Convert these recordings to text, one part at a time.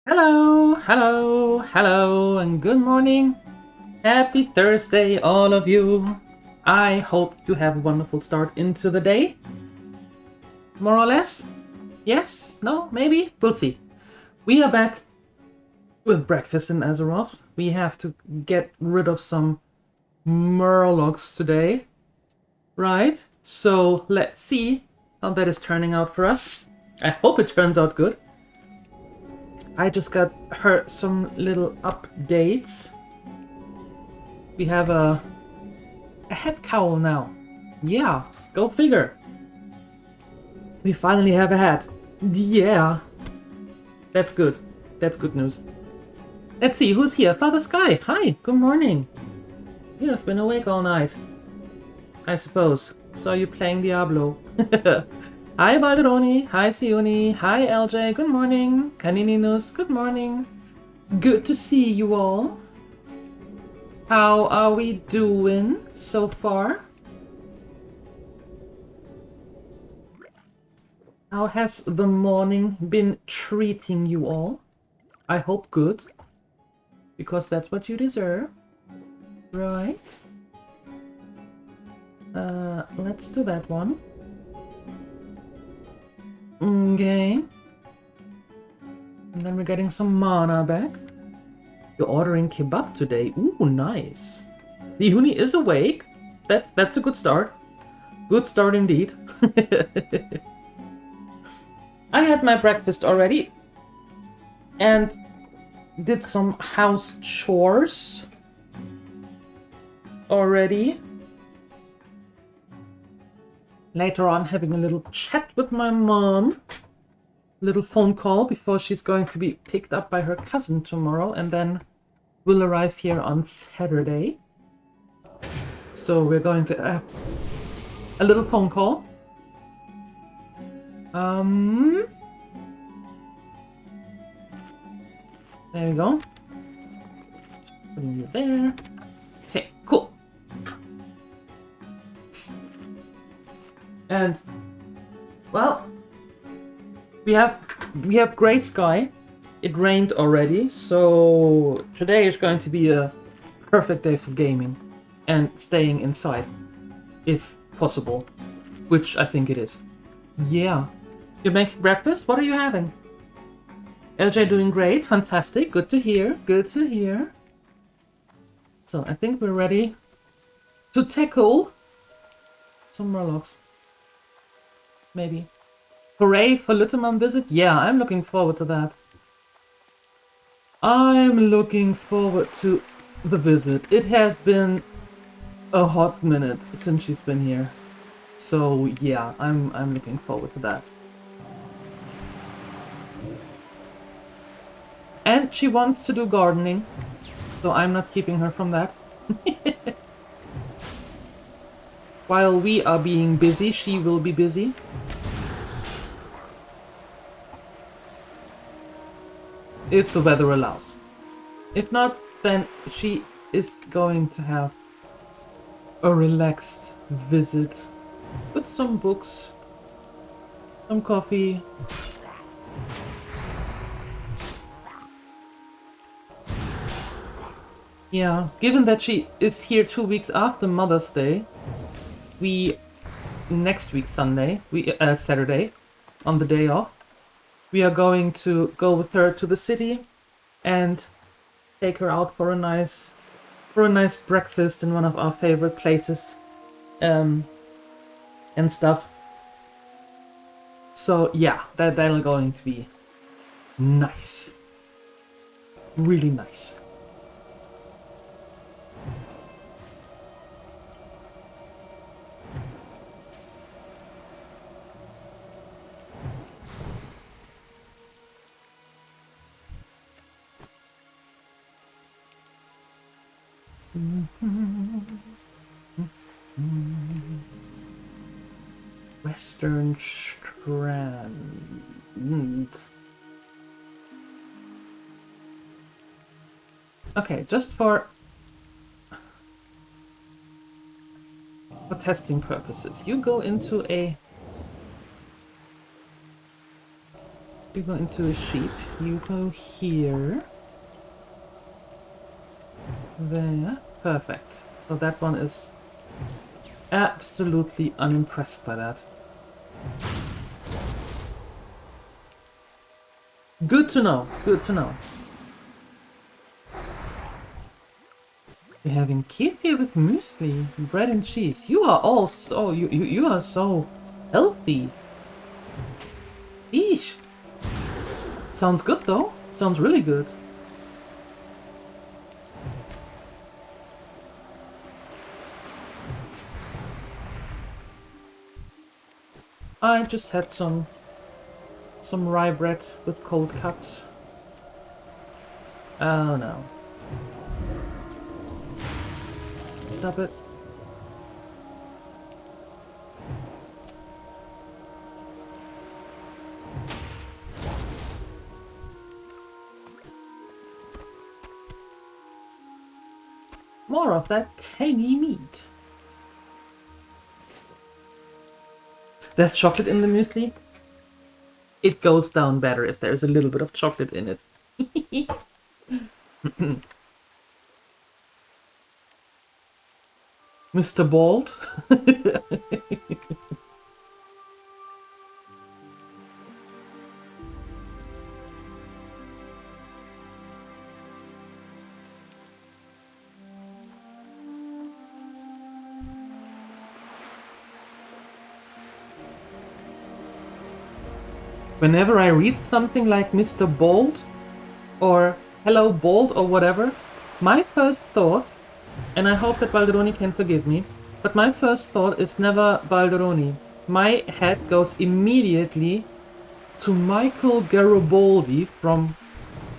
Hello, hello, hello, and good morning. Happy Thursday, all of you. I hope you have a wonderful start into the day. More or less? Yes? No? Maybe? We'll see. We are back with breakfast in Azeroth. We have to get rid of some Murlocs today. Right? So let's see how that is turning out for us. I hope it turns out good. I just got her some little updates. We have a head cowl now. Yeah, go figure. We finally have a hat. Yeah. That's good. That's good news. Let's see, who's here? Father Sky. Hi, good morning. You have been awake all night. I suppose. Saw you playing Diablo. Hi, Balderoni. Hi, Siuni. Hi, LJ. Good morning. Kanininus. Good morning. Good to see you all. How are we doing so far? How has the morning been treating you all? I hope good. Because that's what you deserve. Right. Let's do that one. Okay. And then we're getting some mana back. You're ordering kebab today. Ooh, nice. The Uni is awake. That's a good start. Good start indeed. I had my breakfast already. And did some house chores already. Later on, having a little chat with my mom. Little phone call before she's going to be picked up by her cousin tomorrow, and then will arrive here on Saturday. So we're going to have a little phone call. There we go. Putting you there. Okay, cool. And well, we have gray sky. It rained already, so today is going to be a perfect day for gaming and staying inside, if possible, which I think it is. Yeah. You're making breakfast? What are you having? LJ doing great, fantastic, good to hear, good to hear. So I think we're ready to tackle some Murlocs. Maybe. Hooray for Luteman visit? Yeah, I'm looking forward to that. I'm looking forward to the visit. It has been a hot minute since she's been here. So yeah, I'm looking forward to that. And she wants to do gardening, so I'm not keeping her from that. While we are being busy, she will be busy. If the weather allows. If not, then she is going to have a relaxed visit with some books, some coffee. Yeah, given that she is here 2 weeks after Mother's Day, next week Sunday, Saturday, on the day off, we are going to go with her to the city and take her out for a nice breakfast in one of our favorite places, and stuff. So yeah, that'll going to be nice, really nice. Western Strand. Okay, just for testing purposes, you go into You go into the sheep. You go here. There. Perfect. So that one is absolutely unimpressed by that. Good to know. Good to know. We're having kefir with muesli, bread and cheese. You are all so... You are so healthy. Eesh. Sounds good though. Sounds really good. I just had some rye bread with cold cuts. Oh no. Stop it. More of that tangy meat. There's chocolate in the muesli. It goes down better if there's a little bit of chocolate in it. Mr. Bald. Whenever I read something like Mr. Bold or Hello Bold or whatever, my first thought, and I hope that Balderoni can forgive me, but my first thought is never Balderoni. My head goes immediately to Michael Garibaldi from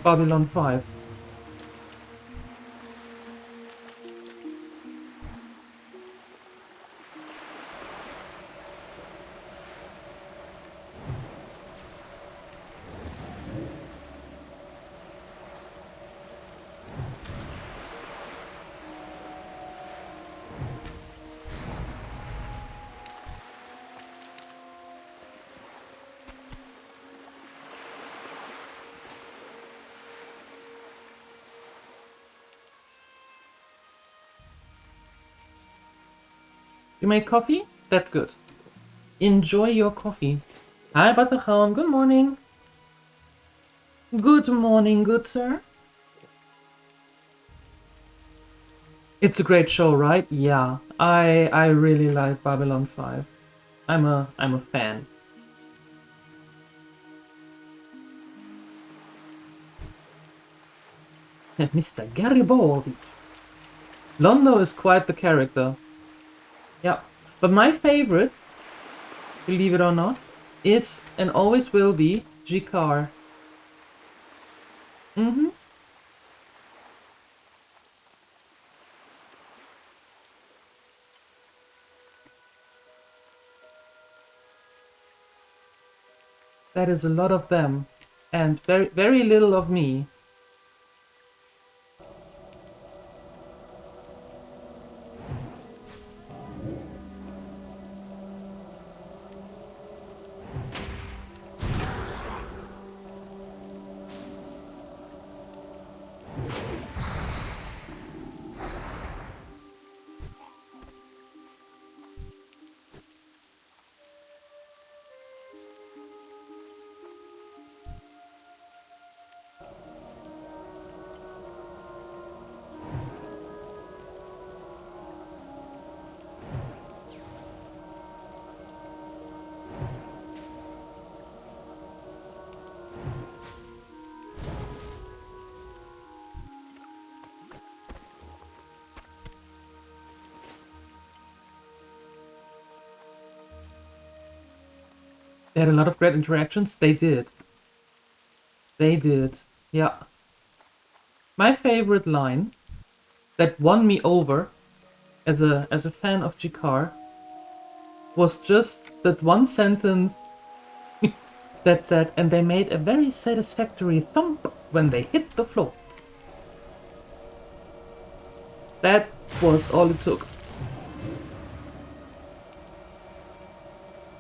Babylon 5. You make coffee? That's good. Enjoy your coffee. Hi, Basachan. Good morning. Good morning, good sir. It's a great show, right? Yeah, I really like Babylon 5. I'm a fan. Mr. Garibaldi. Londo is quite the character. Yeah, but my favorite, believe it or not, is and always will be Jikar. That is a lot of them, and very, very little of me. They had a lot of great interactions. They did. They did. Yeah. My favorite line that won me over as a fan of Jikar was just that one sentence that said, and they made a very satisfactory thump when they hit the floor. That was all it took.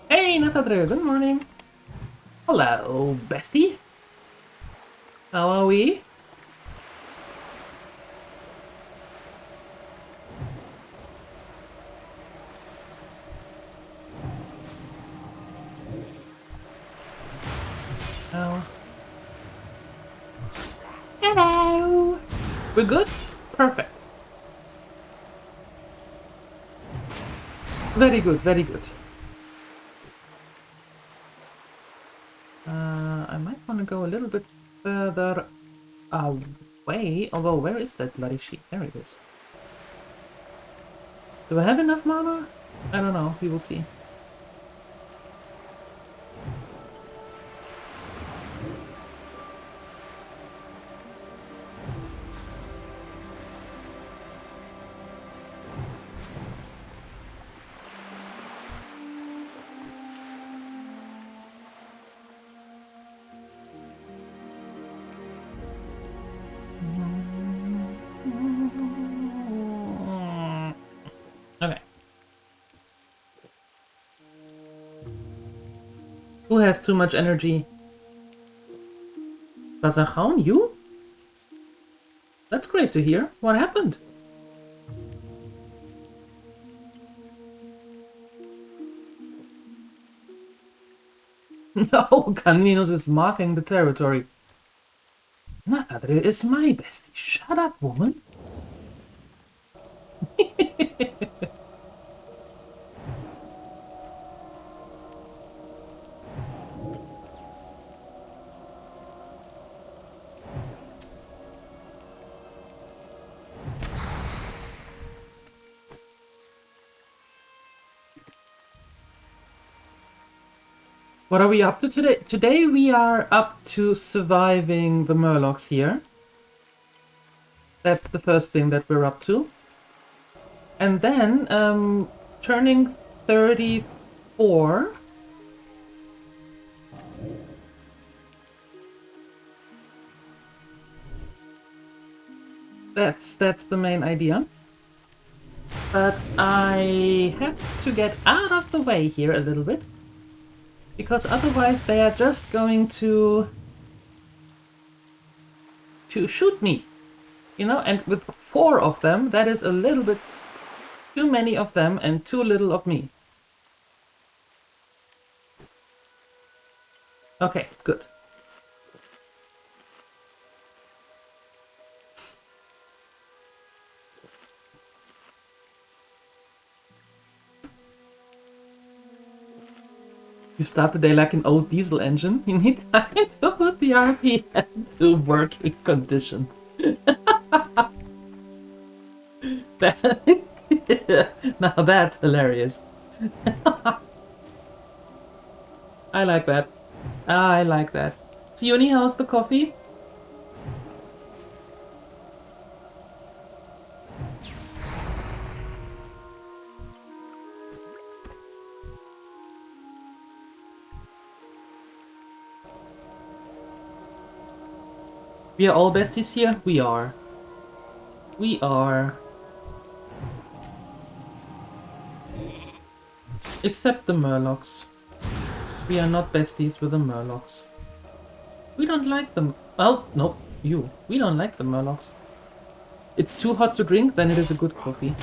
Hey, Natadre, good morning. Hello, bestie. How are we? Oh. Hello. We're good? Perfect. Very good, very good. I might want to go a little bit further away. Although, where is that bloody sheep? There it is. Do I have enough mana? I don't know. We will see. Okay. Who has too much energy? Bazachown, you? That's great to hear. What happened? No, Caninos is marking the territory. Madre is my bestie. Shut up, woman. What are we up to today? Today we are up to surviving the Murlocs here. That's the first thing that we're up to. And then, turning 34. That's the main idea. But I have to get out of the way here a little bit. Because otherwise they are just going to shoot me. You know, and with 4 of them, that is a little bit too many of them and too little of me. Okay, good. You start the day like an old diesel engine. You need time to put the RPM to working condition. Now that's hilarious. I like that. I like that. Sioni, how's the coffee? We are all besties here? We are. We are. Except the Murlocs. We are not besties with the Murlocs. We don't like them. Oh, no, you. We don't like the Murlocs. It's too hot to drink, then it is a good coffee.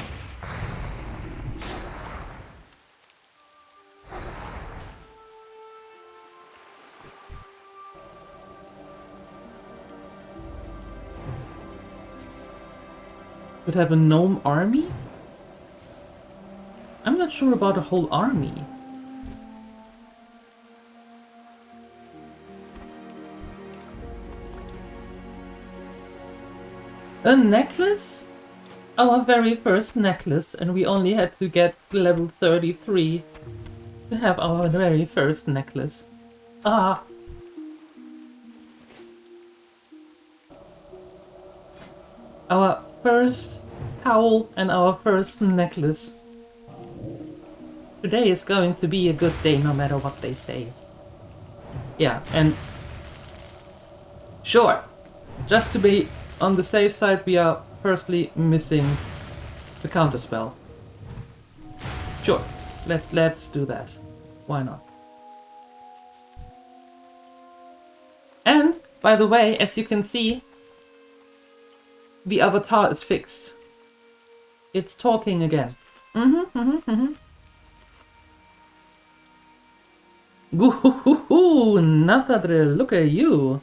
Would have a gnome army? I'm not sure about a whole army. A necklace? Our very first necklace, and we only had to get level 33 to have our very first necklace. Ah! Our first cowl and our first necklace. Today is going to be a good day no matter what they say. Yeah, and sure, just to be on the safe side, we are firstly missing the counterspell. Sure, let's do that. Why not? By the way, as you can see, the avatar is fixed. It's talking again. Ooh, Nathadrill, look at you.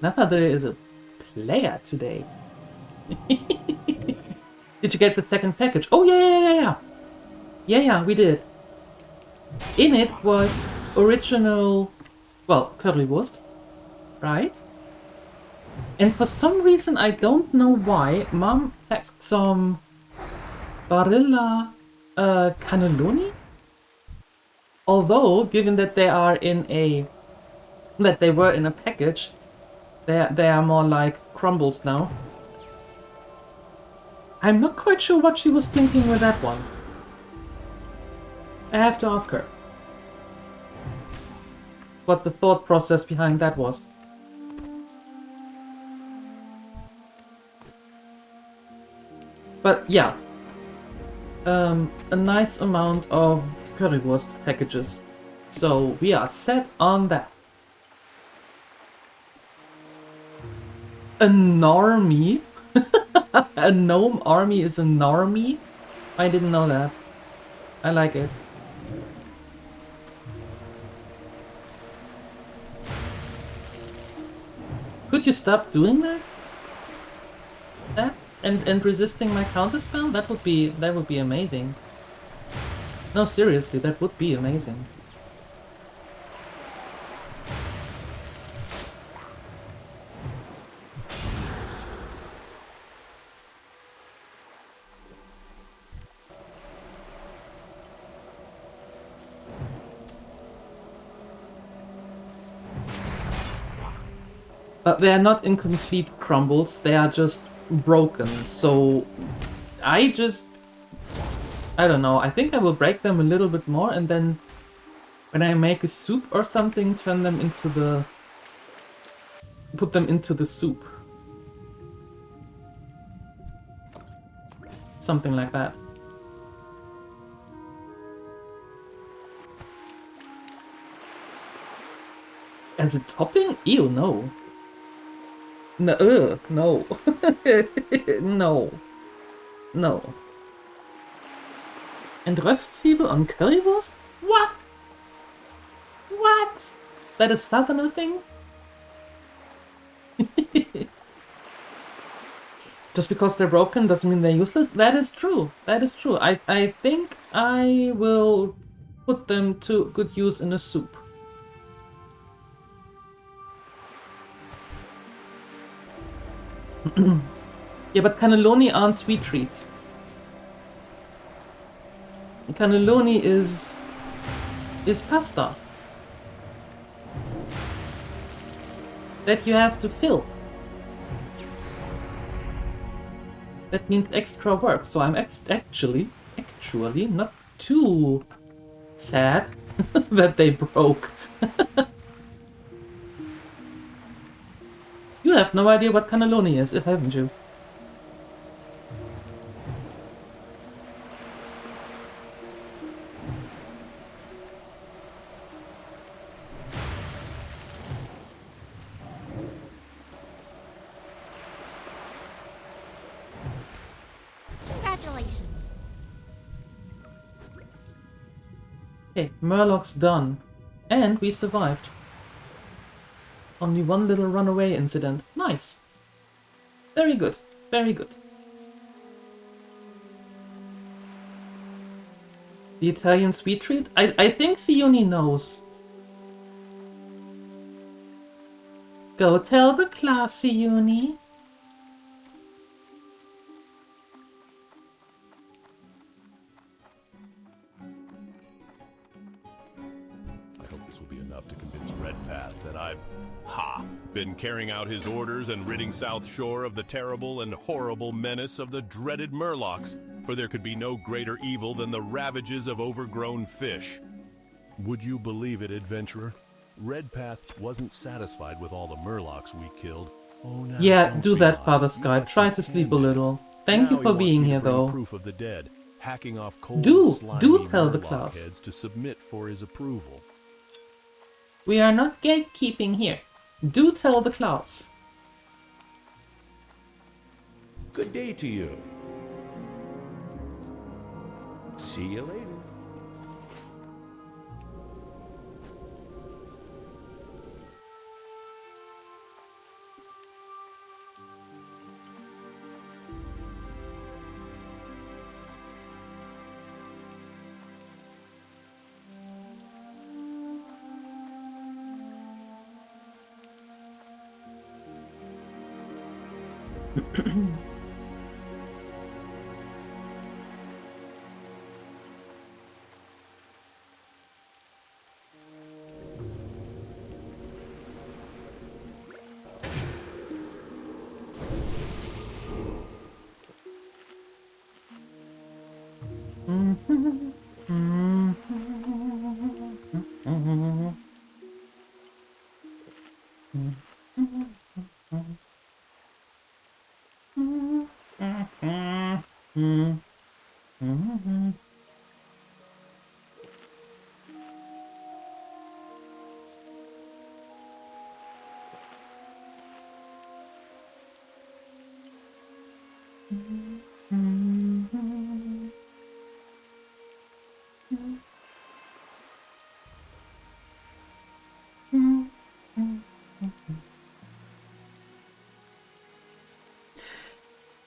Nathadrill is a player today. Did you get the second package? Oh yeah. Yeah, we did. In it was original, well, currywurst, right? And for some reason, I don't know why, Mom packed some Barilla cannelloni. Although, given that they are in a, that they were in a package, they are more like crumbles now. I'm not quite sure what she was thinking with that one. I have to ask her what the thought process behind that was. But yeah, a nice amount of currywurst packages. So we are set on that. A normie? A gnome army is a normie? I didn't know that. I like it. Could you stop doing that? And resisting my counterspell? That would be amazing. No, seriously, that would be amazing. But they are not incomplete crumbles, they are just broken, so I don't know, I think I will break them a little bit more and then when I make a soup or something, turn them into the... put them into the soup. Something like that. As a topping? Ew, no. No, no. No. No. And Röstzwiebel on currywurst? What? What? Is that a southerner thing? Just because they're broken doesn't mean they're useless? That is true. That is true. I think I will put them to good use in a soup. Yeah, but cannelloni aren't sweet treats. Cannelloni is pasta that you have to fill. That means extra work, so I'm actually not too sad that they broke. You have no idea what cannelloni is, haven't you? Congratulations. Okay, Murlocs done. And we survived. Only one little runaway incident. Nice. Very good. Very good. The Italian sweet treat? I think Sione knows. Go tell the class, Sione. Been carrying out his orders and ridding South Shore of the terrible and horrible menace of the dreaded Murlocs, for there could be no greater evil than the ravages of overgrown fish. Would you believe it, adventurer? Redpath wasn't satisfied with all the Murlocs we killed. Oh, now yeah, do that, Father Sky. Try to sleep a little. Thank you Now he for wants being me to here, bring though. proof of the dead, hacking off cold, Do slimy tell the Murloc class. heads to submit for his approval. We are not gatekeeping here. Do tell the class. Good day to you. See you later.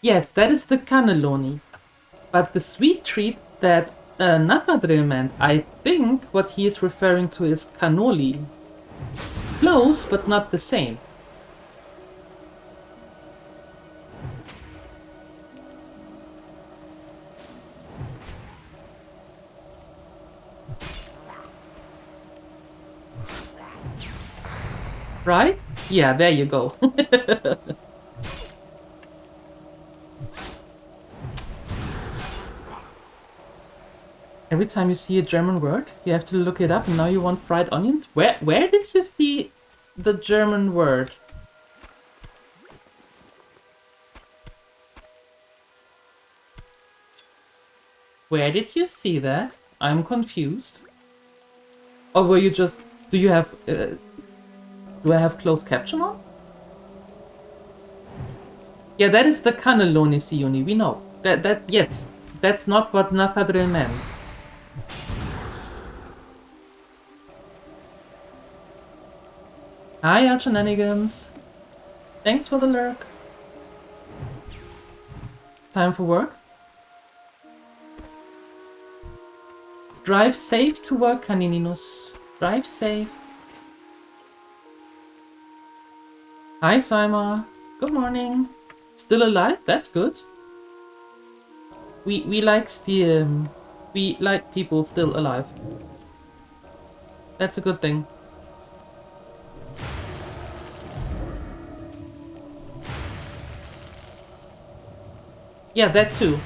Yes, that is the cannelloni. But the sweet treat that Nathadril meant, I think what he is referring to is cannoli. Close, but not the same. Right? Yeah, there you go. Every time you see a German word, you have to look it up, and now you want fried onions? Where did you see the German word? Where did you see that? I'm confused. Or were you just... Do you have... do I have closed caption on? Yeah, that is the cannelloni, Sioni, we know. Yes. That's not what Nathadril meant. Hi, our shenanigans. Thanks for the lurk. Time for work? Drive safe to work, Canininus. Drive safe. Hi, Saima. Good morning. Still alive? That's good. We like we like people still alive. That's a good thing. Yeah, that too.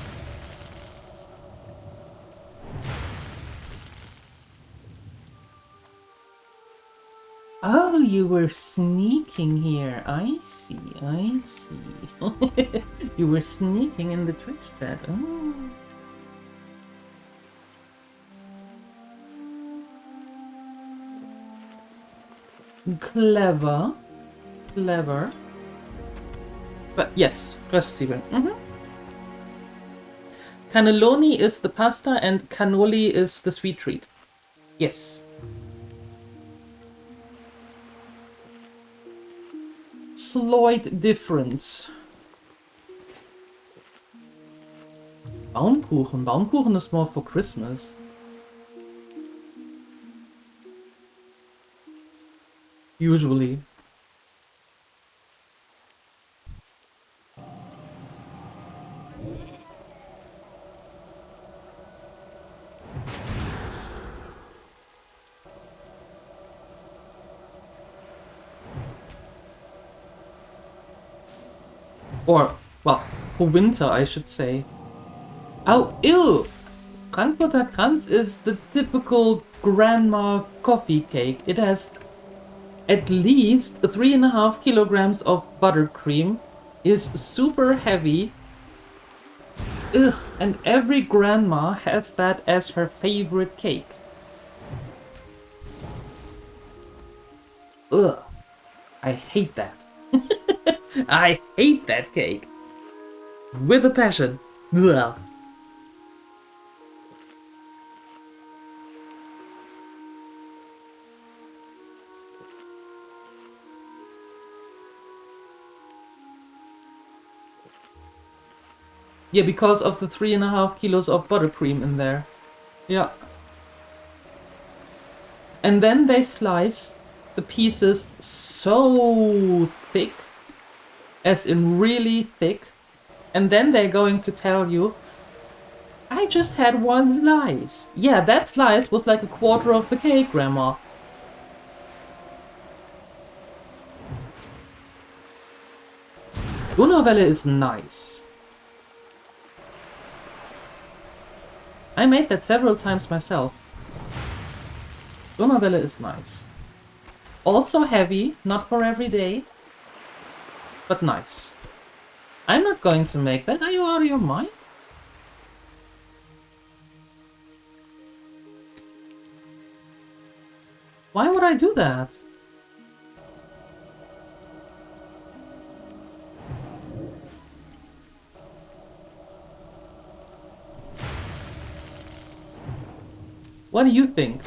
Oh, you were sneaking here. I see, I see. You were sneaking in the Twitch chat. Oh. Clever. Clever. But yes, Röstigen. Cannelloni is the pasta and cannoli is the sweet treat. Yes. Slight difference. Baumkuchen. Baumkuchen is more for Christmas. Usually. Or, well, for winter, I should say. Oh, ew! Frankfurter Kranz is the typical grandma coffee cake. It has at least 3.5 kilograms of buttercream, is super heavy, Ugh, and every grandma has that as her favorite cake. Ugh, I hate that. I hate that cake. With a passion. Ugh. Yeah, because of the 3.5 kilos of buttercream in there. Yeah. And then they slice the pieces so thick, as in really thick, and then they're going to tell you, I just had one slice. Yeah, that slice was like a quarter of the cake, Grandma. Gunnerwelle is nice. I made that several times myself. Gunnerwelle is nice. Also heavy, not for every day, but nice. I'm not going to make that. Are you out of your mind? Why would I do that? What do you think?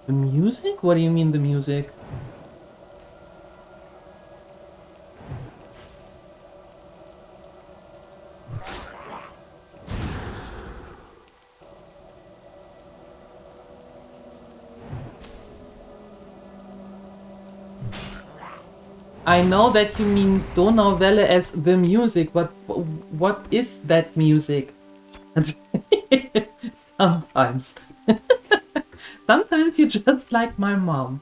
The music? What do you mean the music? I know that you mean Donauwelle as the music, but what is that music? Sometimes. Sometimes you're just like my mom.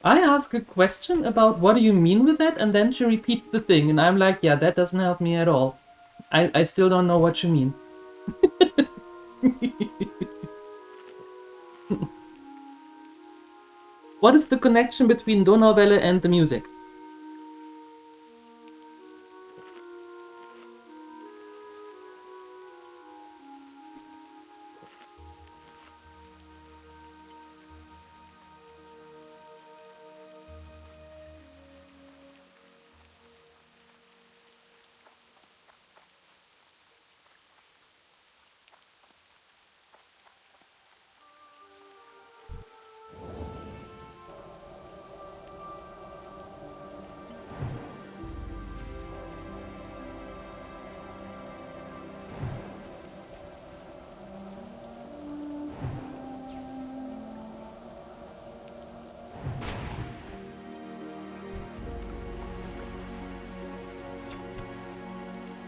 I ask a question about what do you mean with that, and then she repeats the thing, and I'm like, yeah, that doesn't help me at all. I still don't know what you mean. What is the connection between Donauwelle and the music?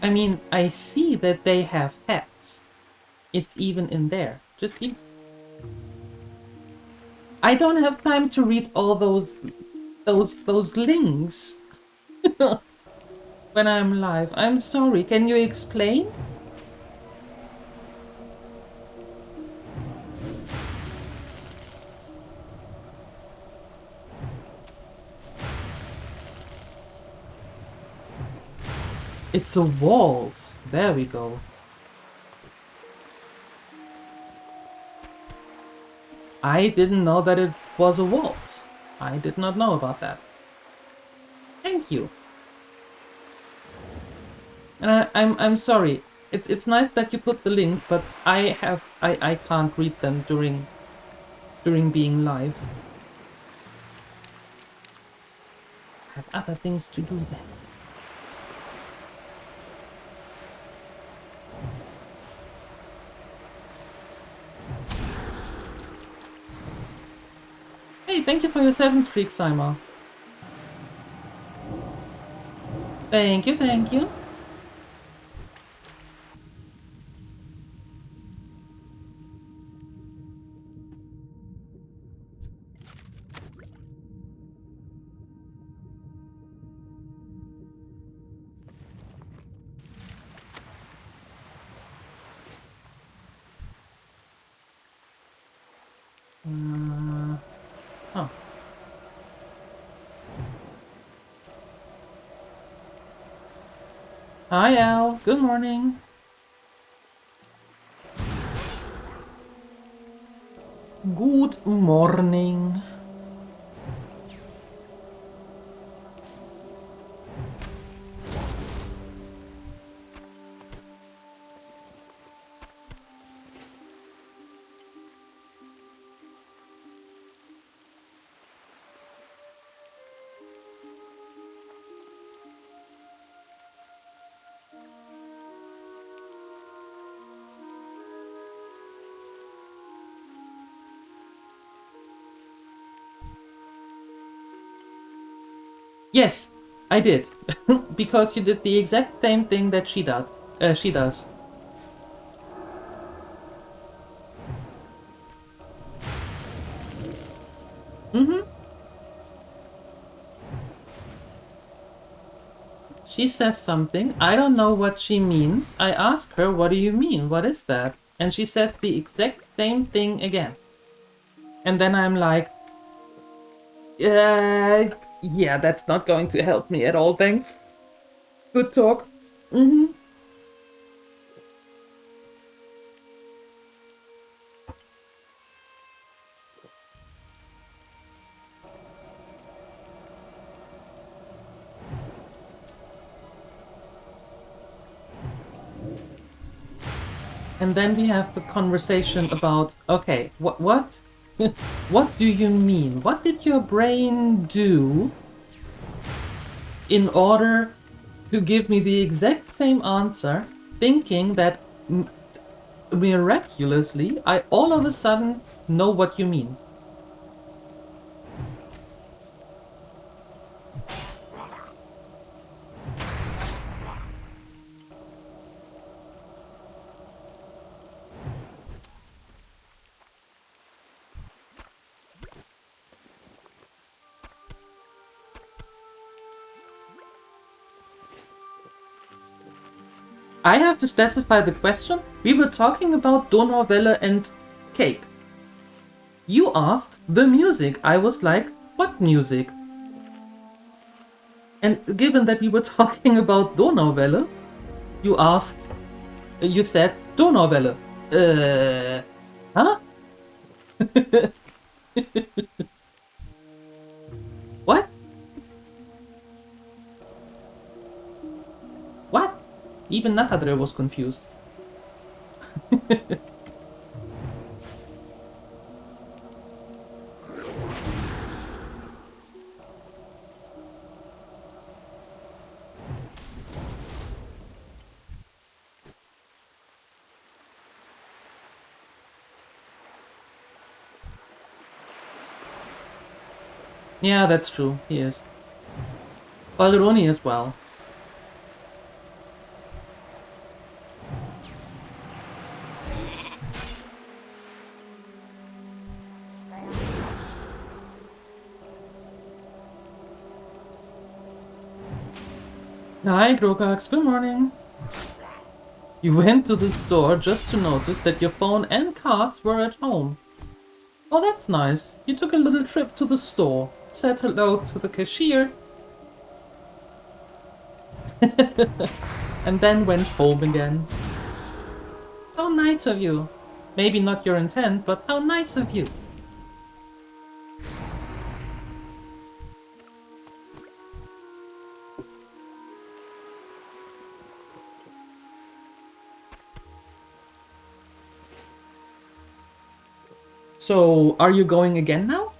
I mean, I see that they have hats. It's even in there. Just keep... I don't have time to read all those links when I'm live. I'm sorry. Can you explain? It's a waltz. There we go. I didn't know that it was a waltz. I did not know about that. Thank you. And I'm sorry. It's nice that you put the links, but I can't read them during being live. I have other things to do then. Hey, thank you for your 7 streak, Simon. Thank you, thank you. Hi, Al. Good morning. Good morning. Yes, I did. Because you did the exact same thing that she does. She does. Mm-hmm. She says something. I don't know what she means. I ask her, what do you mean? What is that? And she says the exact same thing again. And then I'm like, yeah, that's not going to help me at all, thanks. Good talk. Mm-hmm. And then we have the conversation about, okay, what, what do you mean? What did your brain do in order to give me the exact same answer, thinking that miraculously I all of a sudden know what you mean? I have to specify the question. We were talking about Donauwelle and cake. You asked the music. I was like, what music? And given that we were talking about Donauwelle, you said Donauwelle. Huh? What? What? Even Nakadre was confused. Yeah, that's true. He is. Balderoni as well. Hi, Grogax. Good morning. You went to the store just to notice that your phone and cards were at home. Oh, that's nice. You took a little trip to the store, said hello to the cashier, and then went home again. How nice of you. Maybe not your intent, but how nice of you. So, are you going again now?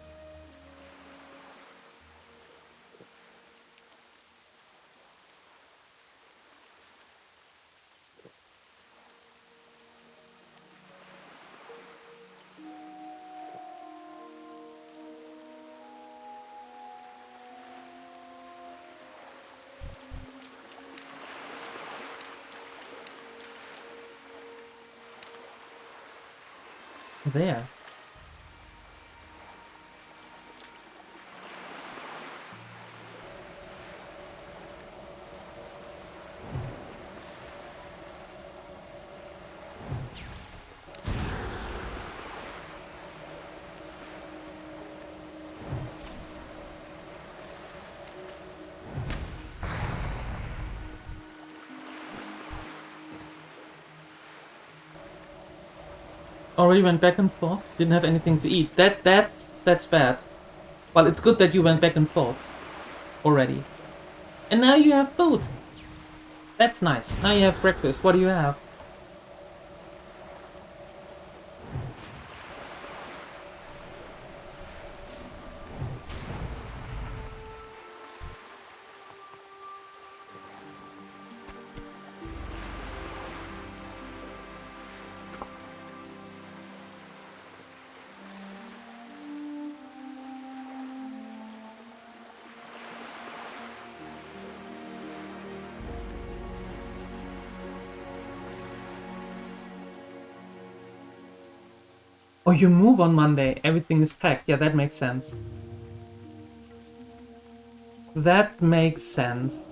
There. Already went back and forth. Didn't have anything to eat. That's bad. Well, it's good that you went back and forth already. And now you have food. That's nice. Now you have breakfast. What do you have? Oh, you move on Monday. Everything is packed. Yeah, that makes sense. That makes sense.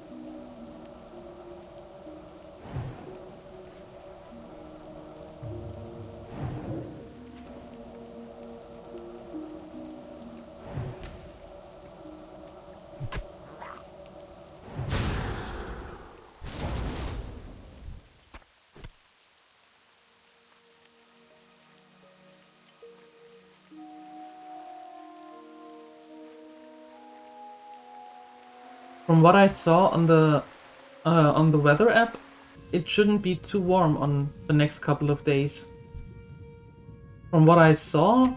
From what I saw on the weather app, it shouldn't be too warm on the next couple of days. From what I saw,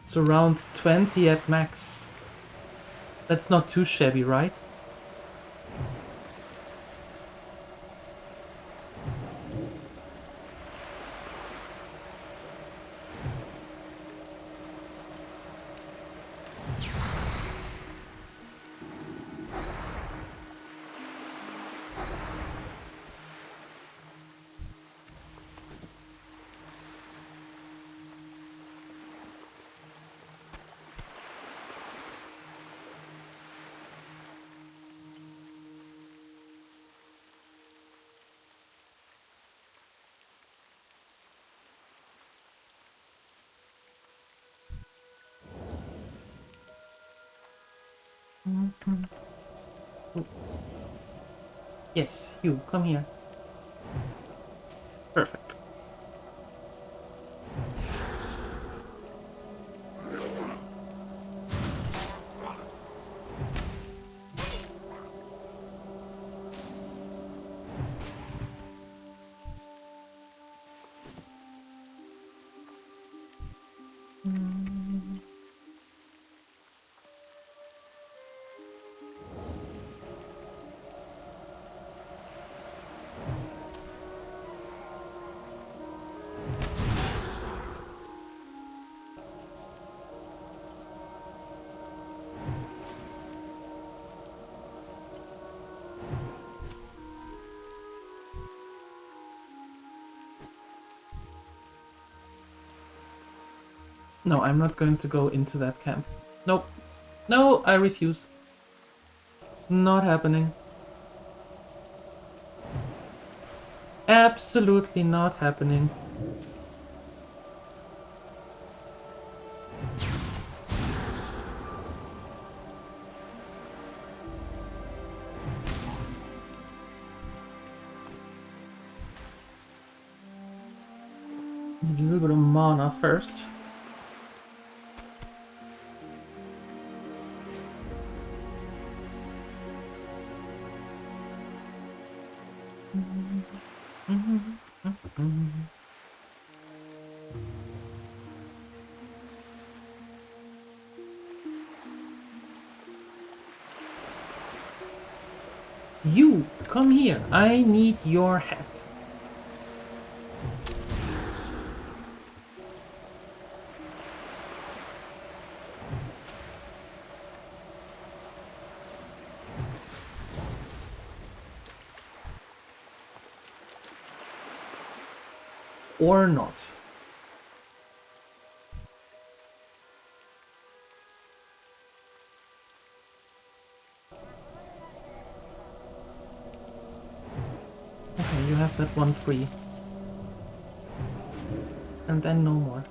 it's around 20 at max. That's not too shabby, right? Yes, you, come here. Perfect. No, I'm not going to go into that camp. Nope. No, I refuse. Not happening. Absolutely not happening. Need a little bit of mana first. You, come here. I need your hat. Or not. Okay, you have that one free. And then no more.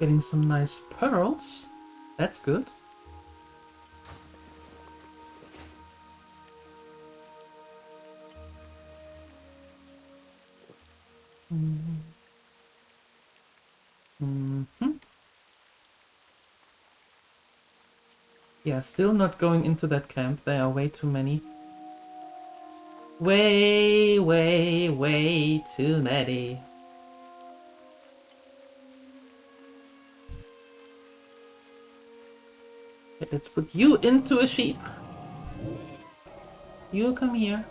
Getting some nice pearls. That's good. Yeah, still not going into that camp. There are way too many. Way too many. Okay, let's put you into a sheep. You come here.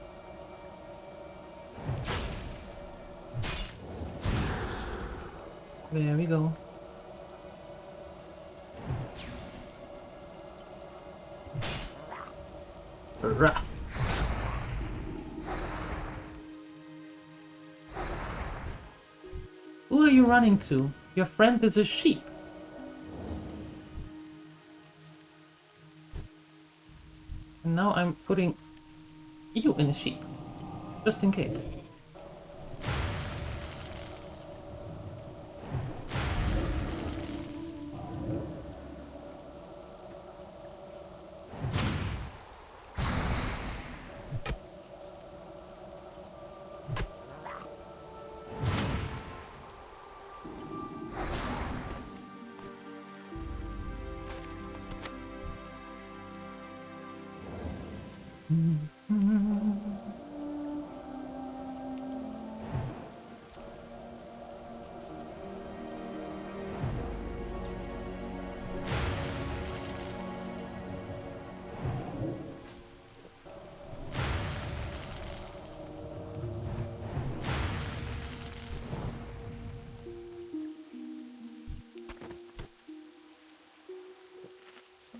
There we go. Rah. Who are you running to? Your friend is a sheep. And now I'm putting you in a sheep. Just in case.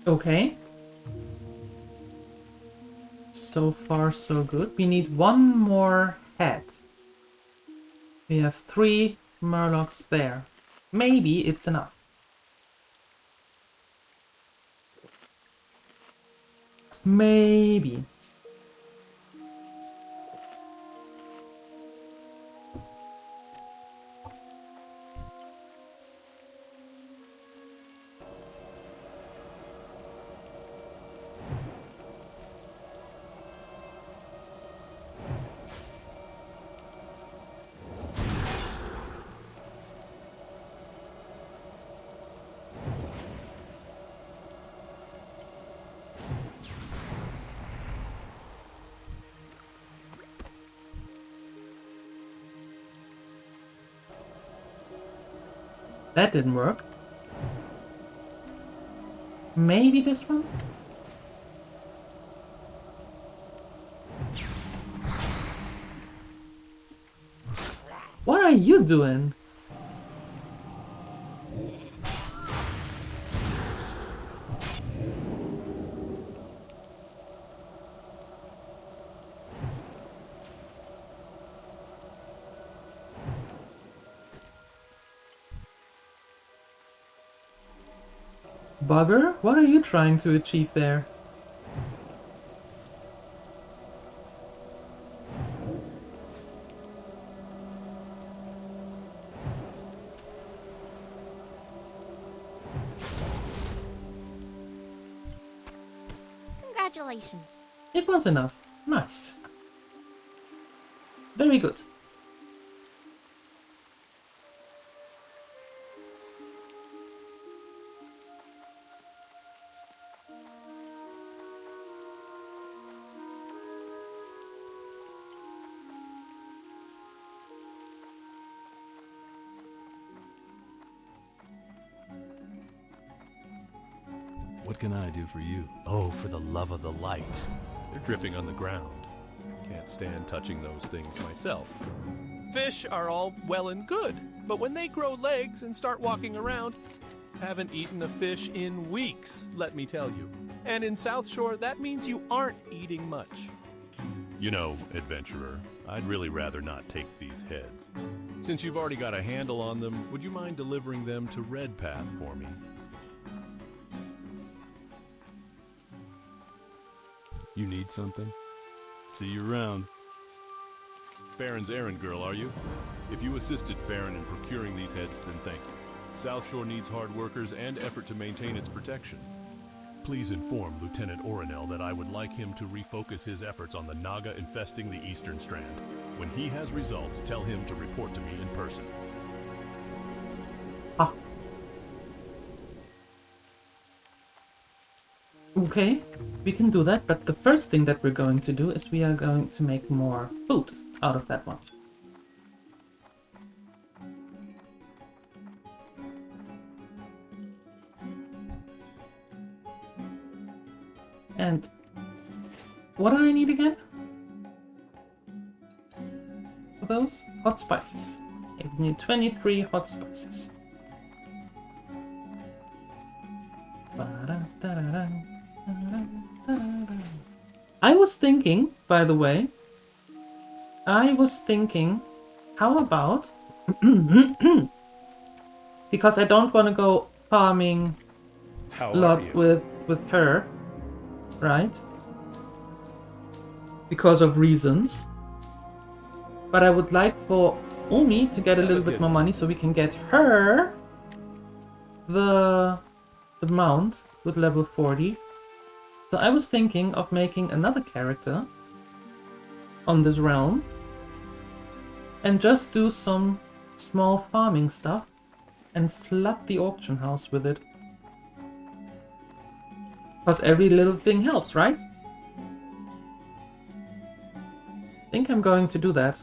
Okay. So far, so good. We need one more head. We have 3 Murlocs there. Maybe it's enough. Maybe. That didn't work. Maybe this one? What are you doing? Bugger, what are you trying to achieve there? Congratulations. It was enough. Nice. Very good. What can I do for you? Oh, for the love of the light. They're dripping on the ground. Can't stand touching those things myself. Fish are all well and good, but when they grow legs and start walking around, haven't eaten a fish in weeks, let me tell you. And in South Shore, that means you aren't eating much. You know, adventurer, I'd really rather not take these heads. Since you've already got a handle on them, would you mind delivering them to Red Path for me? You need something? See you around. Farron's errand girl, are you? If you assisted Farron in procuring these heads, then thank you. South Shore needs hard workers and effort to maintain its protection. Please inform Lieutenant Orinel that I would like him to refocus his efforts on the Naga infesting the Eastern Strand. When he has results, tell him to report to me in person. Ah. Okay, we can do that, but the first thing that we're going to do is we are going to make more food out of that one. And what do I need again? For those hot spices. I need 23 hot spices. I was thinking, by the way, how about, because I don't want to go farming a lot with her, right? Because of reasons. But I would like for Umi to get a little bit more money so we can get her the mount with level 40. So I was thinking of making another character on this realm and just do some small farming stuff and flood the auction house with it. Because every little thing helps, right? I think I'm going to do that.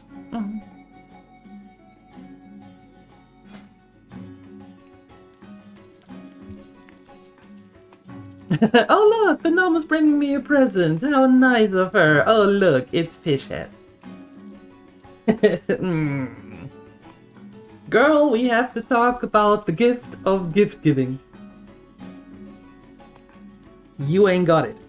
Oh look, the gnome is bringing me a present. How nice of her. Oh look, it's Fishhead. Girl, we have to talk about the gift of gift giving. You ain't got it.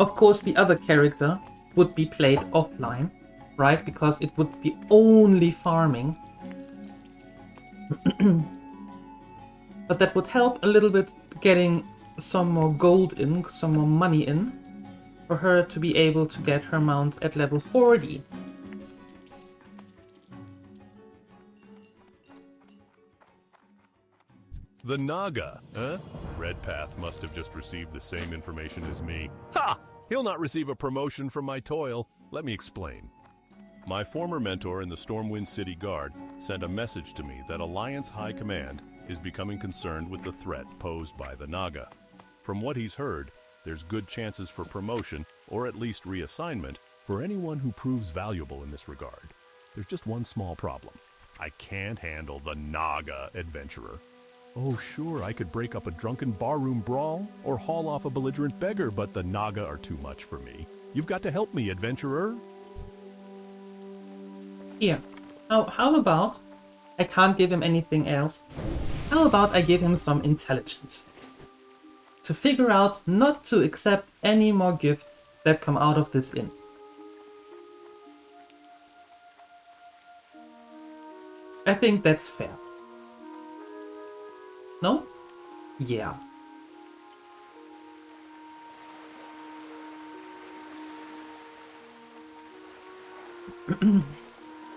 Of course, the other character would be played offline, right? Because it would be only farming. But that would help a little bit getting some more gold in, some more money in, for her to be able to get her mount at level 40. The Naga, huh? Redpath must have just received the same information as me. Ha! He'll not receive a promotion from my toil. Let me explain. My former mentor in the Stormwind City Guard sent a message to me that Alliance High Command is becoming concerned with the threat posed by the Naga. From what he's heard, there's good chances for promotion, or at least reassignment, for anyone who proves valuable in this regard. There's just one small problem. I can't handle the Naga adventurer. Oh, sure, I could break up a drunken barroom brawl or haul off a belligerent beggar, but the Naga are too much for me. You've got to help me, adventurer. Here, how about, I can't give him anything else. How about I give him some intelligence? To figure out not to accept any more gifts that come out of this inn. I think that's fair. No? Yeah.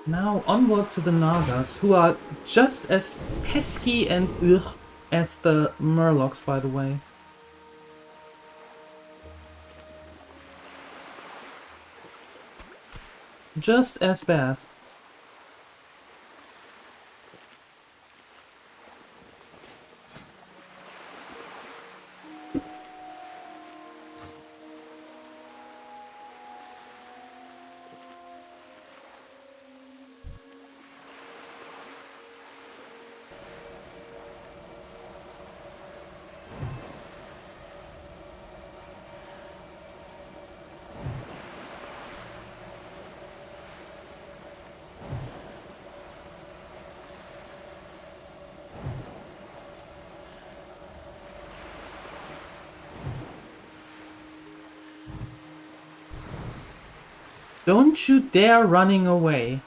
Now onward to the Nagas, who are just as pesky and ugh as the Murlocs, by the way. Just as bad. Don't you dare running away.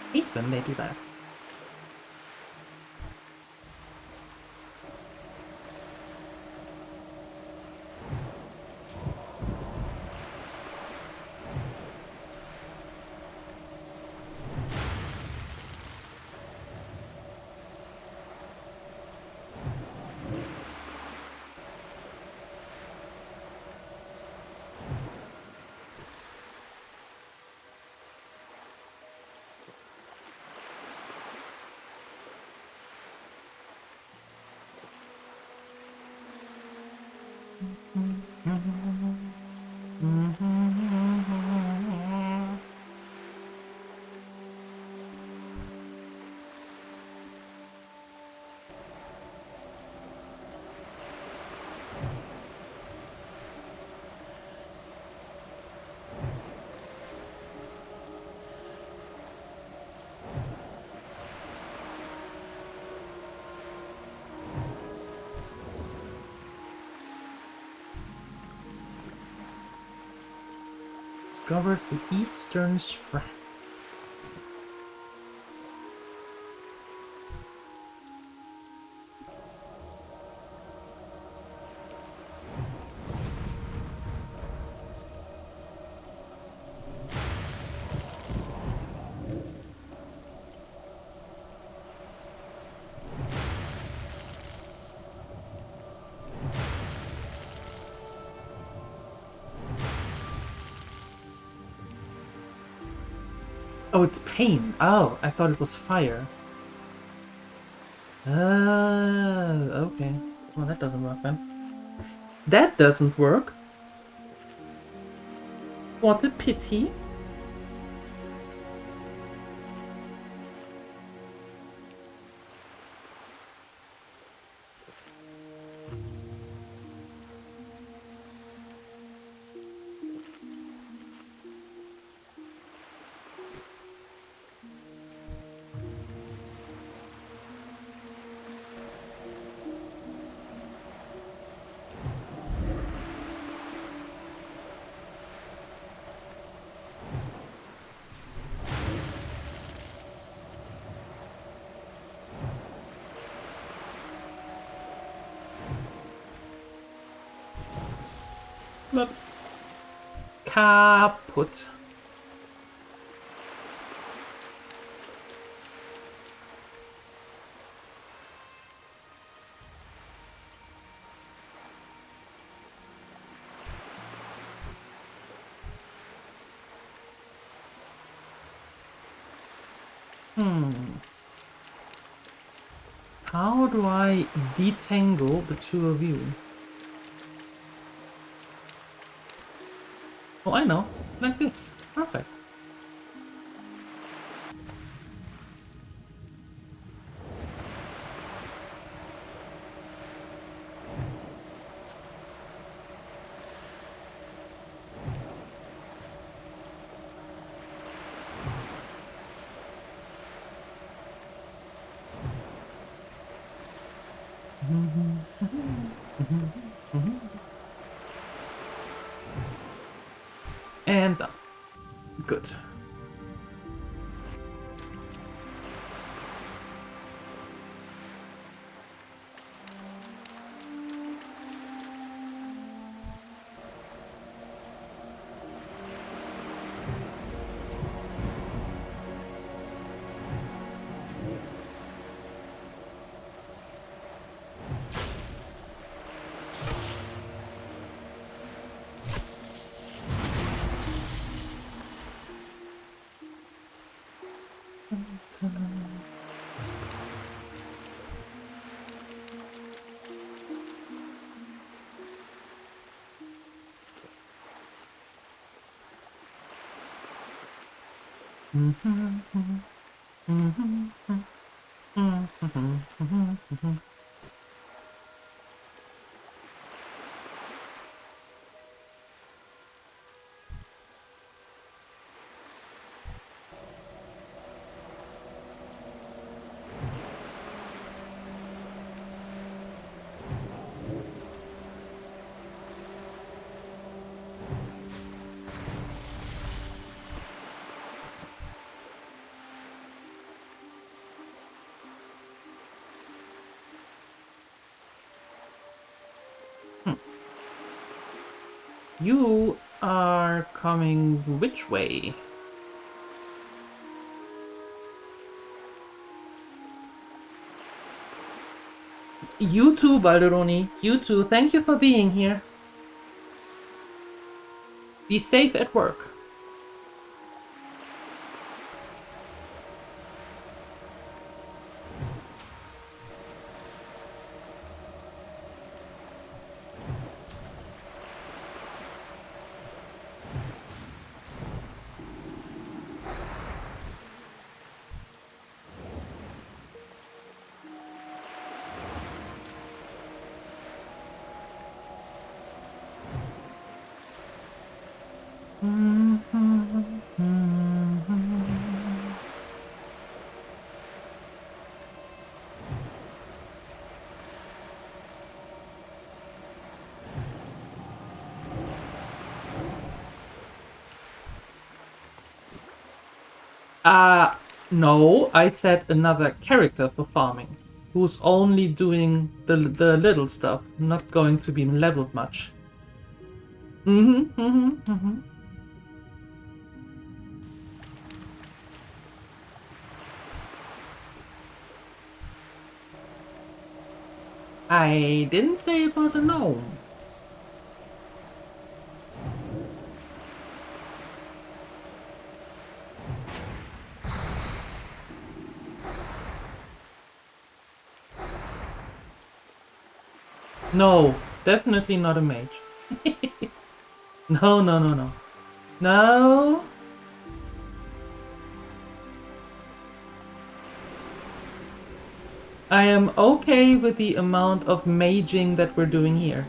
I hate when they do that. Discovered the Eastern Strat. Oh, it's pain. Oh, I thought it was fire. Okay. Well, that doesn't work then. That doesn't work. What a pity. But kaput. How do I detangle the two of you? Oh, I know. Like this. Perfect. And done. Good. You are coming which way? You too, Balderoni. You too. Thank you for being here. Be safe at work. No, I said another character for farming, who's only doing the little stuff, not going to be leveled much. I didn't say it was a gnome. No, definitely not a mage. No, no, no, no. No. I am okay with the amount of maging that we're doing here.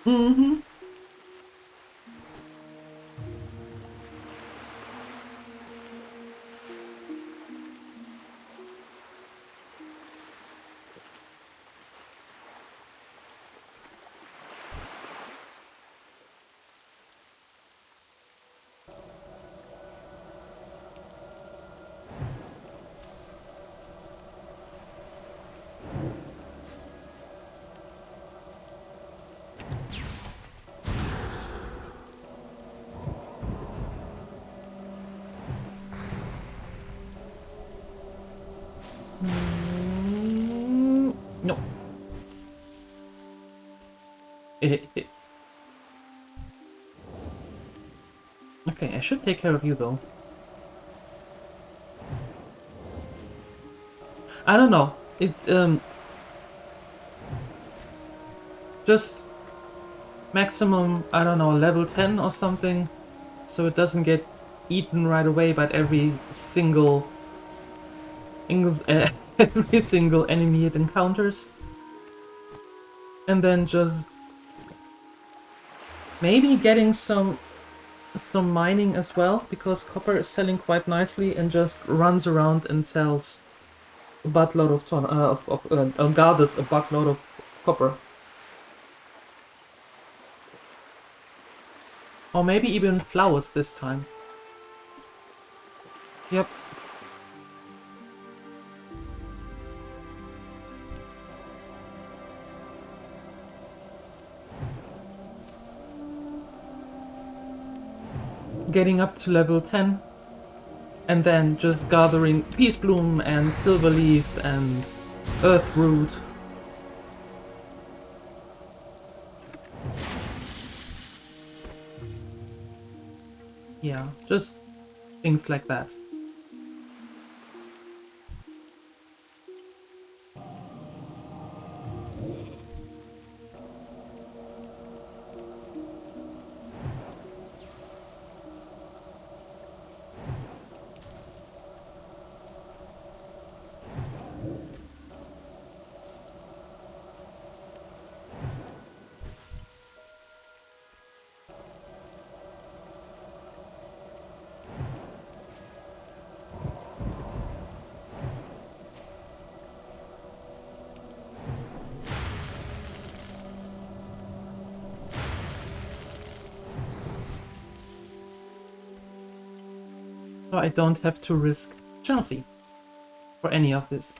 Mm-hmm. No. Okay, I should take care of you though. I don't know. Just maximum, I don't know, level 10 or something, so it doesn't get eaten right away by every single every single enemy it encounters. And then just maybe getting some mining as well, because copper is selling quite nicely and just runs around and sells a buttload of gathers a buttload of copper. Or maybe even flowers this time. Yep. Getting up to level 10 and then just gathering Peace Bloom and Silver Leaf and Earth Root. Yeah, just things like that. So I don't have to risk Chelsea for any of this.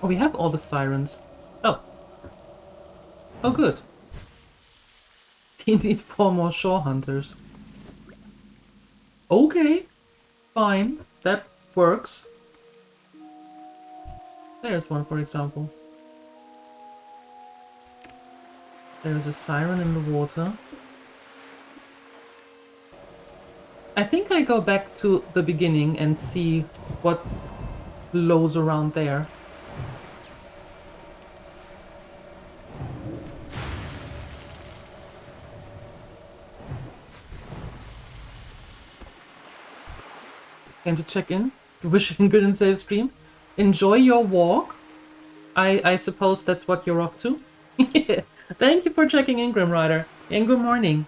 Oh, we have all the sirens. Oh. Oh, good. We need 4 more shore hunters. Okay. Fine. That works. There's one, for example. There's a siren in the water. I think I go back to the beginning and see what blows around there. Came to check in. Wishing good and safe stream. Enjoy your walk. I suppose that's what you're off to. Thank you for checking in, Grim Rider. And good morning.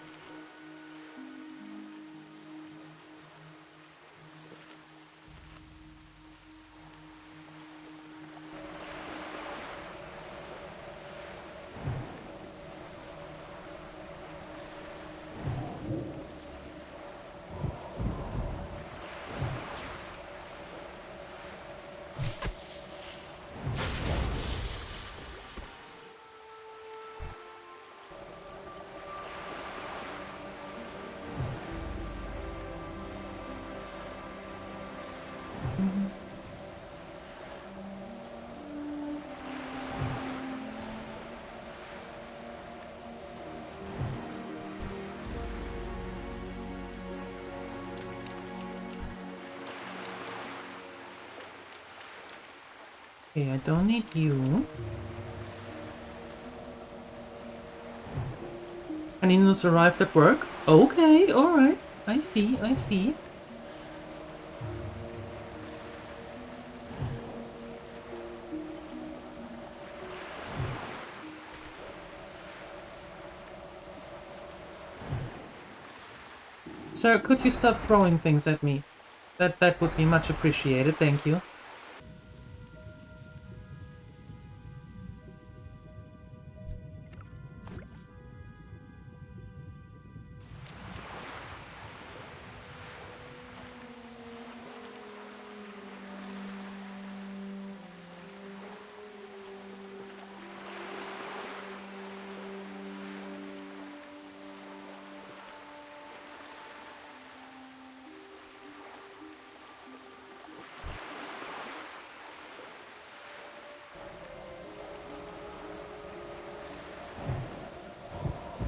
Okay, I don't need you. Aninus arrived at work. Okay, alright. I see, I see. Sir, could you stop throwing things at me? That would be much appreciated, thank you.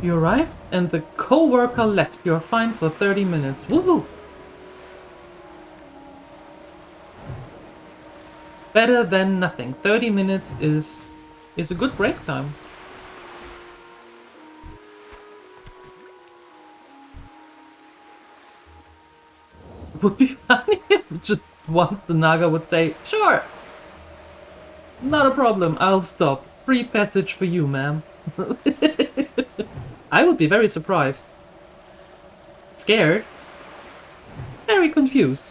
You arrived and the co-worker left. You're fine for 30 minutes. Woohoo! Better than nothing. 30 minutes is a good break time. It would be funny if just once the Naga would say, sure! Not a problem, I'll stop. Free passage for you, ma'am. I would be very surprised. Scared. Very confused.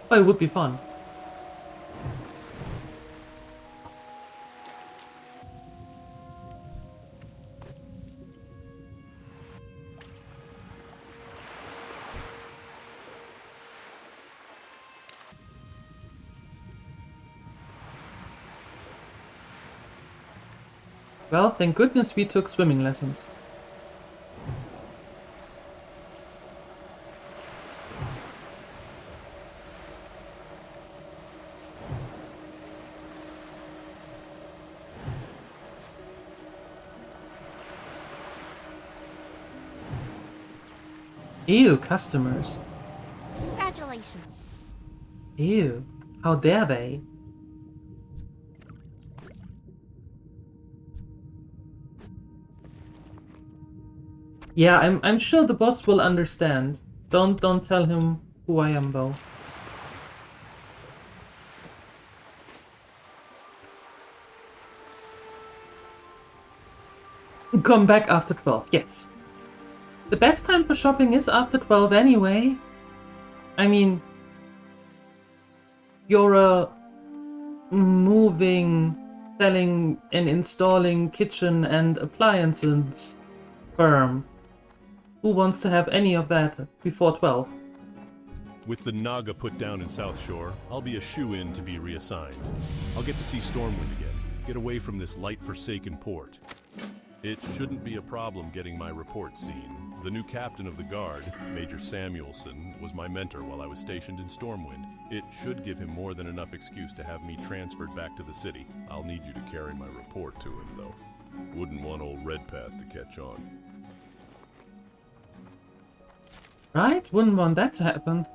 But it would be fun. Well, thank goodness we took swimming lessons. Ew, customers. Congratulations. Ew, how dare they? Yeah, I'm sure the boss will understand. Don't tell him who I am though. Come back after 12, yes. The best time for shopping is after 12 anyway. I mean, you're a moving, selling and installing kitchen and appliances firm. Who wants to have any of that before 12? With the Naga put down in South Shore, I'll be a shoe-in to be reassigned. I'll get to see Stormwind again, get away from this light-forsaken port. It shouldn't be a problem getting my report seen. The new captain of the guard, Major Samuelson, was my mentor while I was stationed in Stormwind. It should give him more than enough excuse to have me transferred back to the city. I'll need you to carry my report to him, though. Wouldn't want old Redpath to catch on. Right? Wouldn't want that to happen.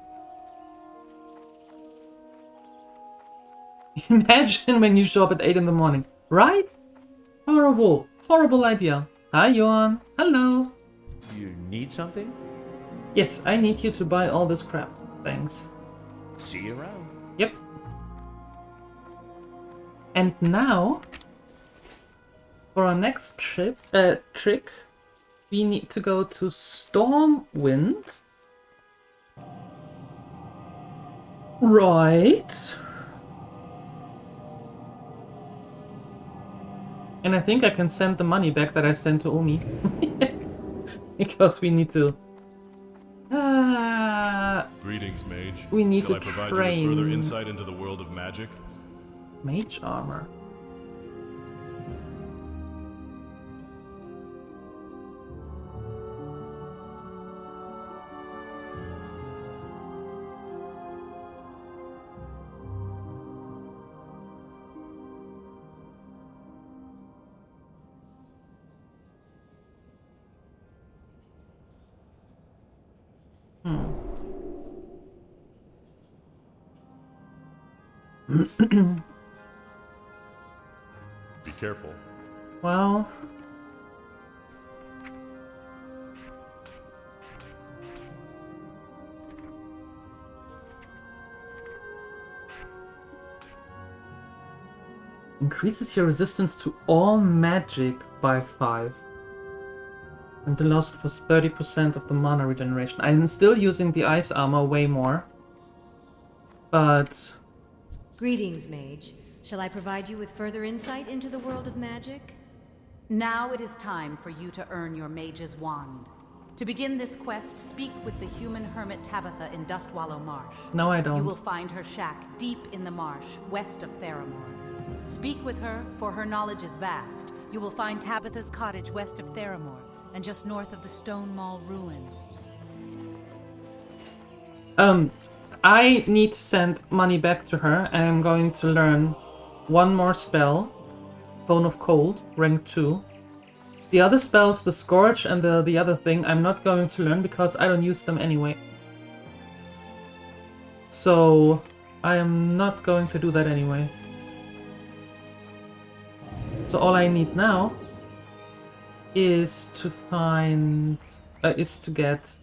Imagine when you show up at 8 in the morning. Right? Horrible. Horrible idea. Hi, Johan. Hello. You need something? Yes, I need you to buy all this crap. Thanks. See you around. Yep. And now, for our next trick, we need to go to Stormwind. Right. And I think I can send the money back that I sent to Omi. Because we need to... Greetings, Mage. We need Shall to I provide train... you with further insight into the world of magic? Mage armor. Be careful. Well... Increases your resistance to all magic by 5. And the loss for 30% of the mana regeneration. I'm still using the ice armor way more. But... Greetings, Mage. Shall I provide you with further insight into the world of magic? Now it is time for you to earn your mage's wand. To begin this quest, speak with the human hermit Tabitha in Dustwallow Marsh. No, I don't. You will find her shack deep in the marsh, west of Theramore. Speak with her, for her knowledge is vast. You will find Tabitha's cottage west of Theramore, and just north of the Stone Mall ruins. I need to send money back to her, and I'm going to learn one more spell. Bone of Cold, rank 2. The other spells, the Scourge and the other thing, I'm not going to learn because I don't use them anyway. So, I am not going to do that anyway. So all I need now is to find... is to get...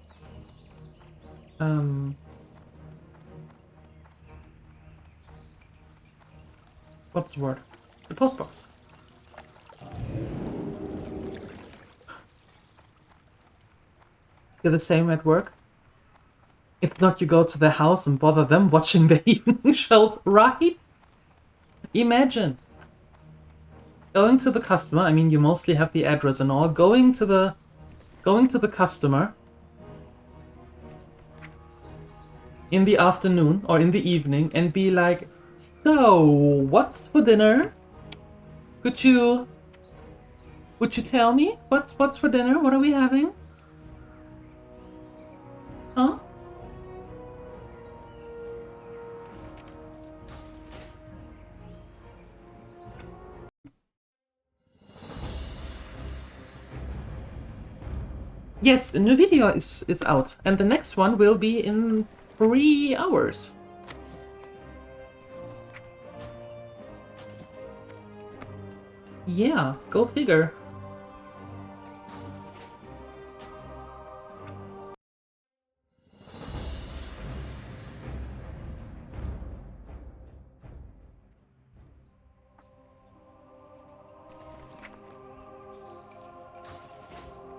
what's the word? The post box. You're the same at work? It's not you go to their house and bother them watching their evening shows, right? Imagine going to the customer. I mean, you mostly have the address and all. Going to the customer in the afternoon or in the evening and be like, "So, what's for dinner? Would you tell me what's for dinner? What are we having? Huh?" Yes, a new video is out, and the next one will be in 3 hours. Yeah, go figure.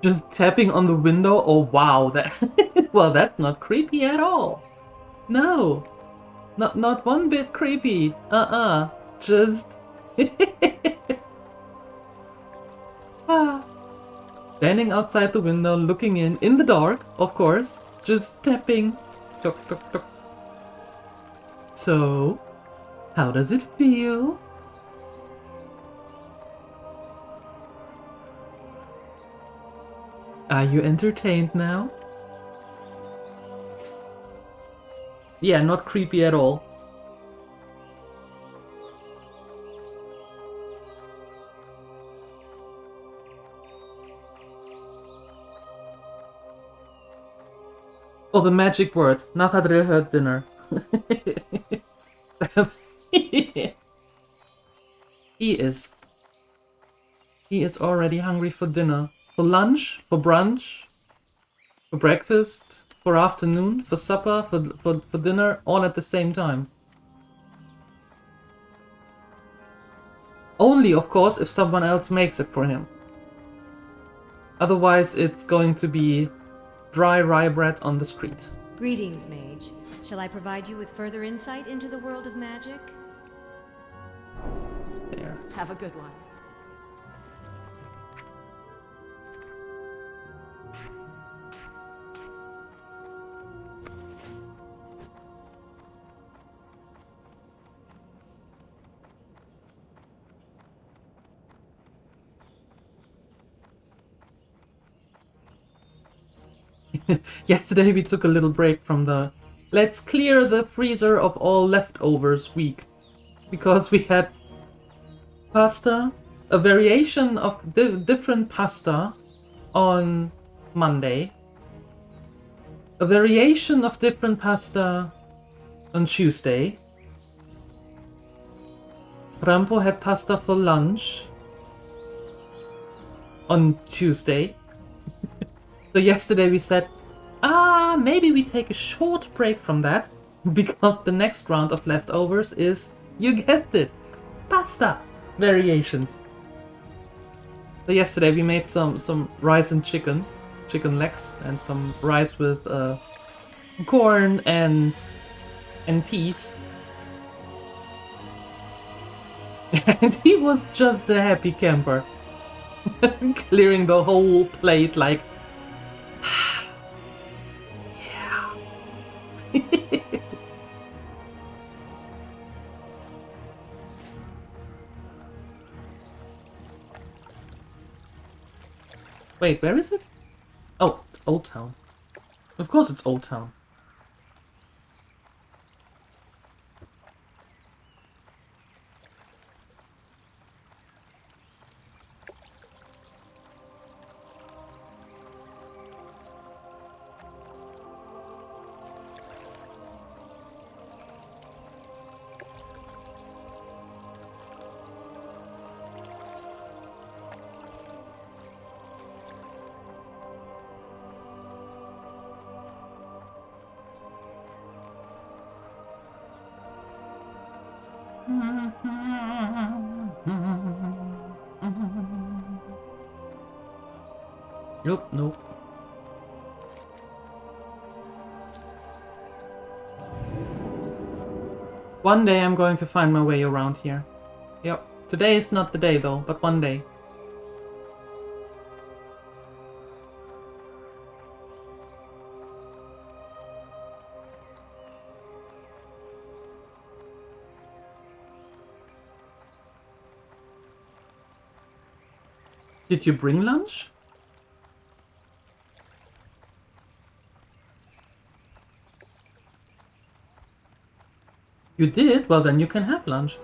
Just tapping on the window? Oh wow, that well, that's not creepy at all. No. Not one bit creepy. Just ah. Standing outside the window, looking in the dark, of course, just tapping. Tuk tuk tuk. So, how does it feel? Are you entertained now? Yeah, not creepy at all. Oh, the magic word. Nachadre heard dinner. He is already hungry for dinner. For lunch, for brunch, for breakfast, for afternoon, for supper, for dinner, all at the same time. Only, of course, if someone else makes it for him. Otherwise, it's going to be dry rye bread on the street. Greetings, mage. Shall I provide you with further insight into the world of magic? There. Have a good one. Yesterday we took a little break from the let's clear the freezer of all leftovers week. Because we had pasta, a variation of different pasta on Monday. A variation of different pasta on Tuesday. Rampo had pasta for lunch on Tuesday. So yesterday we said, maybe we take a short break from that, because the next round of leftovers is, you guessed it, pasta variations. So yesterday we made some rice and chicken legs, and some rice with corn and peas. And he was just a happy camper, clearing the whole plate like, yeah. Wait, where is it? Oh, Old Town. Of course it's Old Town. Nope. One day I'm going to find my way around here. Yep. Today is not the day though, but one day. Did you bring lunch? You did? Well, then you can have lunch.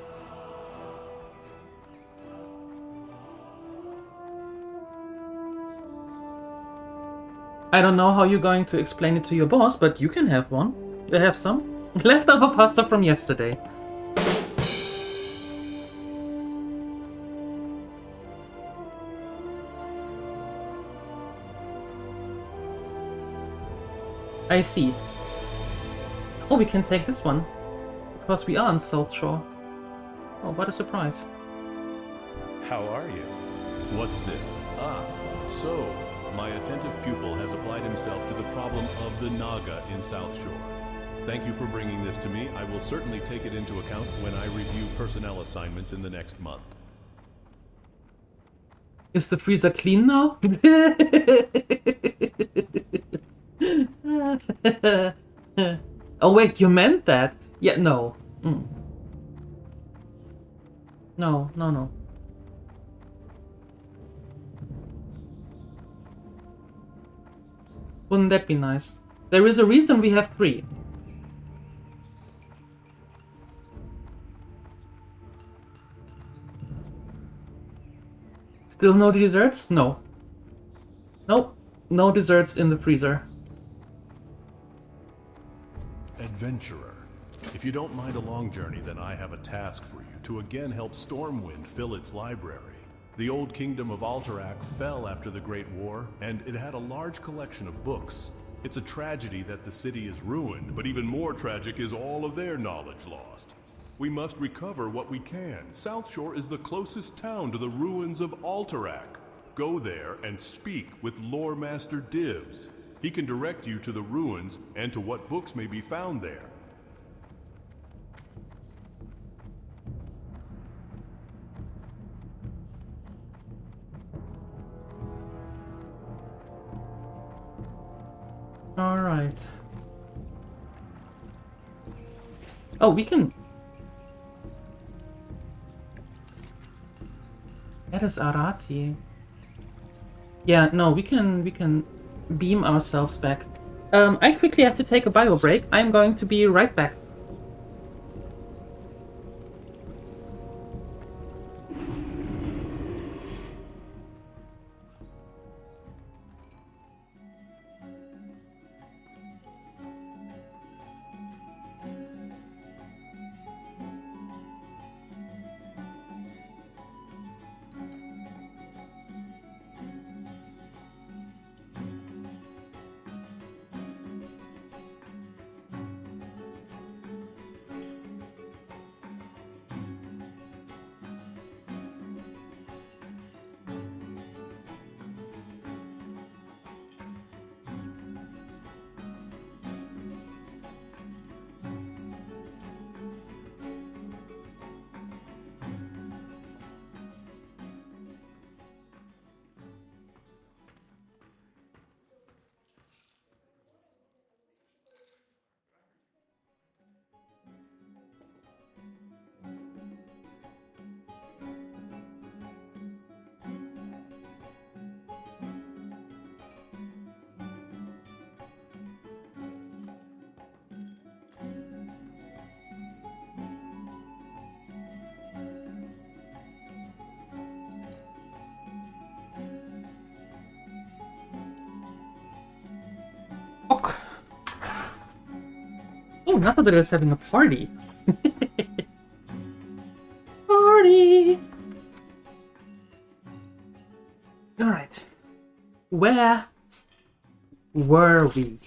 I don't know how you're going to explain it to your boss, but you can have one. You have some leftover pasta from yesterday. I see. Oh, we can take this one. Because we are on South Shore. Oh, what a surprise. How are you? What's this? So, my attentive pupil has applied himself to the problem of the Naga in South Shore. Thank you for bringing this to me. I will certainly take it into account when I review personnel assignments in the next month. Is the freezer clean now? Oh wait, you meant that? Yeah, no. No. Wouldn't that be nice? There is a reason we have 3. Still no desserts? No. Nope. No desserts in the freezer. Adventurer, if you don't mind a long journey, then I have a task for you to again help Stormwind fill its library. The old kingdom of Alterac fell after the Great War, and it had a large collection of books. It's a tragedy that the city is ruined, but even more tragic is all of their knowledge lost. We must recover what we can. South Shore is the closest town to the ruins of Alterac. Go there and speak with Lore Master Dibs. He can direct you to the ruins and to what books may be found there. All right. Oh, we can. That is Arati. Yeah, no, we can beam ourselves back. I quickly have to take a bio break. I'm going to be right back. Oh, now that it's having a party. Party! Alright. Where were we?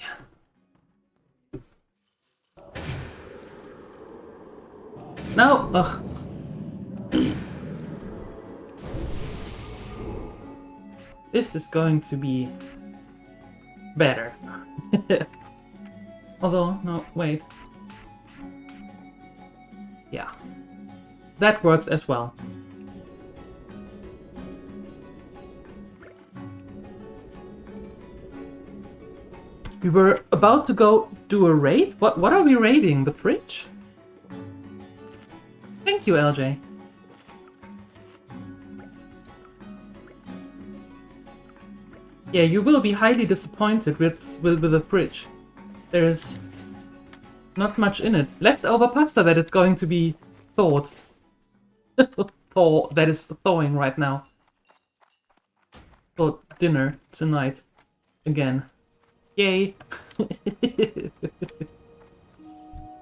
No! Ugh. This is going to be better. Although, no, wait. Yeah. That works as well. We were about to go do a raid? What are we raiding? The fridge? Thank you, LJ. Yeah, you will be highly disappointed with the fridge. There's not much in it. Leftover pasta that is going to be thawed. That is thawing right now. For dinner tonight. Again. Yay.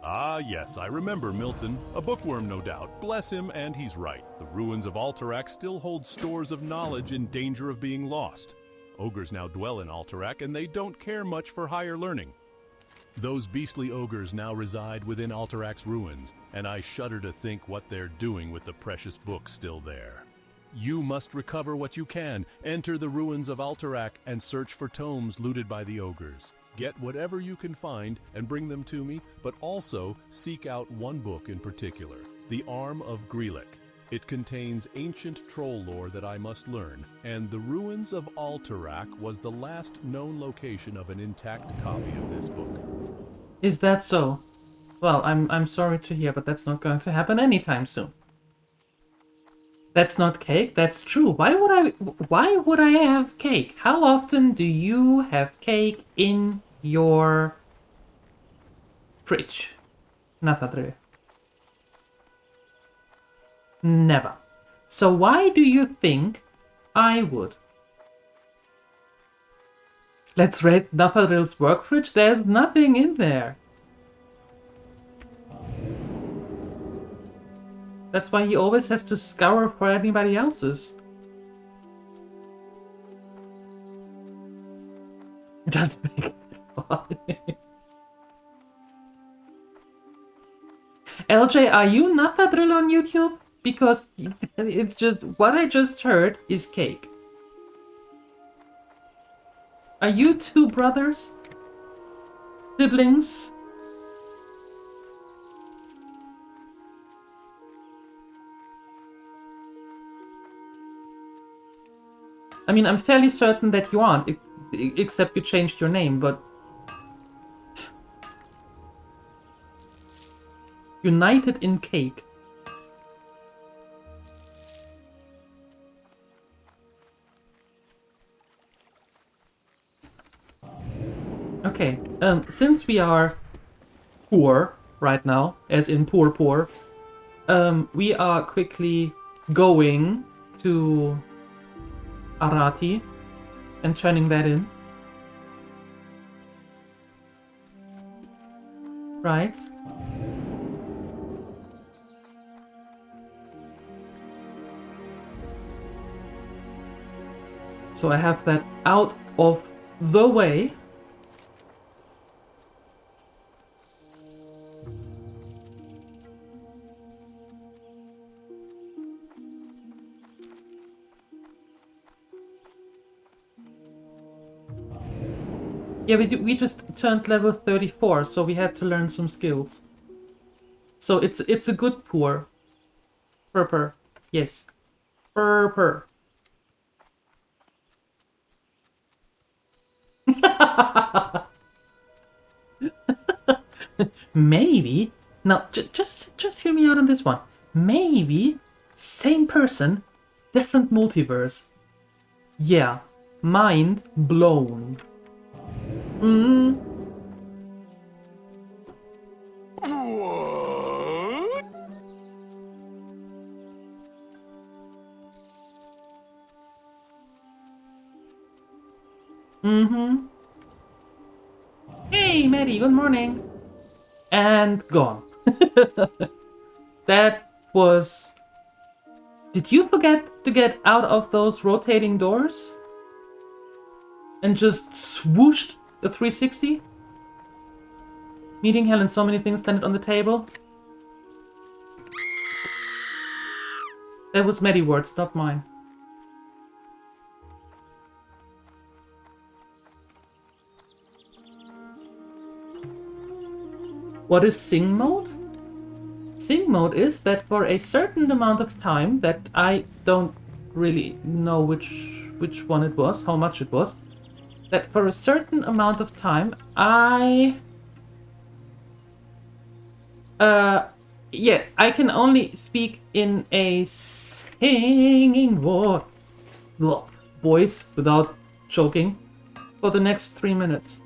Ah, yes, I remember Milton. A bookworm, no doubt. Bless him, and he's right. The ruins of Alterac still hold stores of knowledge in danger of being lost. Ogres now dwell in Alterac, and they don't care much for higher learning. Those beastly ogres now reside within Alterac's ruins, and I shudder to think what they're doing with the precious books still there. You must recover what you can, enter the ruins of Alterac, and search for tomes looted by the ogres. Get whatever you can find and bring them to me, but also seek out one book in particular, The Arm of Grelek. It contains ancient troll lore that I must learn, and the ruins of Alterac was the last known location of an intact copy of this book. Is that so? Well, I'm sorry to hear, but that's not going to happen anytime soon. That's not cake, that's true. Why would I have cake? How often do you have cake in your fridge? Nathadre. Never. So why do you think I would? Let's raid Nathadril's work fridge. There's nothing in there. That's why he always has to scour for anybody else's. It doesn't make it funny. LJ, are you Nathadril on YouTube? Because it's just what I just heard is cake. Are you two brothers? Siblings? I mean, I'm fairly certain that you aren't, except you changed your name, but... United in cake. Okay, since we are poor right now, as in poor, we are quickly going to Arati and turning that in. Right. So I have that out of the way. Yeah, we just turned level 34, so we had to learn some skills. So it's a good poor. Purper. Yes. Purper. Maybe. No, just hear me out on this one. Maybe same person, different multiverse. Yeah, mind blown. Hey, Maddie, good morning. And gone. That was... Did you forget to get out of those rotating doors? And just swooshed a 360? Meeting hell and so many things landed on the table? That was Maddie words, not mine. What is sing mode? Sing mode is that for a certain amount of time that I don't really know which one it was, how much it was, that for a certain amount of time I I can only speak in a singing voice without choking for the next 3 minutes.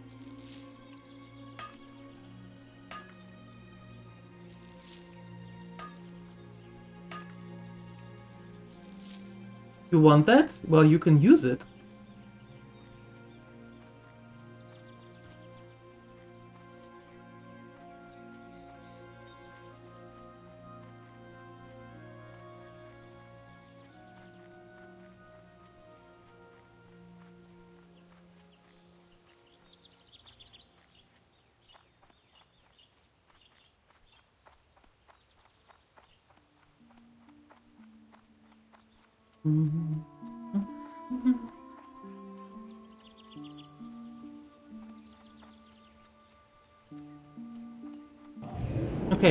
You want that? Well, you can use it. Okay,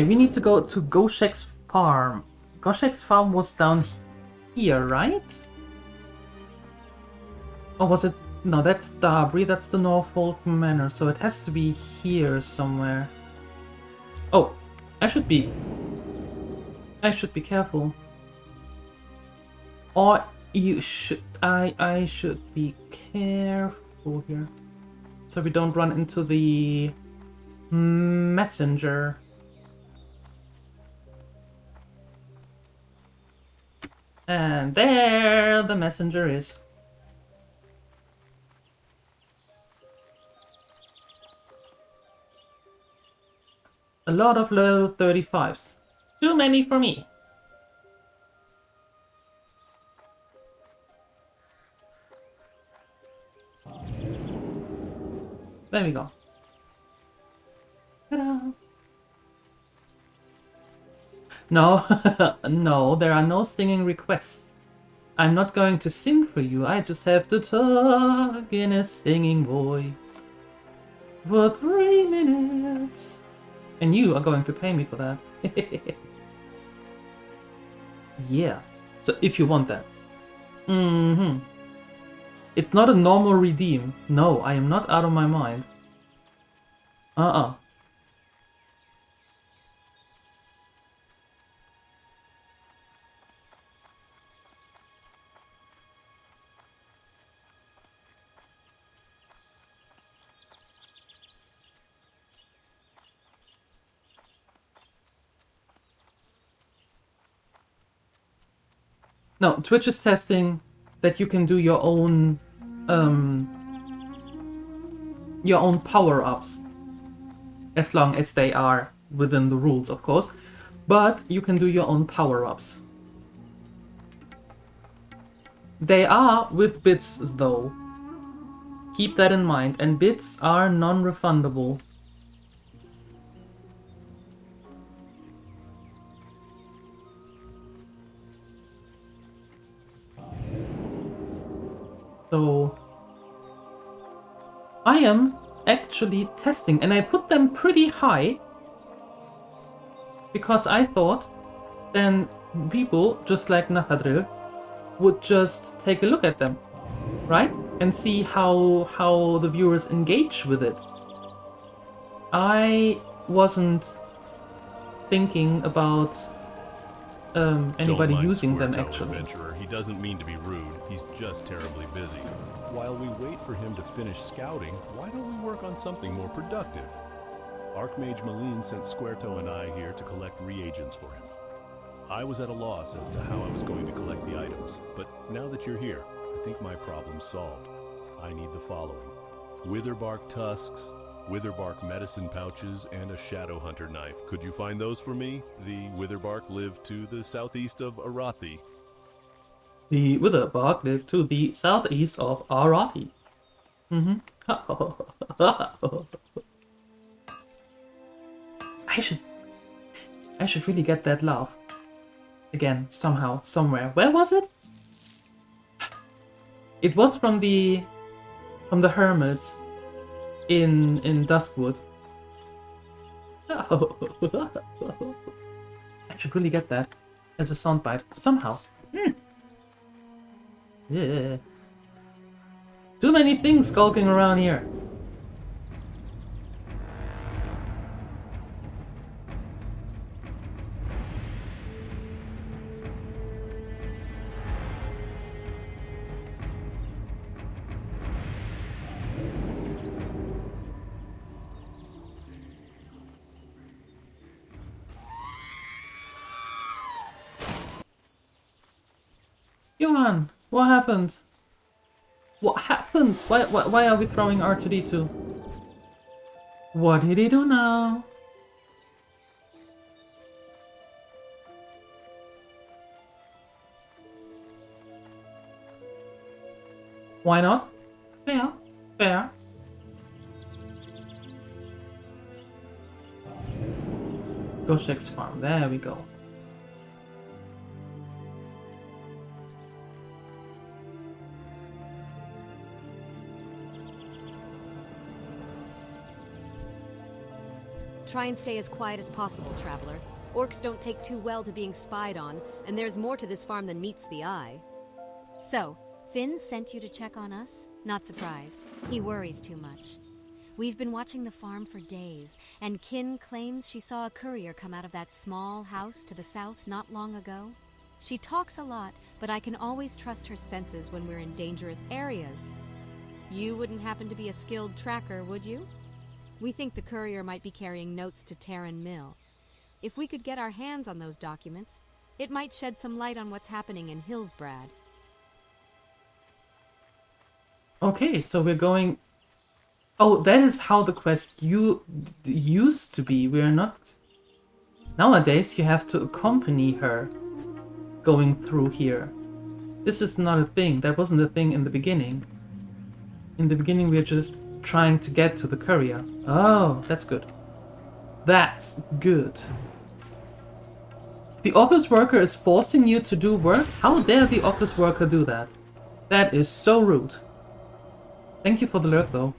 we need to go to Goshek's farm. Goshek's farm was down here, right? Or was it? No, that's Darbury, that's the Norfolk Manor, so it has to be here somewhere. Oh, I should be careful. Or I should be careful here. So we don't run into the messenger. And there the messenger is. A lot of level 35s. Too many for me. There we go. Ta-da. No, no, there are no singing requests. I'm not going to sing for you, I just have to talk in a singing voice for 3 minutes. And you are going to pay me for that. Yeah, so if you want that. It's not a normal redeem. No, I am not out of my mind. No, Twitch is testing that you can do your own power-ups. As long as they are within the rules, of course. But you can do your own power-ups. They are with bits, though. Keep that in mind, and bits are non-refundable. So I am actually testing, and I put them pretty high because I thought then people, just like Nathadril, would just take a look at them, right? And see how the viewers engage with it. I wasn't thinking about anybody using them, actually. Adventurer. He doesn't mean to be rude. He's just terribly busy. While we wait for him to finish scouting, why don't we work on something more productive? Archmage Malene sent Squerto and I here to collect reagents for him. I was at a loss as to how I was going to collect the items, but now that you're here, I think my problem's solved. I need the following: witherbark tusks, witherbark medicine pouches, and a shadow hunter knife. Could you find those for me? The witherbark live to the southeast of Arathi. The witherbark live to the southeast of Arathi. I should really get that laugh again, somehow, somewhere. Where was it? It was from the hermits in Duskwood. I should really get that as a soundbite somehow. Yeah. Too many things skulking around here. Johan, what happened? What happened? Why are we throwing R2-D2? What did he do now? Why not? Fair. Fair. Goshek's farm. There we go. Try and stay as quiet as possible, traveler. Orcs don't take too well to being spied on, and there's more to this farm than meets the eye. So, Finn sent you to check on us? Not surprised. He worries too much. We've been watching the farm for days, and Kin claims she saw a courier come out of that small house to the south not long ago. She talks a lot, but I can always trust her senses when we're in dangerous areas. You wouldn't happen to be a skilled tracker, would you? We think the courier might be carrying notes to Terran Mill. If we could get our hands on those documents, it might shed some light on what's happening in Hillsbrad. Okay, so we're going... Oh, that is how the quest used to be. We're not... Nowadays, you have to accompany her going through here. This is not a thing. That wasn't a thing in the beginning. In the beginning, we're just trying to get to the courier. Oh, that's good. That's good. The office worker is forcing you to do work? How dare the office worker do that? That is so rude. Thank you for the lurk, though.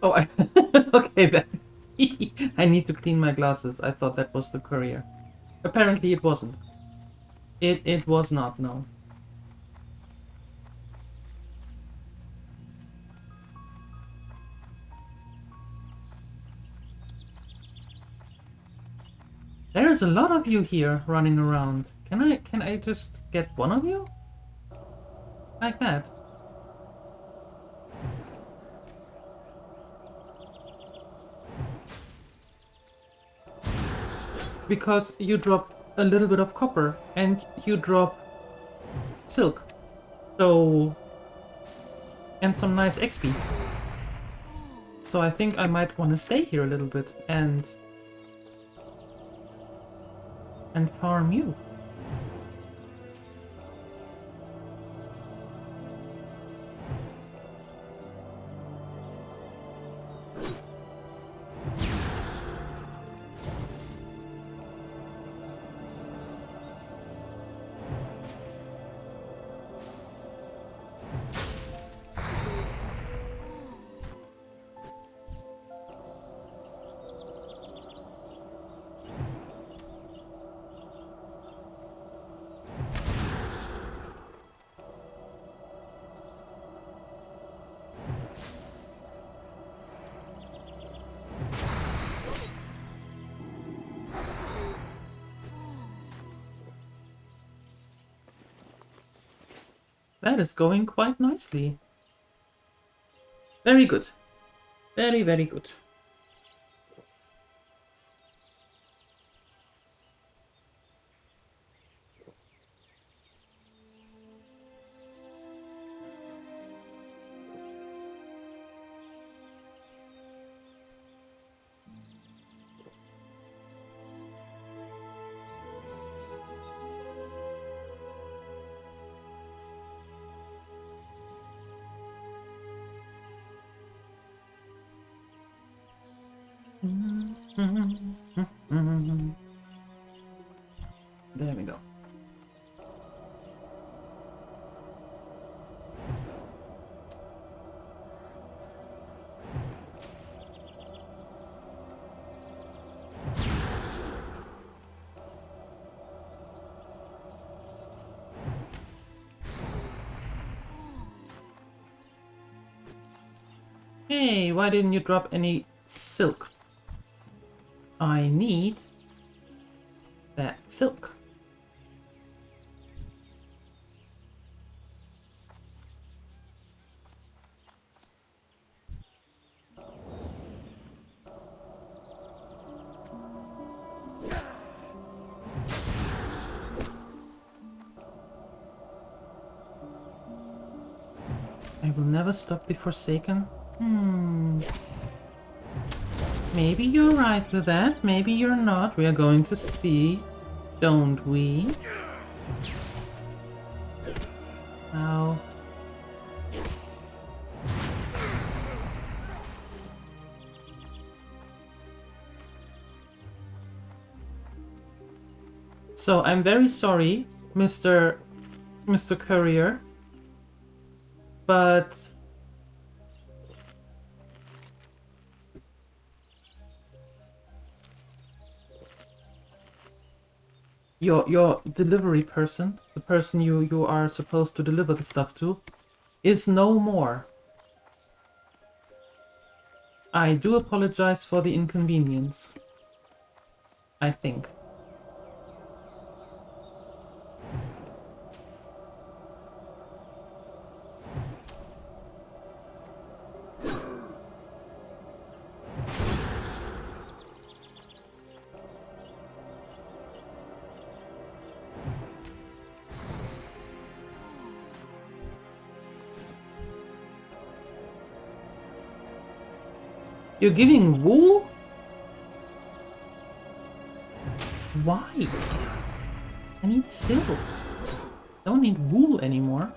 Oh, okay, then. I need to clean my glasses. I thought that was the courier. Apparently it wasn't. It was not, no. There's a lot of you here running around. Can I just get one of you? Like that. Because you drop a little bit of copper and you drop silk. So... and some nice XP. So I think I might want to stay here a little bit and farm you. That is going quite nicely. Very good. Very, very good. There we go. Hey, why didn't you drop any silk? I need that silk. I will never stop the Forsaken. Maybe you're right with that, maybe you're not. We are going to see, don't we? Now. So I'm very sorry, Mr. Courier, but your delivery person, the person you are supposed to deliver the stuff to, is no more. I do apologize for the inconvenience. I think. You're giving wool? Why? I need silk. I don't need wool anymore.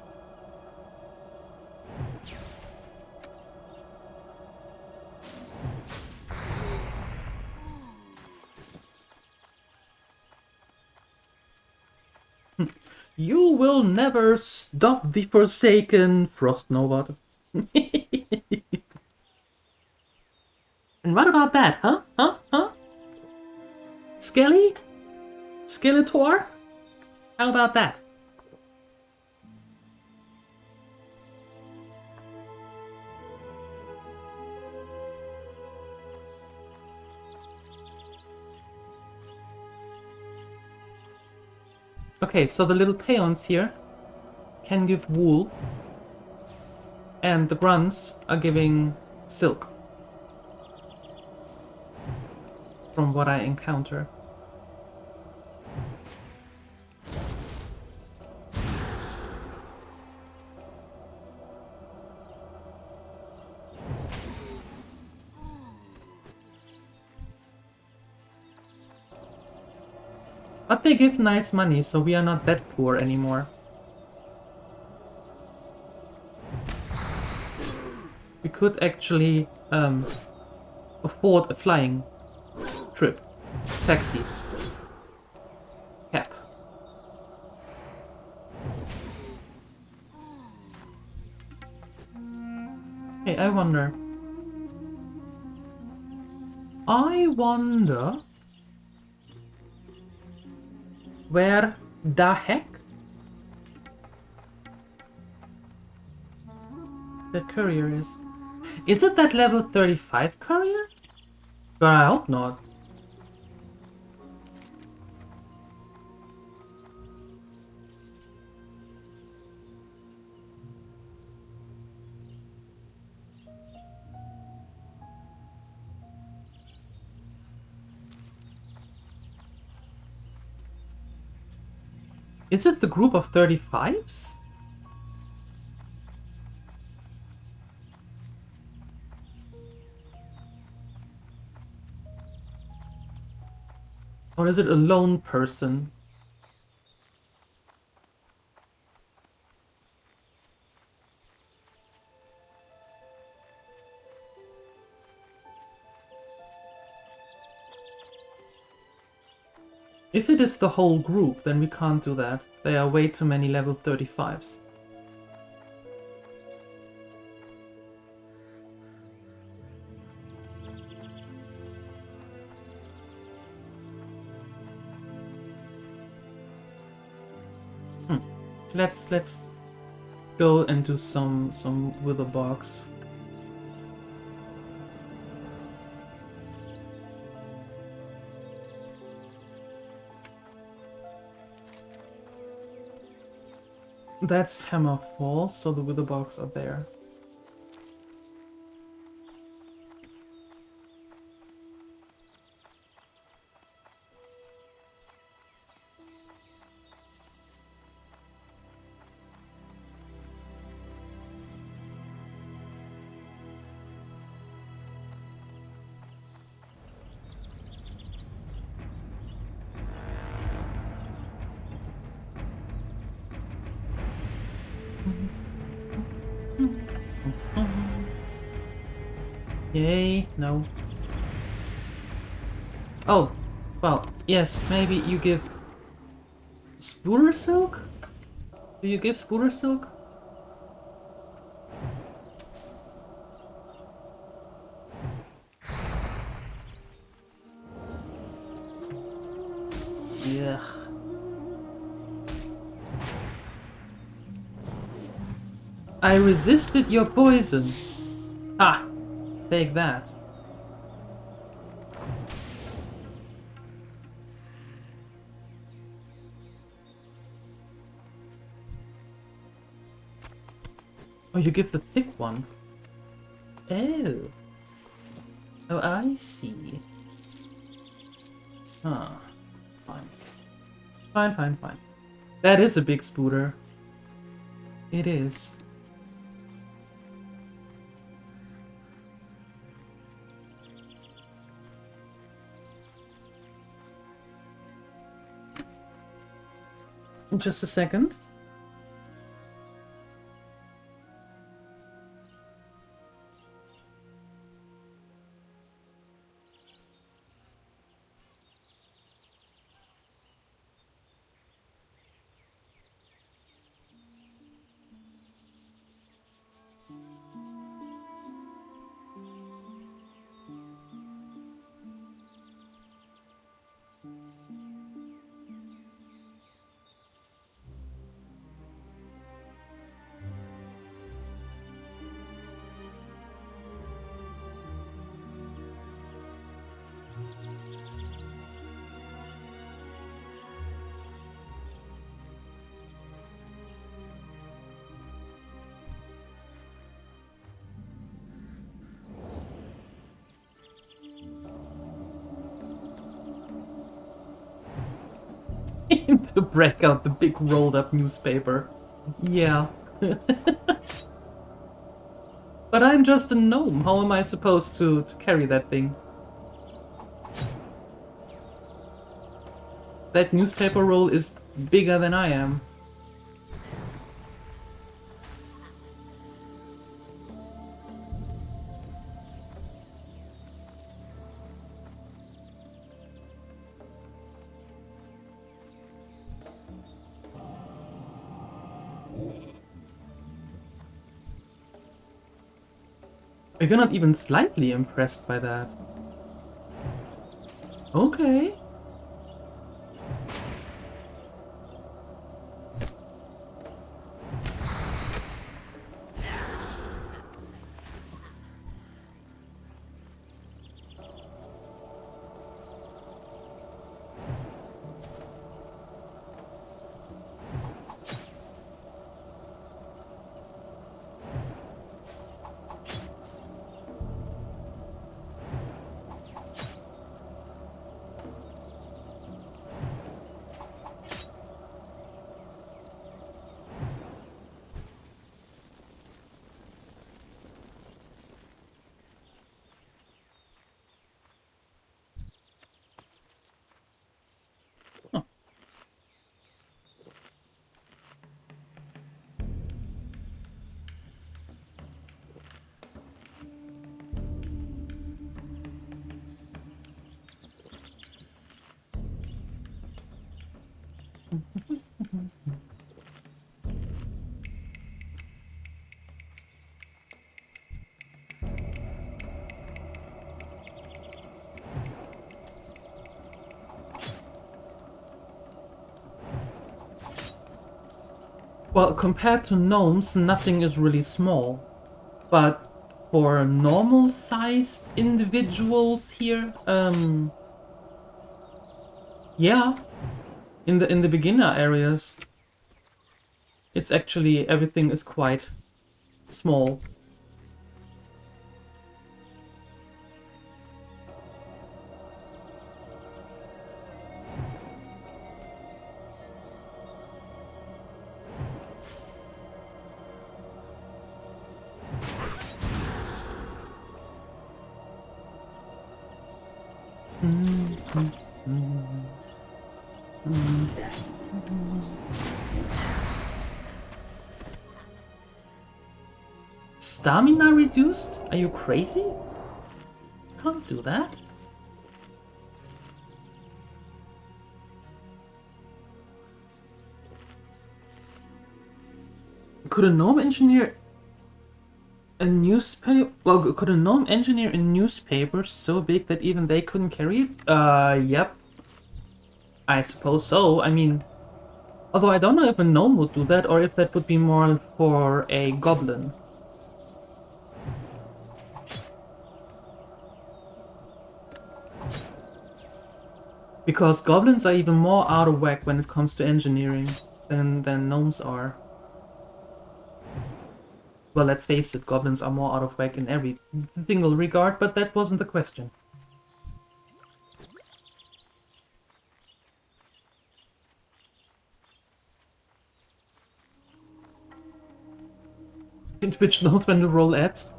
You will never stop the Forsaken, Frost Novat. And what about that, huh? Skelly? Skeletor? How about that? Okay, so the little peons here can give wool, and the grunts are giving silk. From what I encounter. But they give nice money, so we are not that poor anymore. We could actually afford a flying trip, taxi, cab. Hey, I wonder where the heck that courier is. Is it that level 35 courier? But I hope not. Is it the group of 35s? Or is it a lone person? If it is the whole group, then we can't do that. There are way too many level 35s. Let's go and do some with a box. That's Hammer Falls, so the wither bogs are there. Yay, no. Oh, well, yes, maybe you give Spooler Silk? Do you give Spooler Silk? Yeah. I resisted your poison. Ah, take that. Oh, you give the thick one. Oh. Oh, I see. Huh. Fine. Fine, fine, fine. That is a big spooter. It is. Just a second. To break out the big rolled up newspaper. Yeah. But I'm just a gnome. How am I supposed to carry that thing? That newspaper roll is bigger than I am. You're not even slightly impressed by that. Okay. Well, compared to gnomes, nothing is really small. But for normal-sized individuals here, yeah, in the beginner areas, It's actually, everything is quite small. Stamina reduced? Are you crazy? Can't do that. Could a gnome engineer a newspaper? Well, could a gnome engineer a newspaper so big that even they couldn't carry it? Yep. I suppose so. I mean, although I don't know if a gnome would do that or if that would be more for a goblin. Because goblins are even more out of whack when it comes to engineering than gnomes are. Well, let's face it, goblins are more out of whack in every single regard, but that wasn't the question. Twitch knows when to roll ads.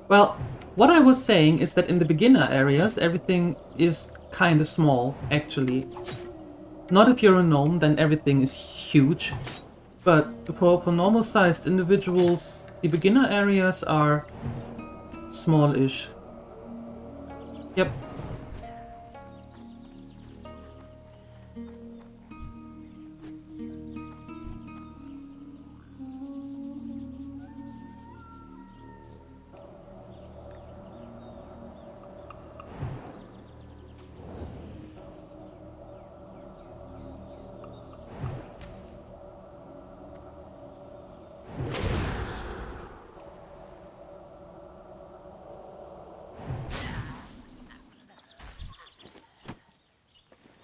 Well, what I was saying is that in the beginner areas, everything is kind of small, actually. Not if you're a gnome, then everything is huge. But for normal-sized individuals, the beginner areas are small-ish. Yep.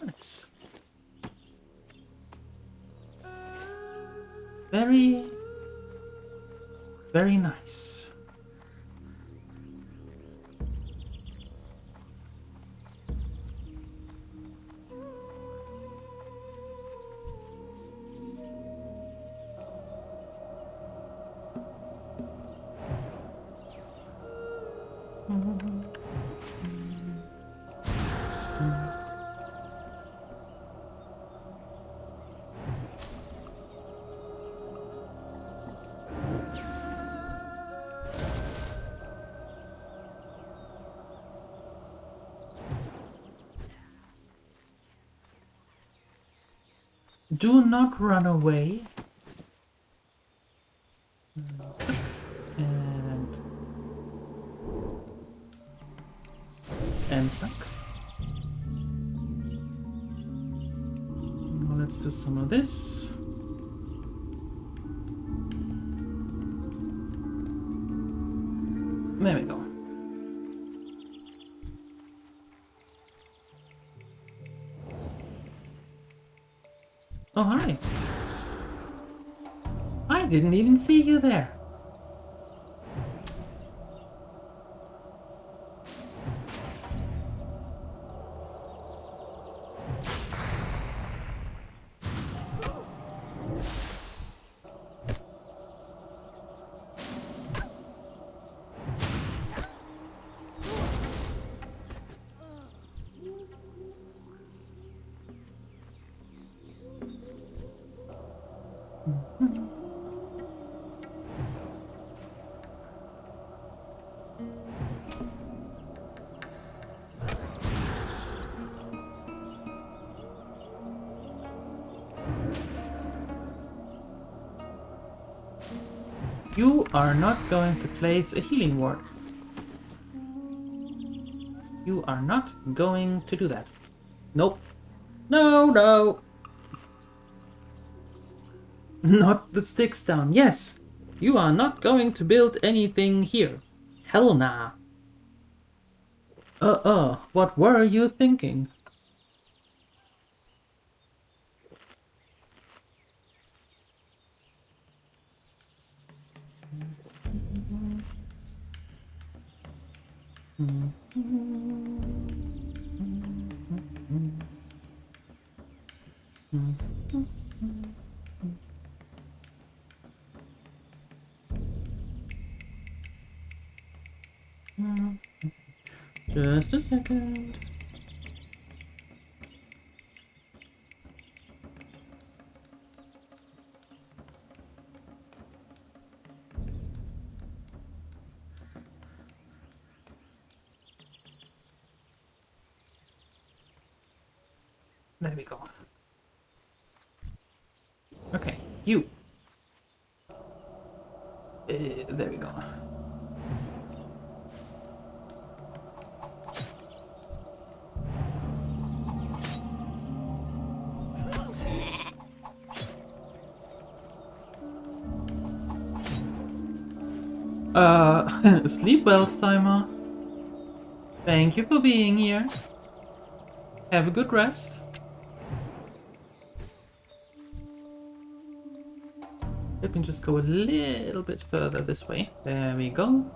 Nice. Very, very nice. Do not run away. And suck. Now let's do some of this. There we go. Oh, hi. I didn't even see you there. You are not going to place a healing ward. You are not going to do that. Nope. No, no. Not the sticks down. Yes. You are not going to build anything here. Hell nah. What were you thinking? Just a second. There we go. Okay, you. There we go. Sleep well, Simon. Thank you for being here. Have a good rest. Let me just go a little bit further this way. There we go.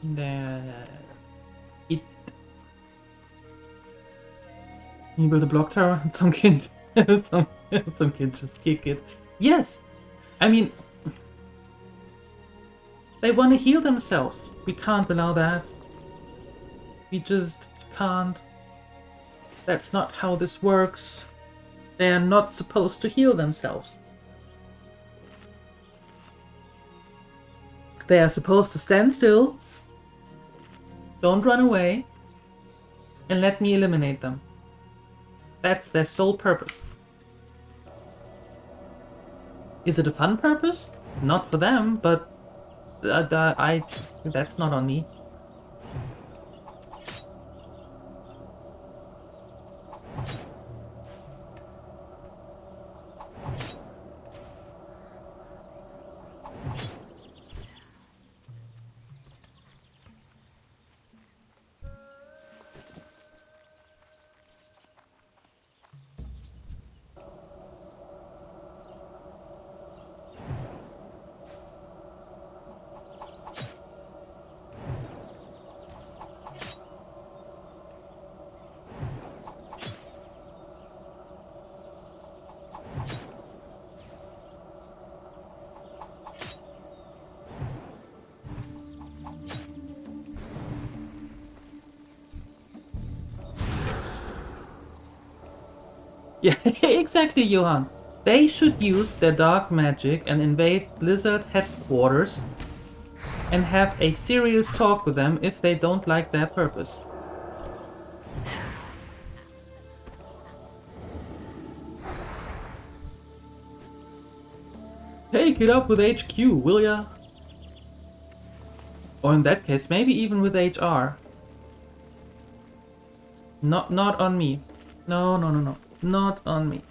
There. It. You build a block tower and some kid, some kid just kick it. Yes, I mean, they want to heal themselves. We can't allow that. We just can't. That's not how this works. They are not supposed to heal themselves. They are supposed to stand still, don't run away, and let me eliminate them. That's their sole purpose. Is it a fun purpose? Not for them, but that's not on me. Yeah, exactly, Johan. They should use their dark magic and invade Blizzard headquarters and have a serious talk with them if they don't like their purpose. Take it up with HQ, will ya? Or in that case, maybe even with HR. Not on me. No. Not on me.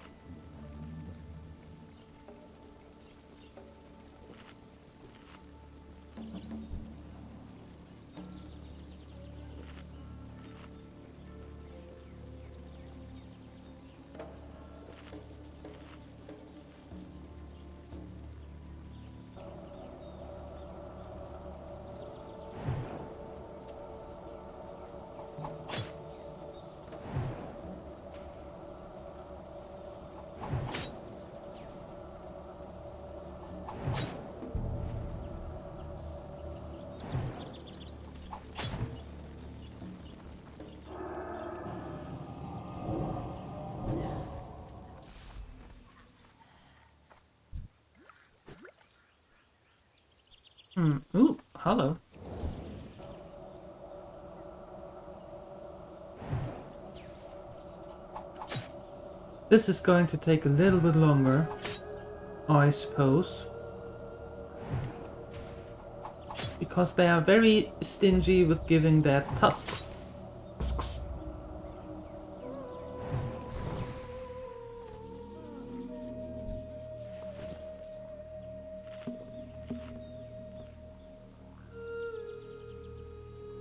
Ooh, hello. This is going to take a little bit longer, I suppose. Because they are very stingy with giving their tusks.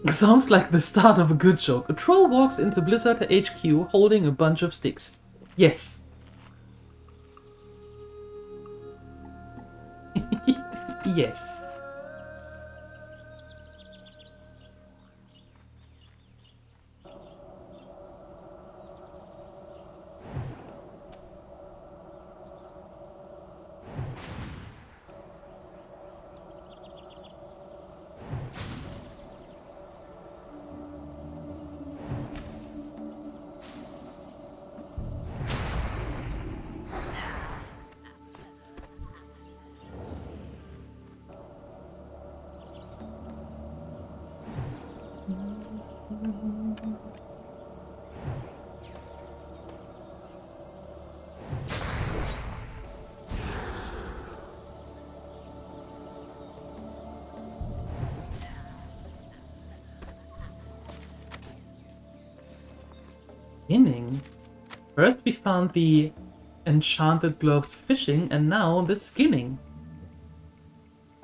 Sounds like the start of a good joke. A troll walks into Blizzard HQ holding a bunch of sticks. Yes. Yes. Skinning? First we found the enchanted gloves fishing and now the skinning.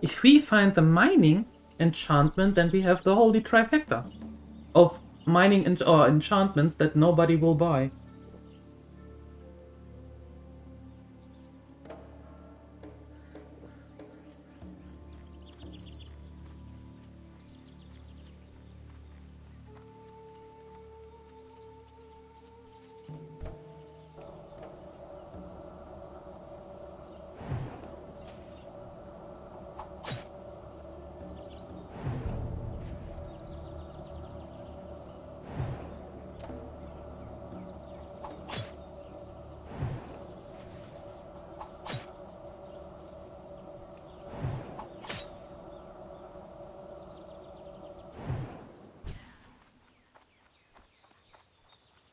If we find the mining enchantment, then we have the holy trifecta of mining or enchantments that nobody will buy.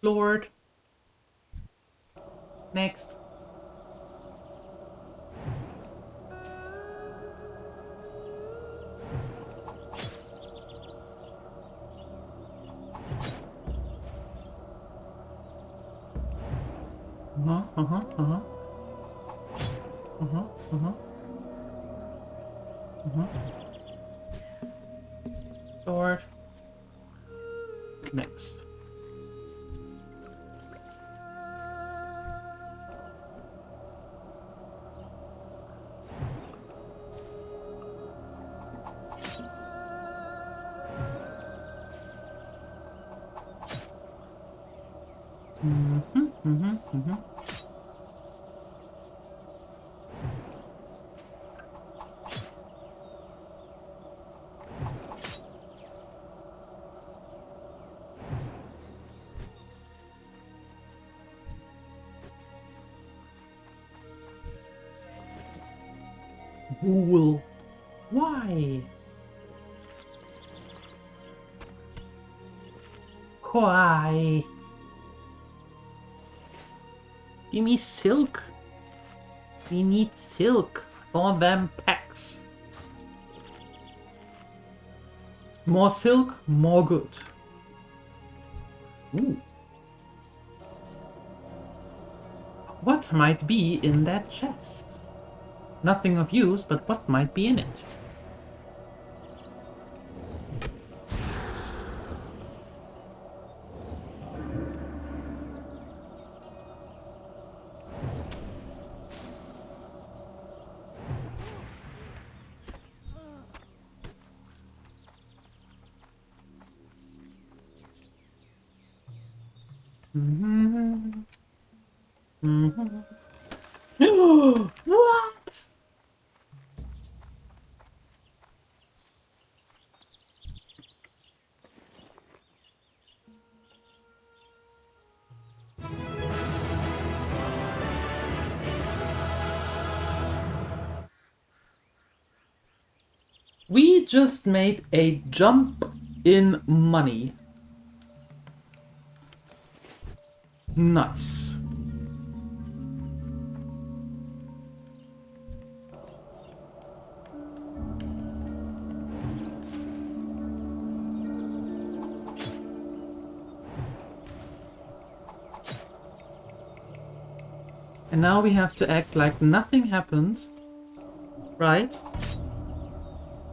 Lord. Next. Lord. Next. Wool. Why? Why? Give me silk. We need silk for them packs. More silk, more good. Ooh. What might be in that chest? Nothing of use, but what might be in it? What? We just made a jump in money. Nice. And now we have to act like nothing happened, right?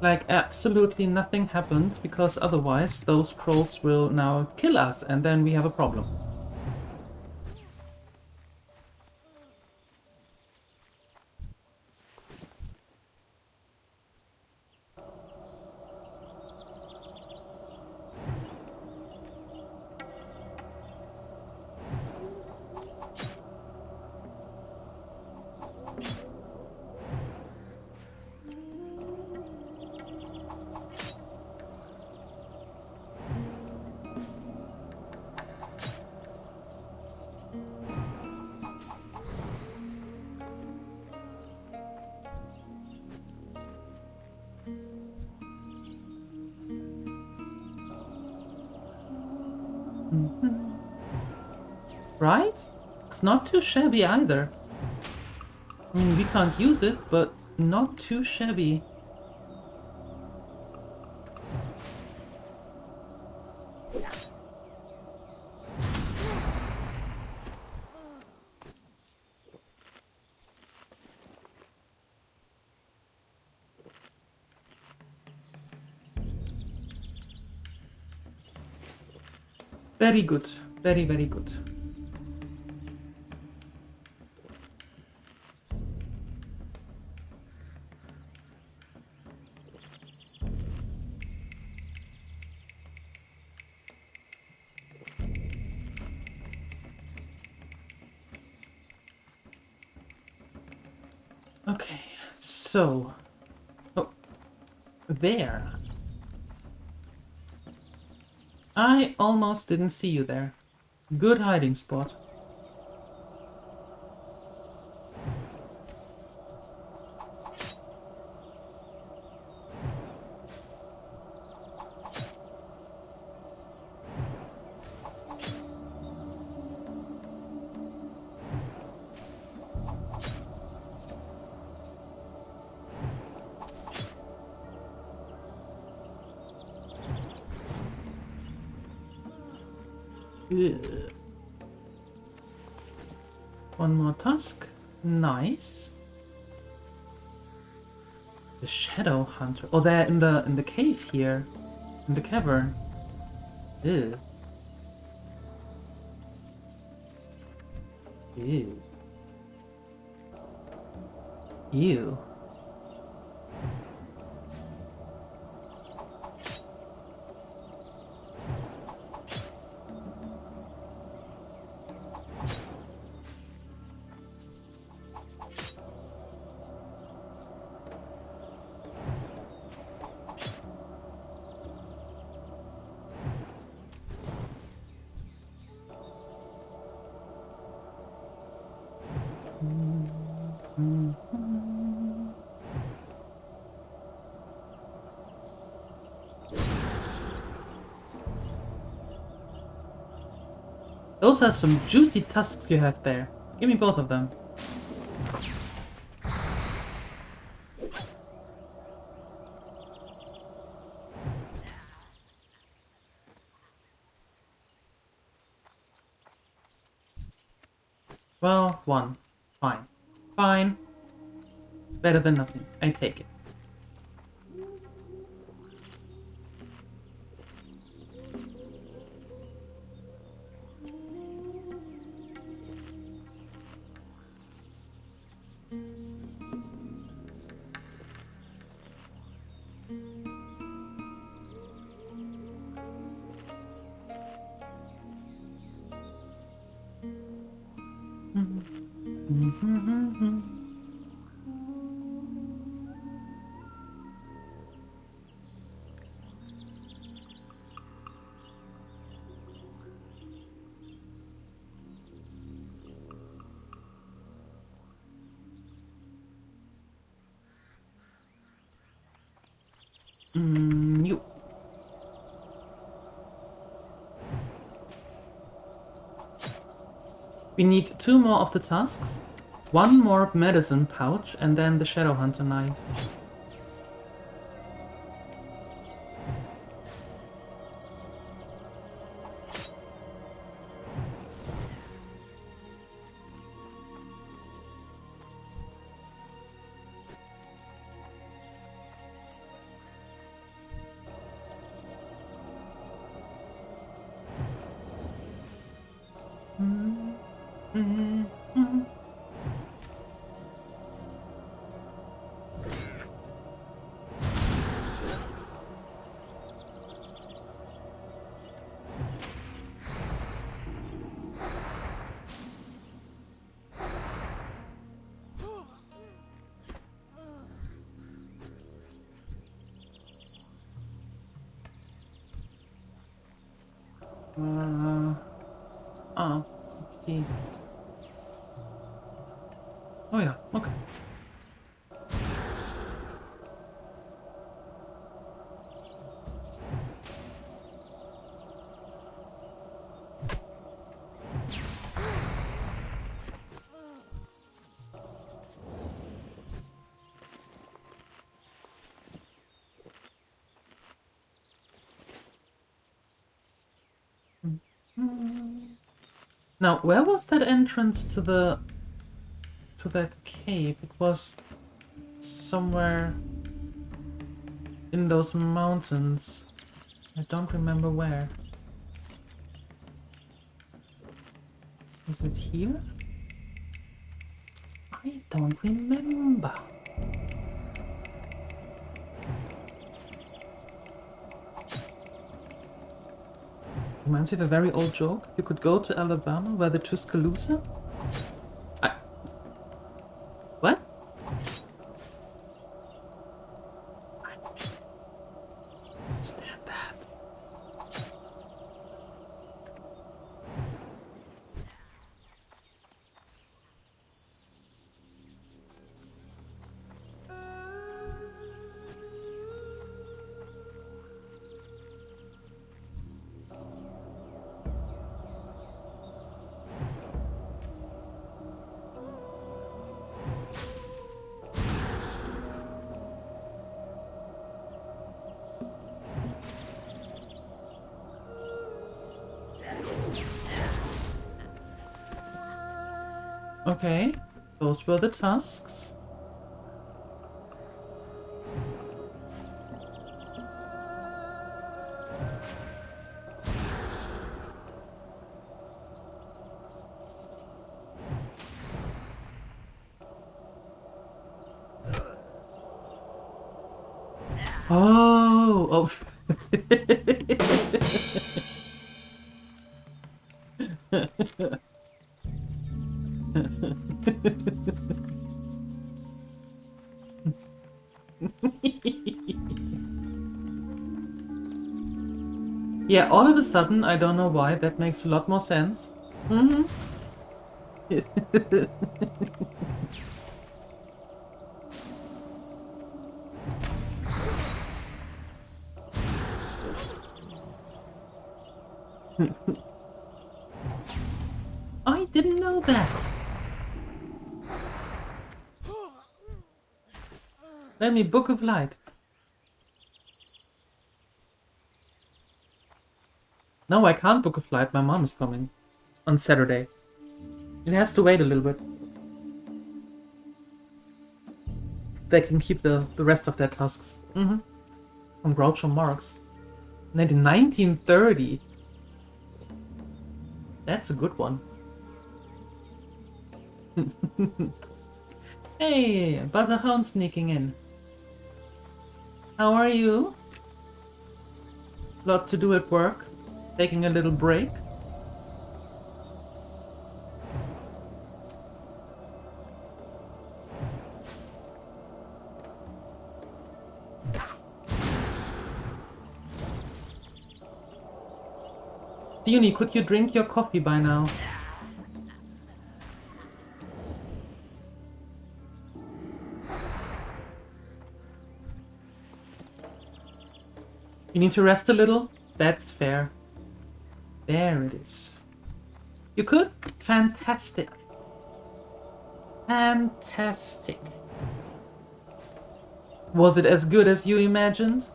Like, absolutely nothing happened, because otherwise those trolls will now kill us, and then we have a problem. Right? It's not too shabby either. I mean, we can't use it, but not too shabby. Very good. Very, very good. Okay, so... Oh, there. I almost didn't see you there. Good hiding spot. Ugh. One more tusk. Nice. The Shadow Hunter. Oh, they're in the cave here, in the cavern. Ew. Ew. Ew. Those are some juicy tusks you have there. Give me both of them. Well, one. Fine. Fine. Better than nothing. I take it. You. We need 2 more of the tusks, 1 more medicine pouch, and then the Shadow Hunter knife. Let's see. Oh yeah, okay. Now, where was that entrance to that cave? It was somewhere in those mountains. I don't remember where. Is it here? I don't remember. Reminds me of a very old joke. You could go to Alabama where the Tuscaloosa. What? I don't understand that. Okay, those were the tusks. Oh. Yeah, all of a sudden, I don't know why, that makes a lot more sense. Mm-hmm. I didn't know that. Let me Book of Light. No, I can't book a flight. My mom is coming on Saturday. It has to wait a little bit. They can keep the rest of their tasks. Mm-hmm. From Groucho Marx. 1930. That's a good one. Hey, Buzzer sneaking in. How are you? Lot to do at work. Taking a little break. Diony, could you drink your coffee by now? You need to rest a little? That's fair. There it is. You could? Fantastic. Fantastic. Was it as good as you imagined?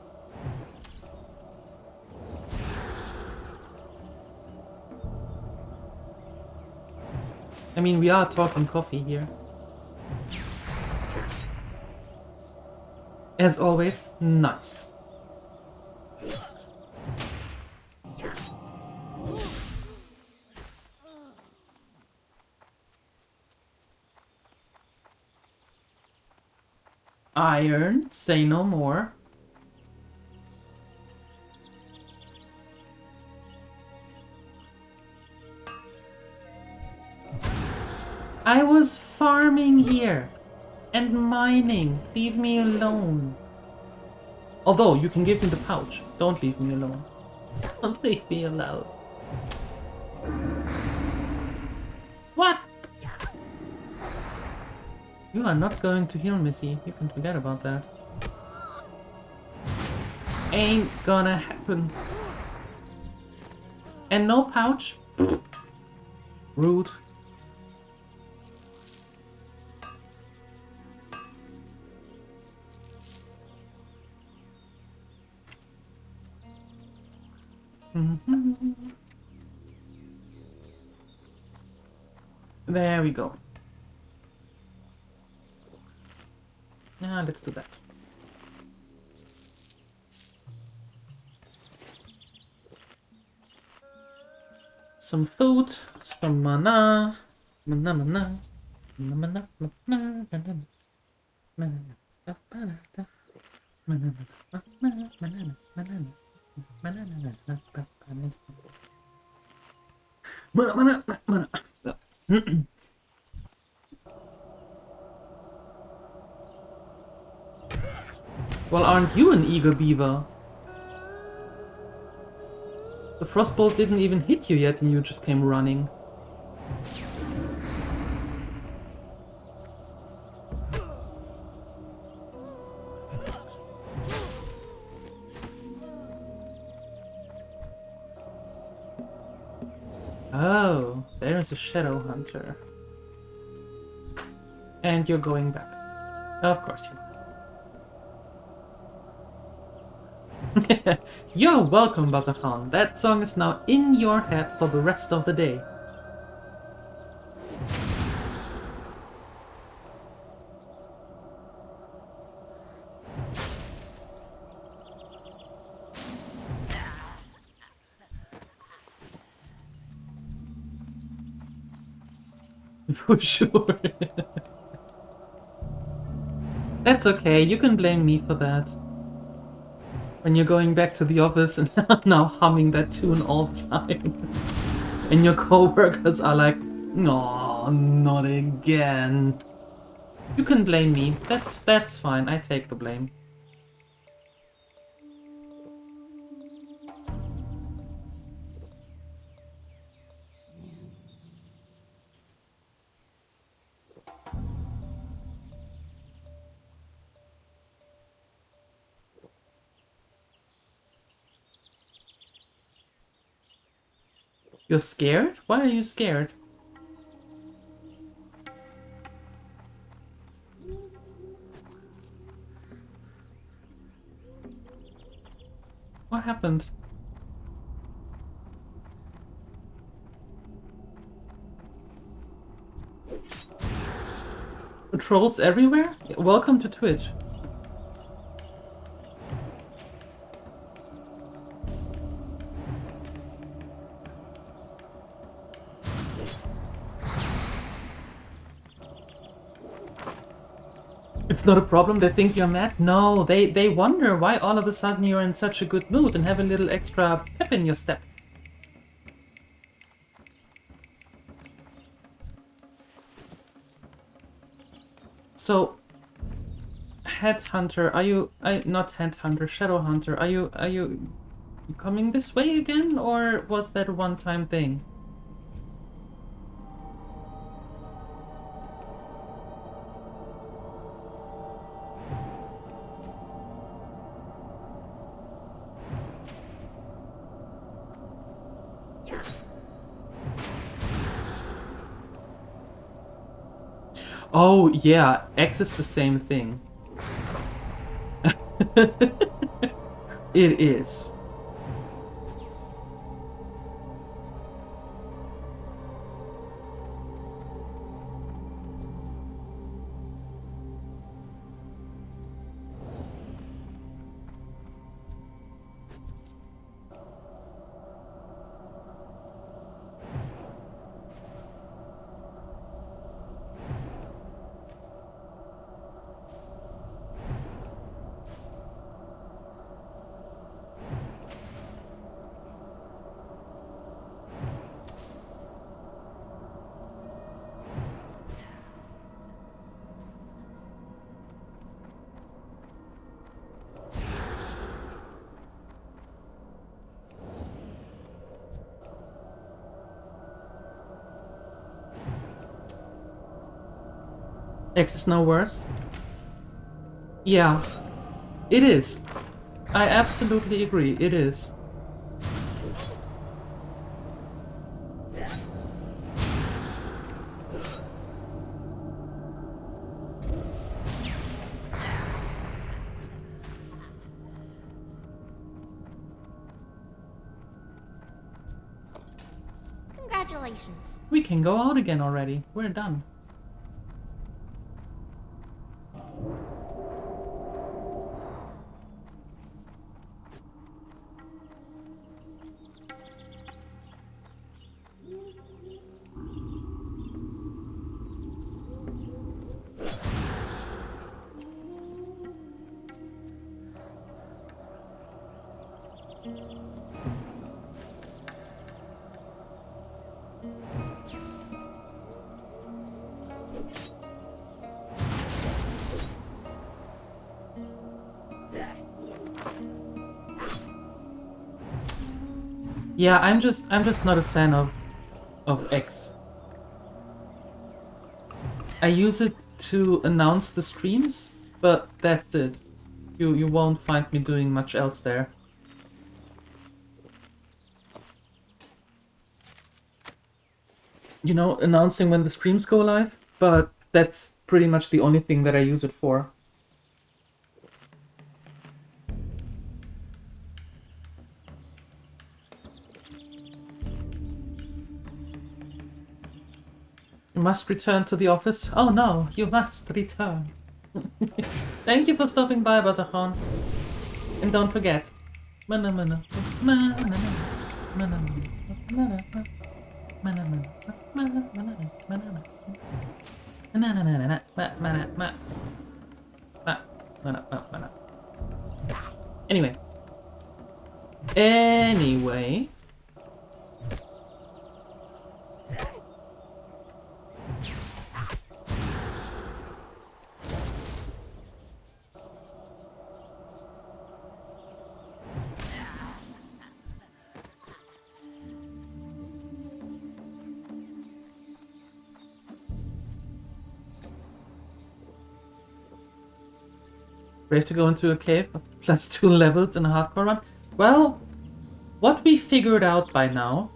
I mean, we are talking coffee here. As always, nice. Iron, say no more. I was farming here and mining. Leave me alone. Although you can give me the pouch. Don't leave me alone. Don't leave me alone. What? You are not going to heal, Missy. You can forget about that. Ain't gonna happen. And no pouch? Rude. There we go. Now let's do that. Some food, some mana. Mana, mana. Mana, mana, mana, mana. Well, aren't you an eager beaver? The frostbolt didn't even hit you yet and you just came running. Oh, there's a shadow hunter. And you're going back. Of course you are. You're welcome, Bazakhan. That song is now in your head for the rest of the day. For sure. That's okay, you can blame me for that. When you're going back to the office and now humming that tune all the time. And your co-workers are like, no, not again. You can blame me. That's fine, I take the blame. You're scared? Why are you scared? What happened? The trolls everywhere? Welcome to Twitch. It's not a problem, they think you're mad? No, they wonder why all of a sudden you're in such a good mood and have a little extra pep in your step. So, Headhunter, are you... not Headhunter, Shadowhunter, are you coming this way again? Or was that a one-time thing? Oh, yeah, X is the same thing. It is. X is no worse. Yeah, it is. I absolutely agree, it is. Congratulations. We can go out again already. We're done. Yeah, I'm just not a fan of X. I use it to announce the streams, but that's it. You won't find me doing much else there. You know, announcing when the streams go live, but that's pretty much the only thing that I use it for. You must return to the office? Oh no, you must return. Thank you for stopping by, Bazakhan. And don't forget. Anyway. Brave to go into a cave of +2 levels in a hardcore run? Well, what we figured out by now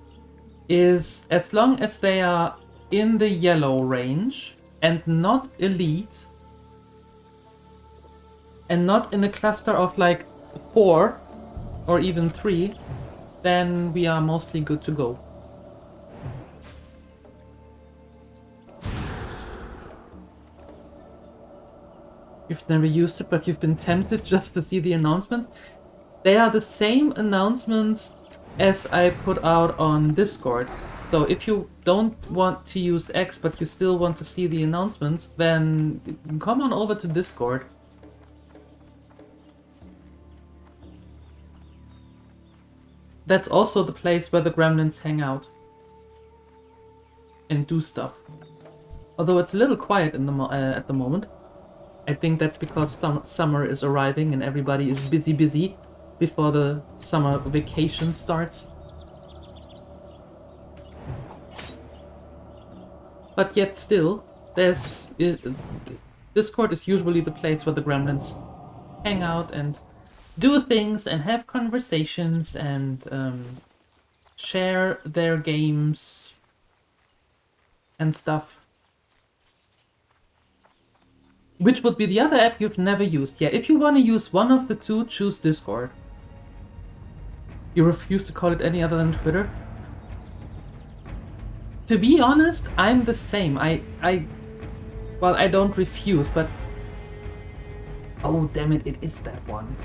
is as long as they are in the yellow range and not elite and not in a cluster of like 4 or even 3, then we are mostly good to go. You've never used it, but you've been tempted just to see the announcements. They are the same announcements as I put out on Discord. So if you don't want to use X, but you still want to see the announcements, then come on over to Discord. That's also the place where the gremlins hang out and do stuff. Although it's a little quiet in at the moment. I think that's because summer is arriving and everybody is busy before the summer vacation starts. But yet still, Discord is usually the place where the gremlins hang out and do things and have conversations and share their games and stuff. Which would be the other app you've never used. Yeah, if you want to use one of the two, choose Discord. You refuse to call it any other than Twitter? To be honest, I'm the same. Well, I don't refuse, but... Oh, damn it, it is that one.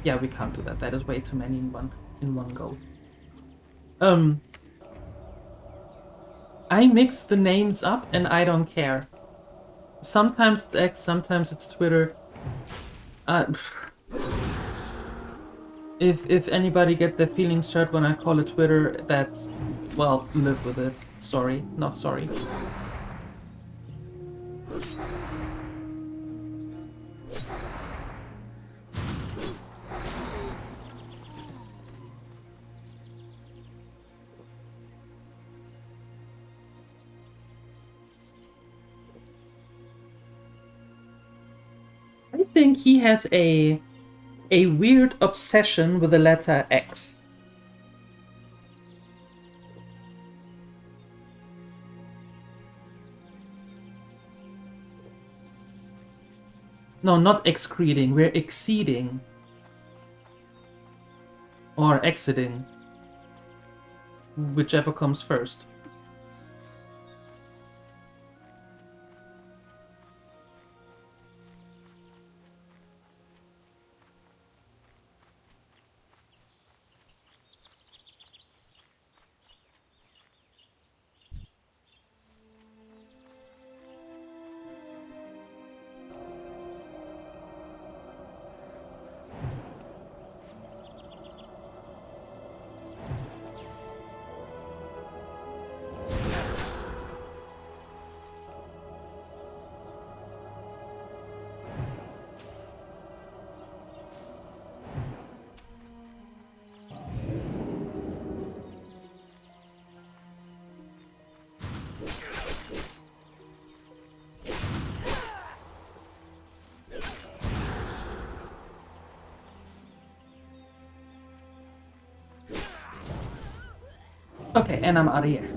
Yeah, we can't do that. That is way too many in one go. I mix the names up and I don't care. Sometimes it's X, sometimes it's Twitter. If anybody get their feelings hurt when I call it Twitter, that's... well, live with it. Sorry, not sorry. think he has a weird obsession with the letter X. No, not excreting, we're exceeding. Or exiting. Whichever comes first. Okay, and I'm out of here.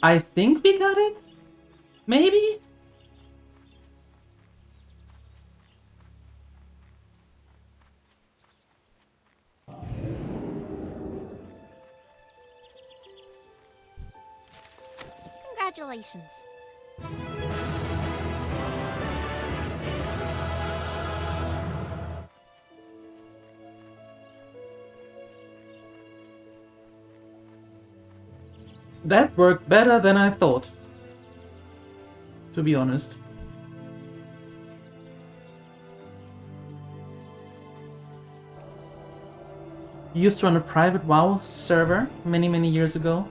I think we got it? Maybe? Congratulations. That worked better than I thought. To be honest. You used to run a private WoW server many years ago.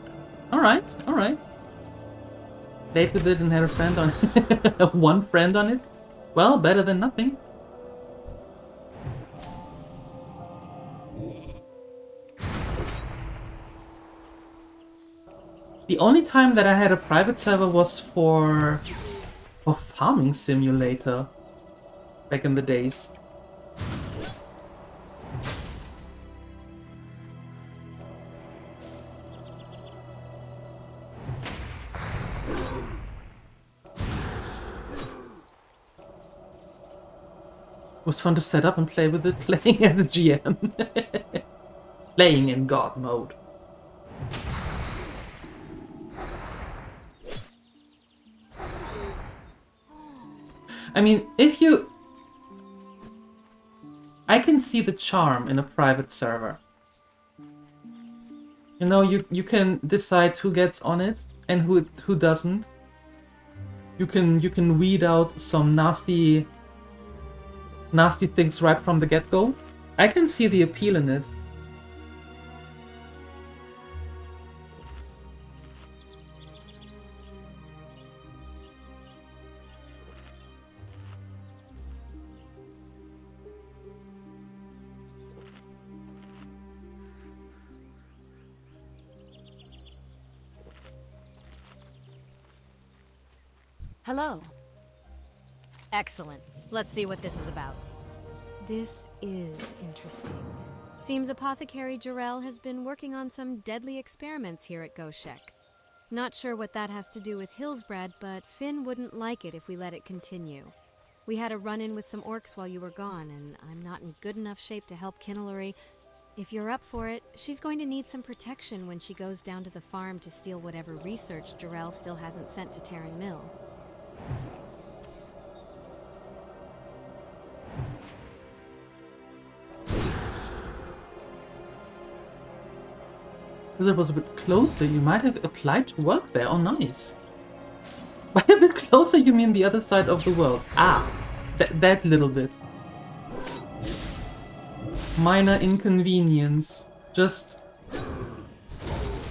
Alright, alright. Played with it and had a friend on it. One friend on it? Well, better than nothing. The only time that I had a private server was for Farming Simulator back in the days. It was fun to set up and play with it, playing as a GM. Playing in God mode. I mean, if you... I can see the charm in a private server. You know, you can decide who gets on it and who doesn't. You can weed out some nasty things right from the get-go. I can see the appeal in it. Hello. Excellent. Let's see what this is about. This is interesting. Seems Apothecary Jarrell has been working on some deadly experiments here at Goshek. Not sure what that has to do with Hillsbrad, but Finn wouldn't like it if we let it continue. We had a run-in with some orcs while you were gone, and I'm not in good enough shape to help Kinnelary. If you're up for it, she's going to need some protection when she goes down to the farm to steal whatever research Jarrell still hasn't sent to Terran Mill. Because it was a bit closer, you might have applied to work there. Oh, nice. By a bit closer, you mean the other side of the world. Ah, that little bit. Minor inconvenience. Just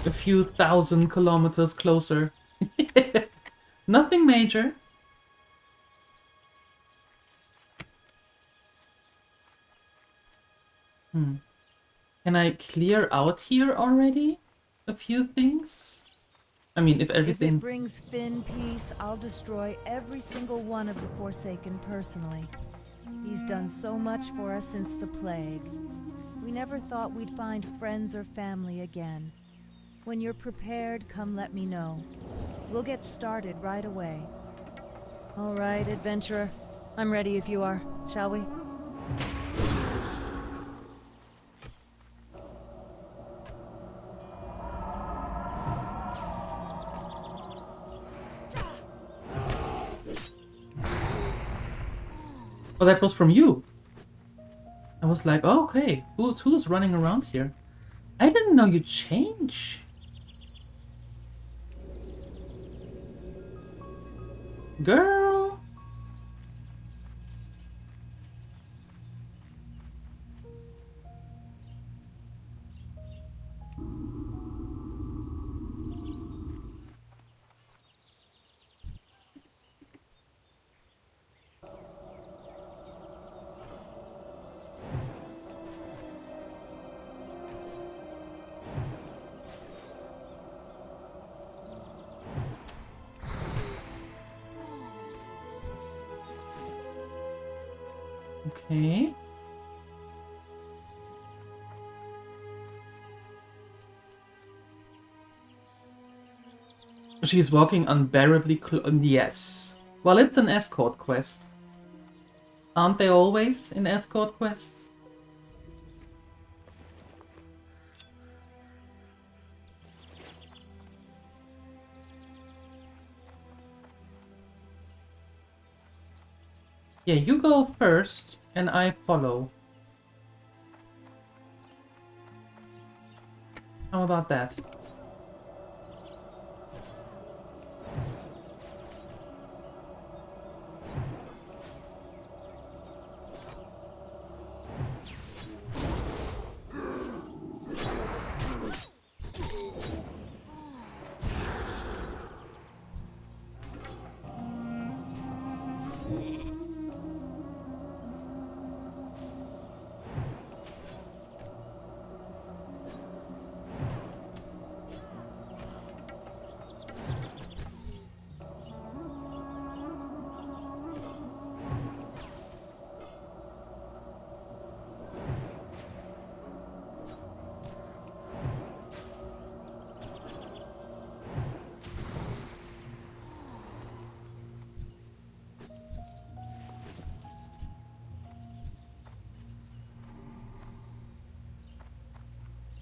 a few thousand kilometers closer. Nothing major. Can I clear out here already? A few things? I mean, if If everything... it brings Finn peace, I'll destroy every single one of the Forsaken personally. He's done so much for us since the plague. We never thought we'd find friends or family again. When you're prepared, come let me know. We'll get started right away. All right, adventurer. I'm ready if you are. Shall we? Oh, that was from you. I was like, oh, okay, who's running around here? I didn't know you change. Girl. Okay. She's walking unbearably yes. Well, it's an escort quest. Aren't they always in escort quests? Yeah, you go first, and I follow. How about that?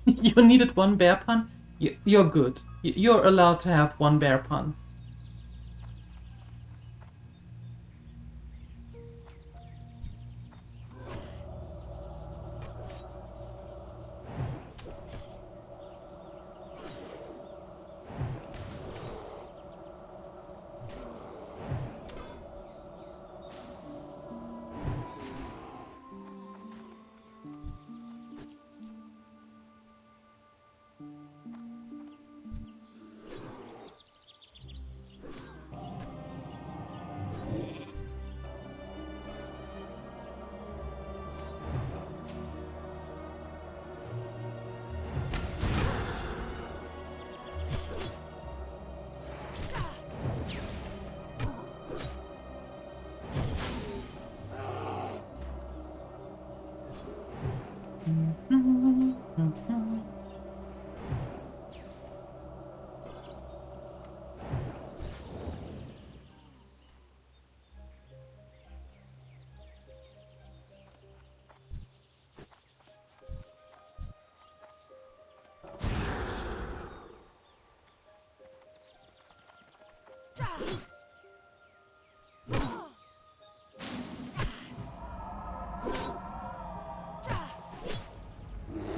You needed one bear pun? You're good. You're allowed to have one bear pun.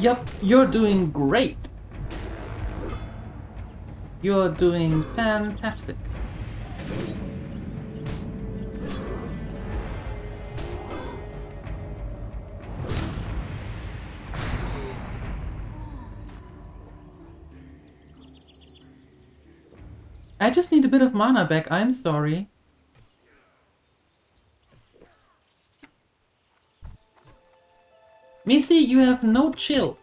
Yep, you're doing great. You're doing fantastic. I just need a bit of mana back, I'm sorry. Missy, you have no chill.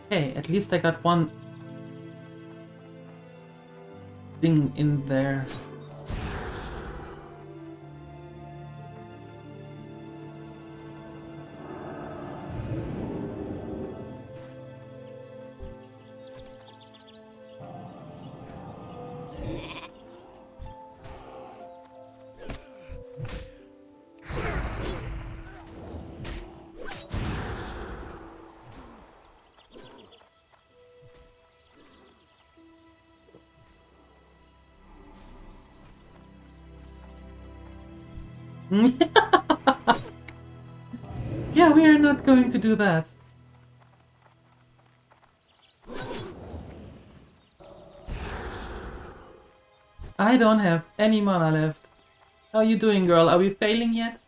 Okay, at least I got one thing in there. Yeah, we are not going to do that. I don't have any mana left. How are you doing, girl? Are we failing yet?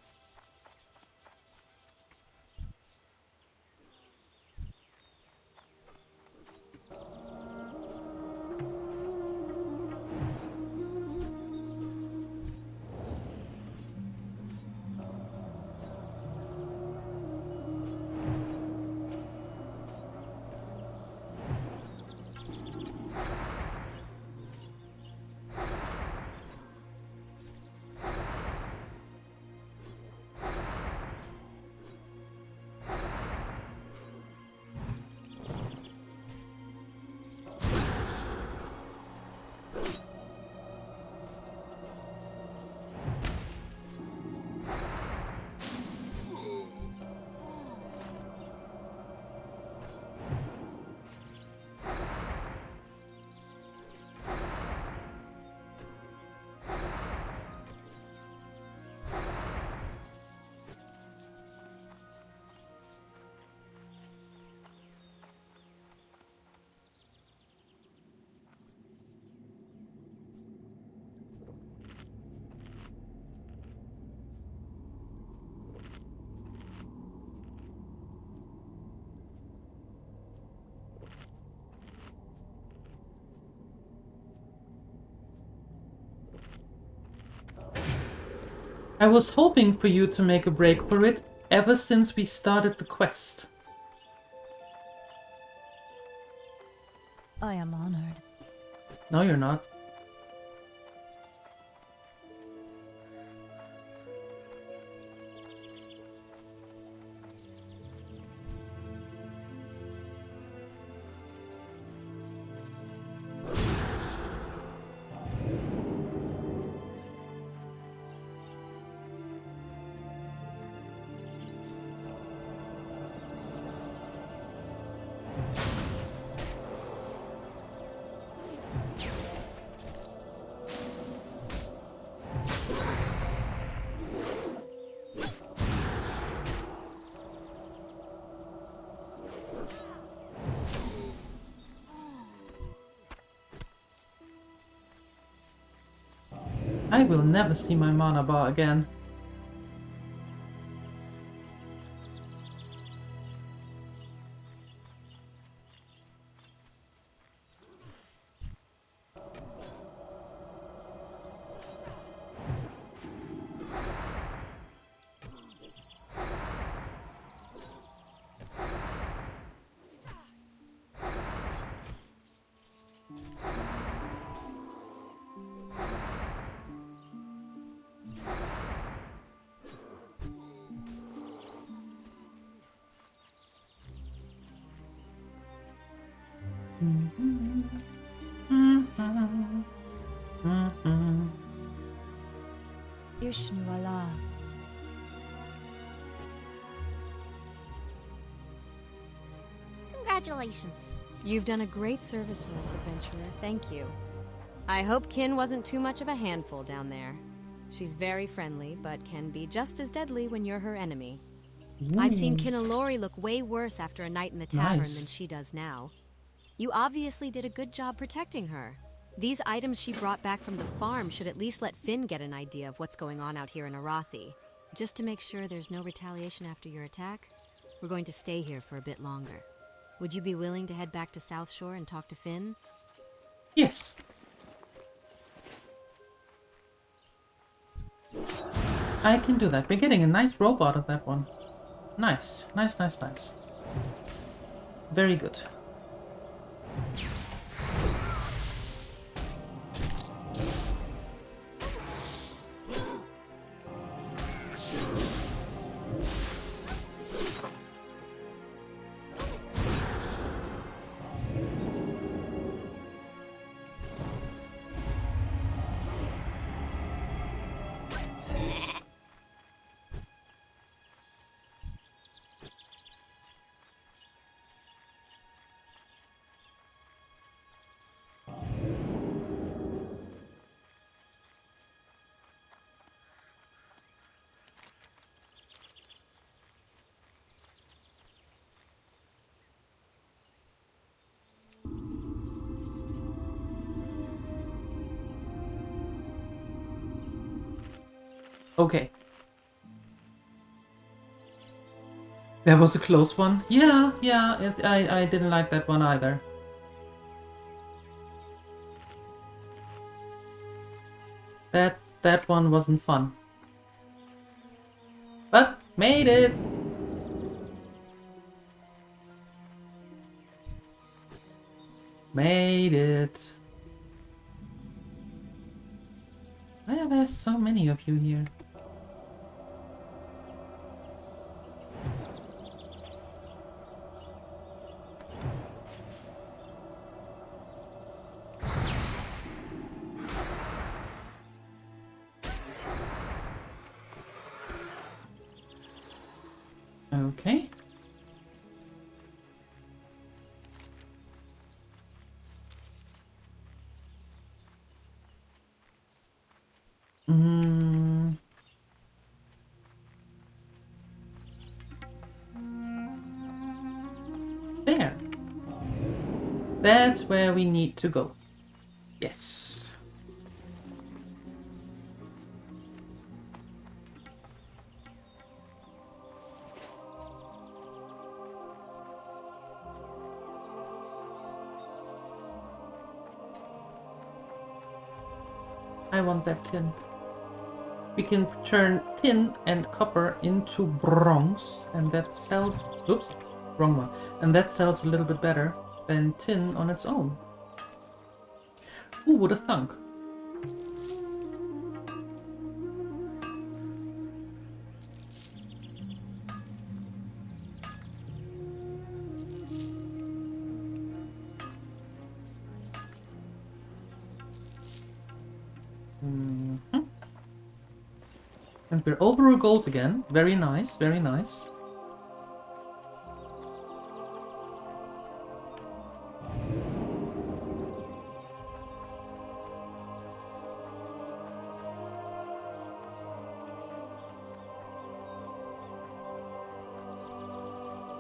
I was hoping for you to make a break for it ever since we started the quest. I am honored. No, you're not. I will never see my mana bar again. Ishnu Allah. Congratulations. You've done a great service for us, adventurer. Thank you. I hope Kin wasn't too much of a handful down there. She's very friendly, but can be just as deadly when you're her enemy. I've seen Kinalori look way worse after a night in the tavern Nice. than she does now. You obviously did a good job protecting her. These items she brought back from the farm should at least let Finn get an idea of what's going on out here in Arathi. Just to make sure there's no retaliation after your attack, we're going to stay here for a bit longer. Would you be willing to head back to South Shore and talk to Finn? Yes. I can do that. We're getting a nice robe out of that one. Nice. Nice, nice, nice. Very good. Okay. That was a close one. Yeah, I didn't like that one either. That one wasn't fun. But made it! Made it! Why are there so many of you here? Okay. There. That's where we need to go. Yes. I want that tin. We can turn tin and copper into bronze, and that sells... Oops, wrong one. And that sells a little bit better than tin on its own. Who would have thunk? And we're over a gold again. Very nice, very nice.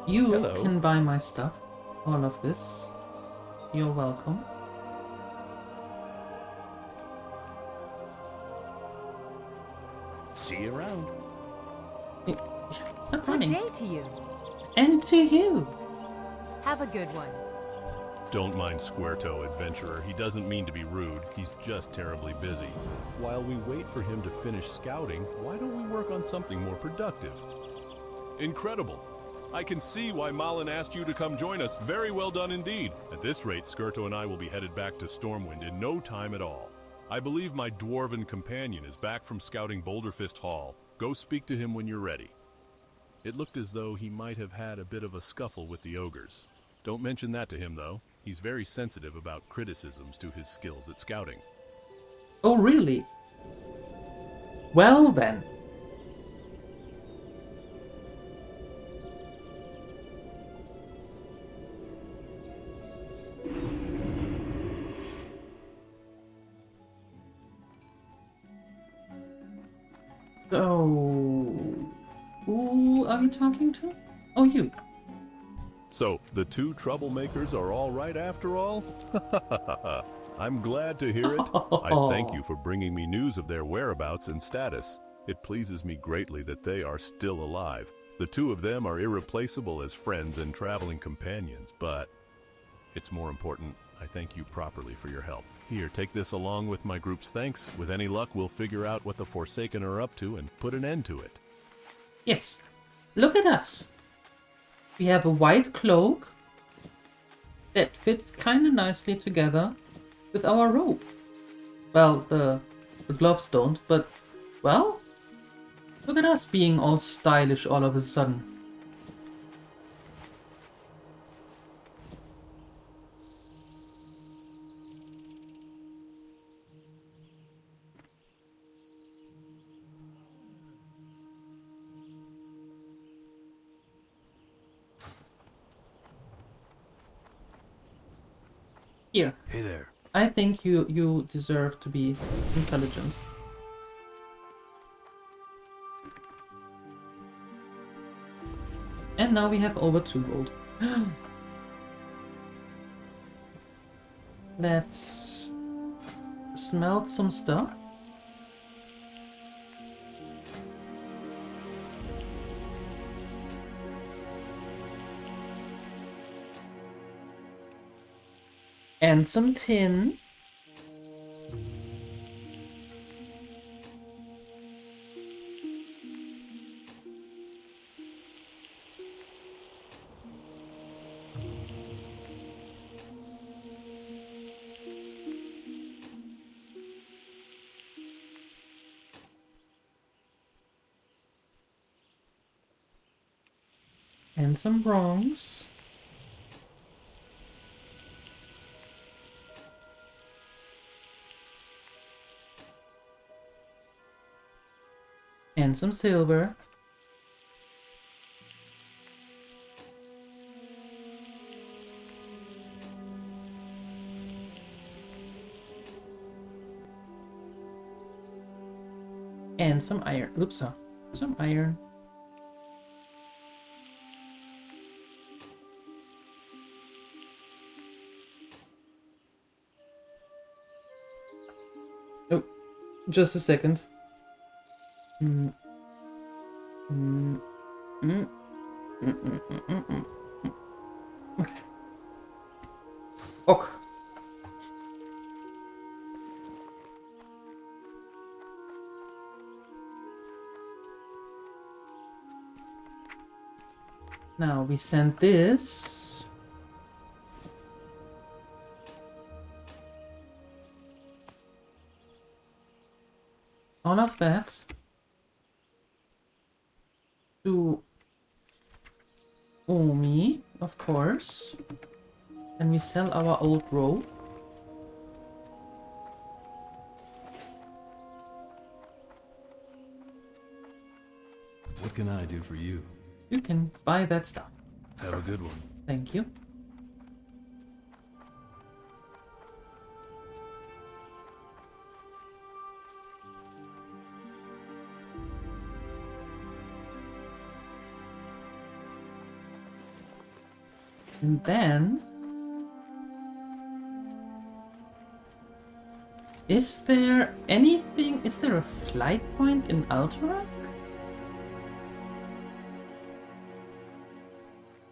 You Hello. can buy my stuff. All of this. You're welcome. See you around. Stop Good running. day to you. And to you. Have a good one. Don't mind Squirto, adventurer. He doesn't mean to be rude. He's just terribly busy. While we wait for him to finish scouting, why don't we work on something more productive? Incredible! I can see why Malin asked you to come join us. Very well done indeed. At this rate, Skirto and I will be headed back to Stormwind in no time at all. I believe my dwarven companion is back from scouting Boulderfist Hall. Go speak to him when you're ready. It looked as though he might have had a bit of a scuffle with the ogres. Don't mention that to him, though. He's very sensitive about criticisms to his skills at scouting. Oh, really? Well then. So, who are you talking to? Oh, you. So, the two troublemakers are all right after all? I'm glad to hear it. I thank you for bringing me news of their whereabouts and status. It pleases me greatly that they are still alive. The two of them are irreplaceable as friends and traveling companions, but it's more important I thank you properly for your help. Here, take this along with my group's thanks. With any luck, we'll figure out what the Forsaken are up to and put an end to it. Yes. Look at us. We have a white cloak that fits kind of nicely together with our robe. Well, the gloves don't, but, well, look at us being all stylish all of a sudden. Here. Hey there. I think you deserve to be intelligent. And now we have over 2 gold. Let's smelt some stuff. And some tin. And some bronze. And some silver. And some iron. Oops, some iron. Oh, just a second. Okay. Ok. Now we send this. All of that to Omi, of course. And we sell our old robe. What can I do for you? You can buy that stuff. Have a good one. Thank you. And then... Is there anything... Is there a flight point in Altera?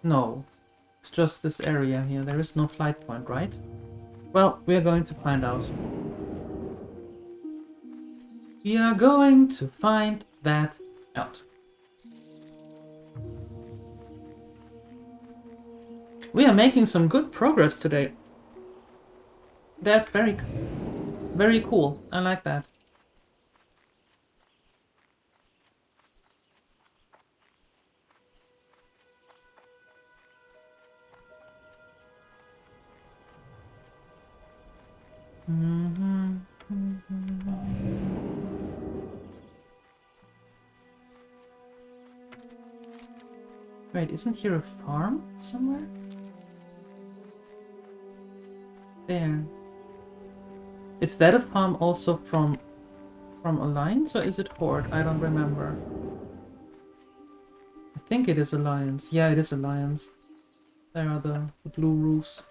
No. It's just this area here. There is no flight point, right? Well, we are going to find out. We are going to find that out. We are making some good progress today. That's very cool. I like that. Wait, isn't here a farm somewhere? There. Is that a farm also from Alliance, or is it Horde? I don't remember. I think it is Alliance. Yeah, it is Alliance. There are the blue roofs.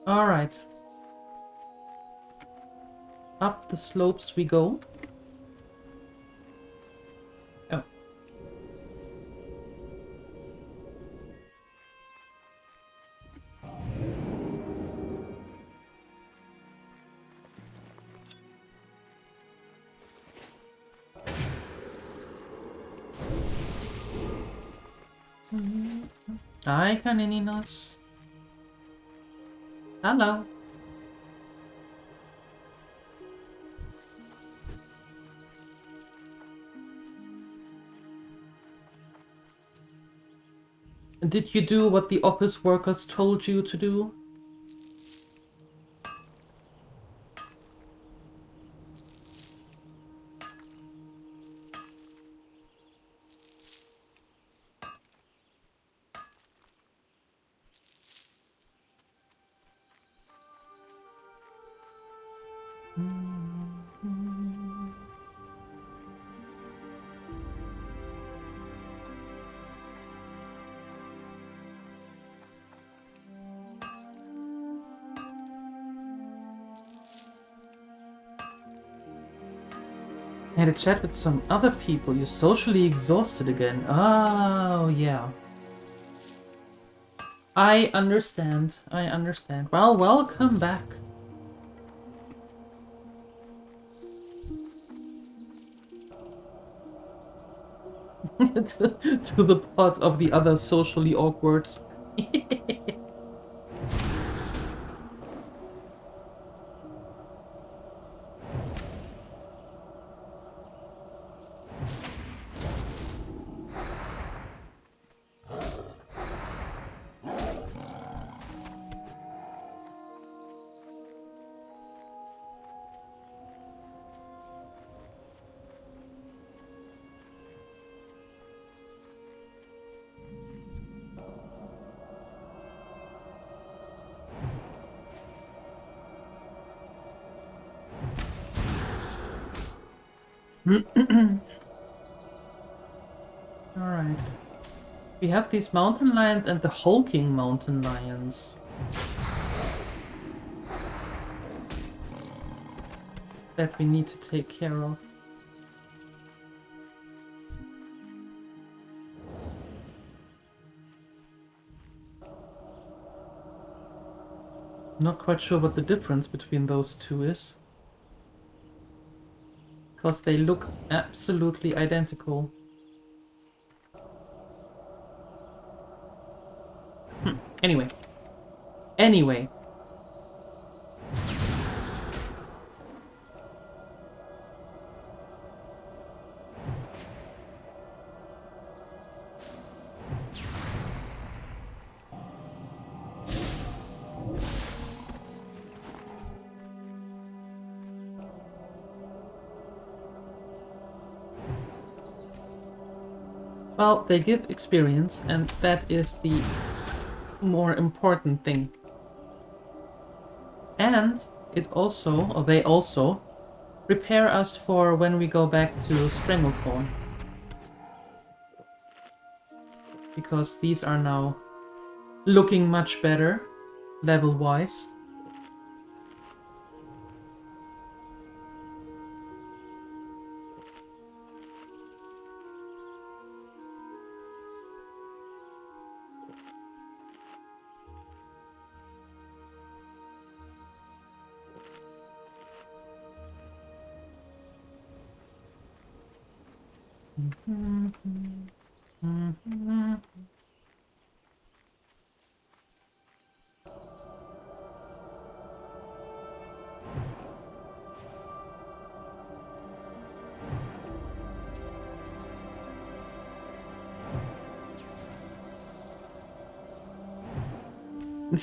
All right. Up the slopes we go. Oh. Hi, Canininos. Hello. Did you do what the office workers told you to do? Had a chat with some other people. You're socially exhausted again. Oh, yeah. I understand. I understand. Well, welcome back. to the pot of the other socially awkward. Alright. We have these mountain lions and the hulking mountain lions. That we need to take care of. Not quite sure what the difference between those two is. Because they look absolutely identical. Anyway. Well, they give experience, and that is the more important thing. And it also, or they also, prepare us for when we go back to Stranglethorn. Because these are now looking much better, level-wise.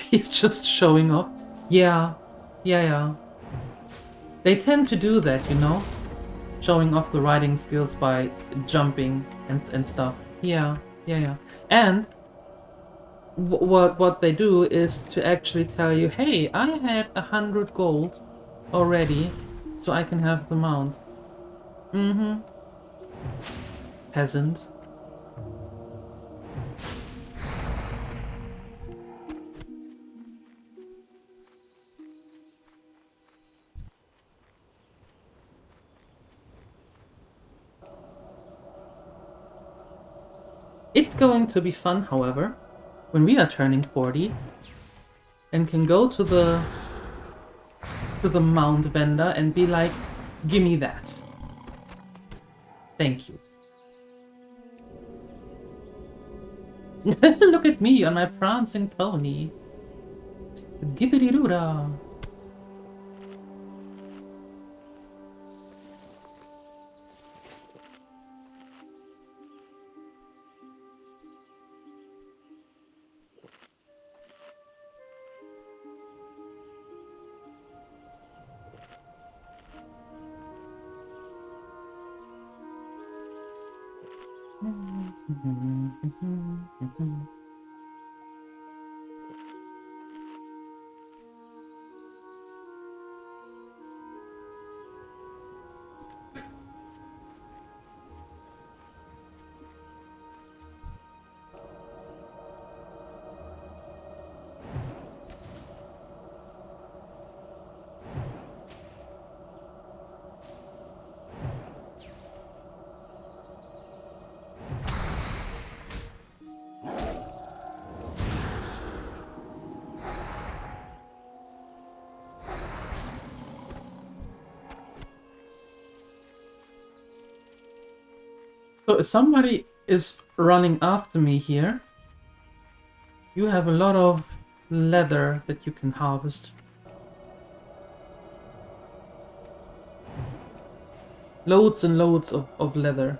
He's just showing off. Yeah. They tend to do that, you know? Showing off the riding skills by jumping and stuff. Yeah. And what they do is to actually tell you, hey, I had 100 gold already, so I can have the mount. Peasant. It's going to be fun, however, when we are turning 40 and can go to the mount vendor and be like, gimme that. Thank you. Look at me on my prancing pony. Gibbity-doo-dah. So somebody is running after me here. You have a lot of leather that you can harvest. Loads and loads of leather.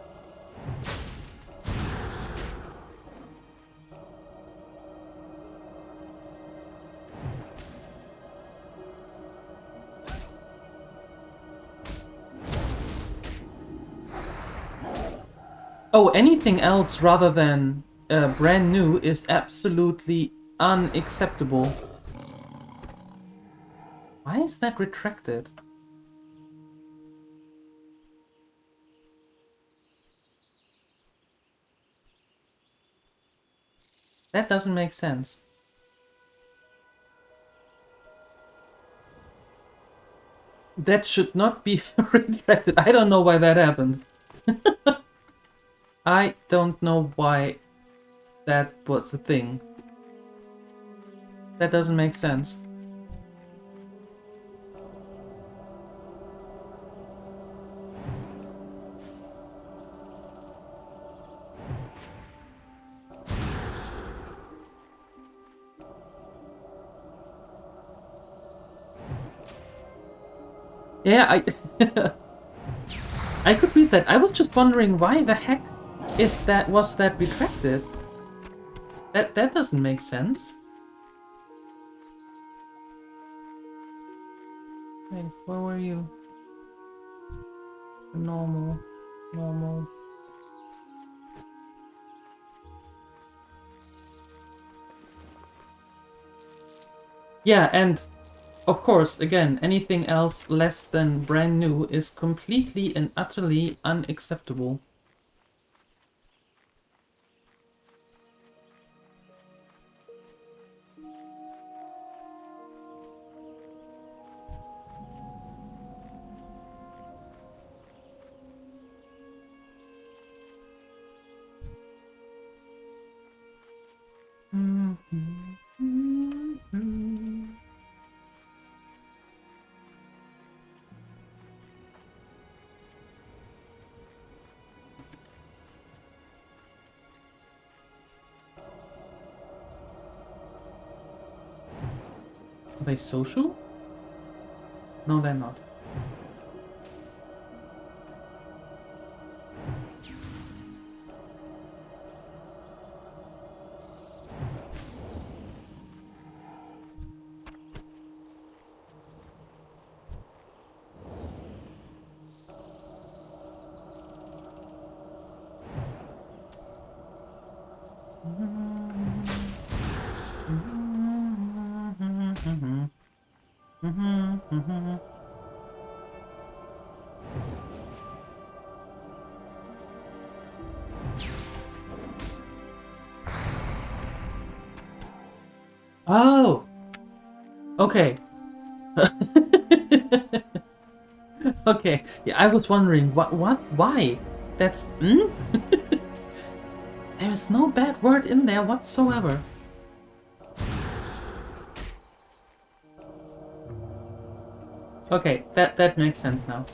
Oh, anything else rather than brand new is absolutely unacceptable. Why is that retracted? That doesn't make sense. That should not be retracted. I don't know why that happened. I don't know why that was the thing. That doesn't make sense. Yeah, I could read that. I was just wondering why the heck was that retracted? That doesn't make sense. Hey, where were you? Normal. Yeah, and of course, again, anything else less than brand new is completely and utterly unacceptable. Are they social? No, they're not. Oh! Okay. Okay. Yeah, I was wondering why? That's There is no bad word in there whatsoever. Okay, that makes sense now.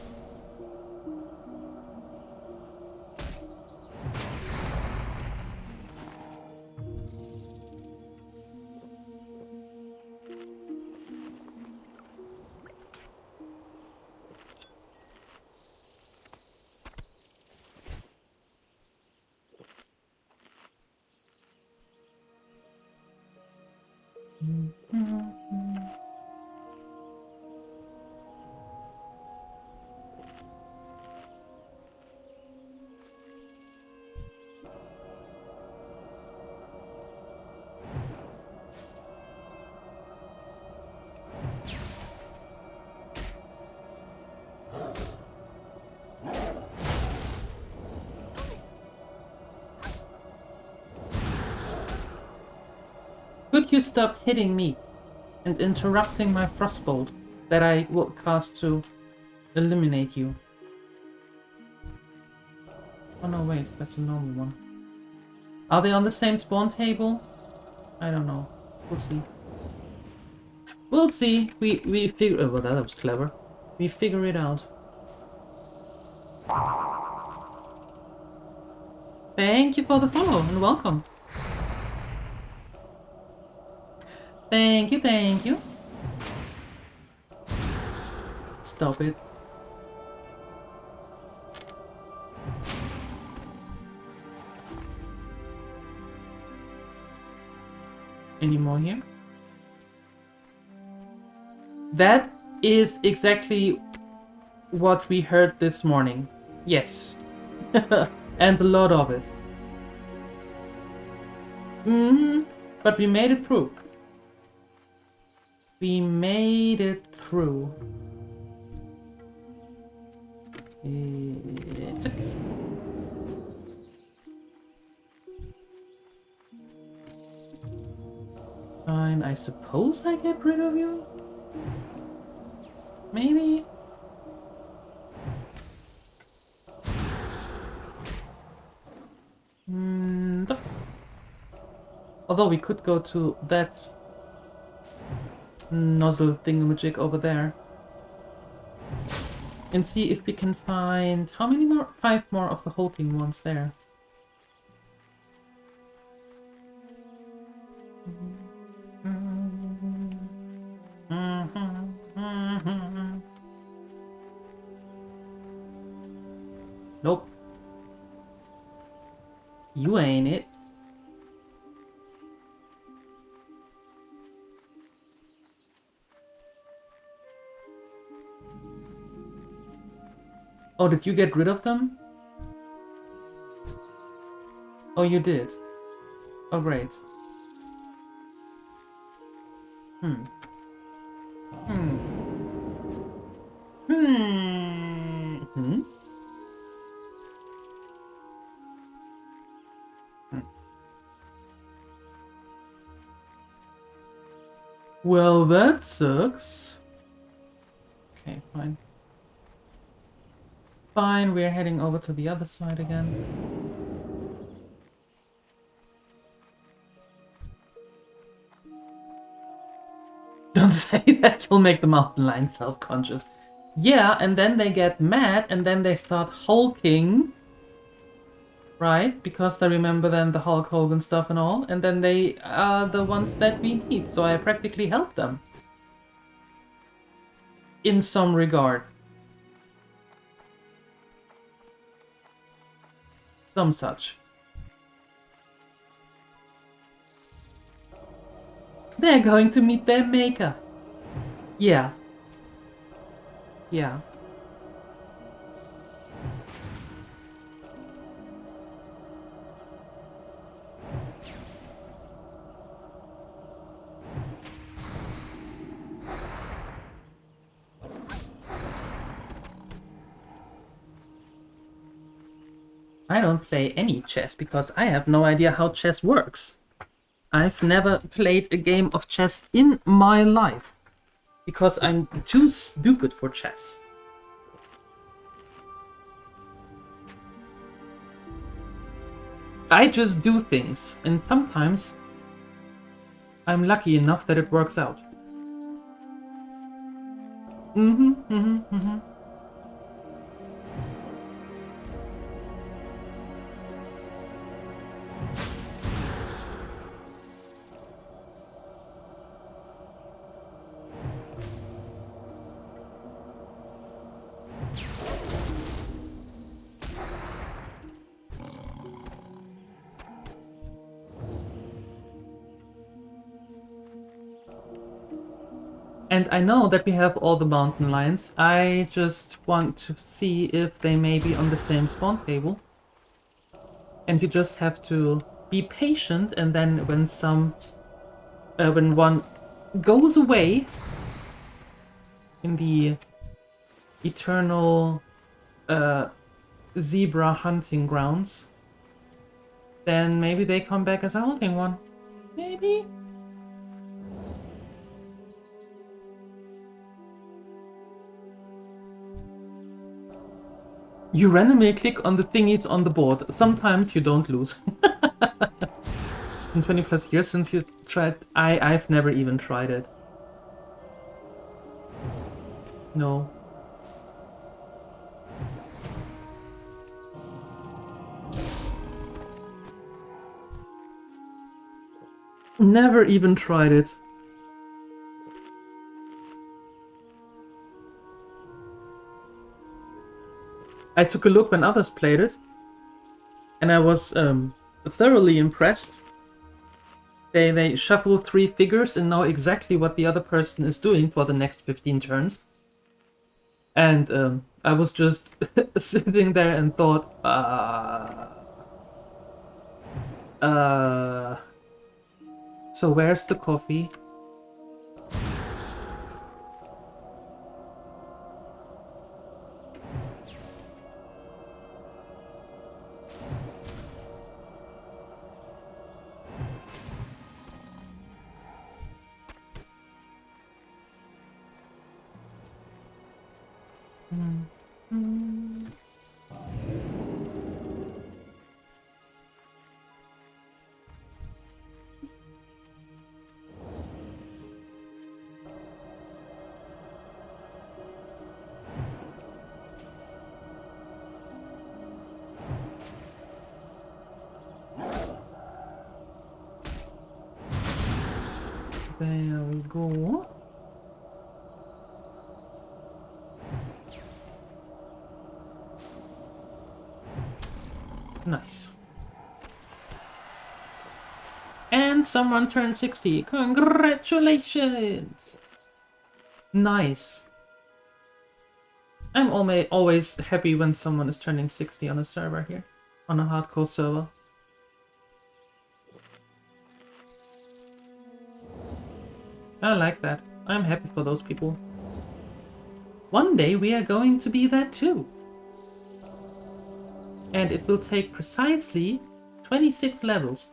Could you stop hitting me and interrupting my frostbolt that I will cast to eliminate you? Oh no, wait, that's a normal one. Are they on the same spawn table? I don't know. We'll see. We'll see. We figure. Oh, well, that was clever. We figure it out. Thank you for the follow and welcome. Thank you, thank you. Stop it. Any more here? That is exactly what we heard this morning. Yes. And a lot of it. But we made it through. We made it through. It's okay. Fine, I suppose I get rid of you? Maybe? Although we could go to that nozzle thingamajig over there and see if we can find how many more? 5 more of the hulking ones there. Nope. You ain't it. Oh, did you get rid of them? Oh, you did. Oh, great. Well, that sucks. Okay, fine. Fine, we're heading over to the other side again. Don't say that, you'll make the mountain lion self-conscious. Yeah, and then they get mad, and then they start hulking. Right? Because they remember then the Hulk Hogan stuff and all, and then they are the ones that we need, so I practically help them. In some regard. Some such. They're going to meet their maker. Yeah. Yeah. I don't play any chess because I have no idea how chess works. I've never played a game of chess in my life because I'm too stupid for chess. I just do things, and sometimes I'm lucky enough that it works out. And I know that we have all the mountain lions. I just want to see if they may be on the same spawn table. And you just have to be patient, and then when when one goes away in the eternal zebra hunting grounds, then maybe they come back as a hulking one. Maybe? You randomly click on the thingies on the board. Sometimes you don't lose. In 20 plus years since you tried, I've never even tried it. No. Never even tried it. I took a look when others played it, and I was thoroughly impressed. They shuffle 3 figures and know exactly what the other person is doing for the next 15 turns. And I was just sitting there and thought, so where's the coffee? There we go. Nice. And someone turned 60. Congratulations! Nice. I'm always happy when someone is turning 60 on a server here. On a hardcore server. I like that. I'm happy for those people. One day we are going to be that too. And it will take precisely 26 levels.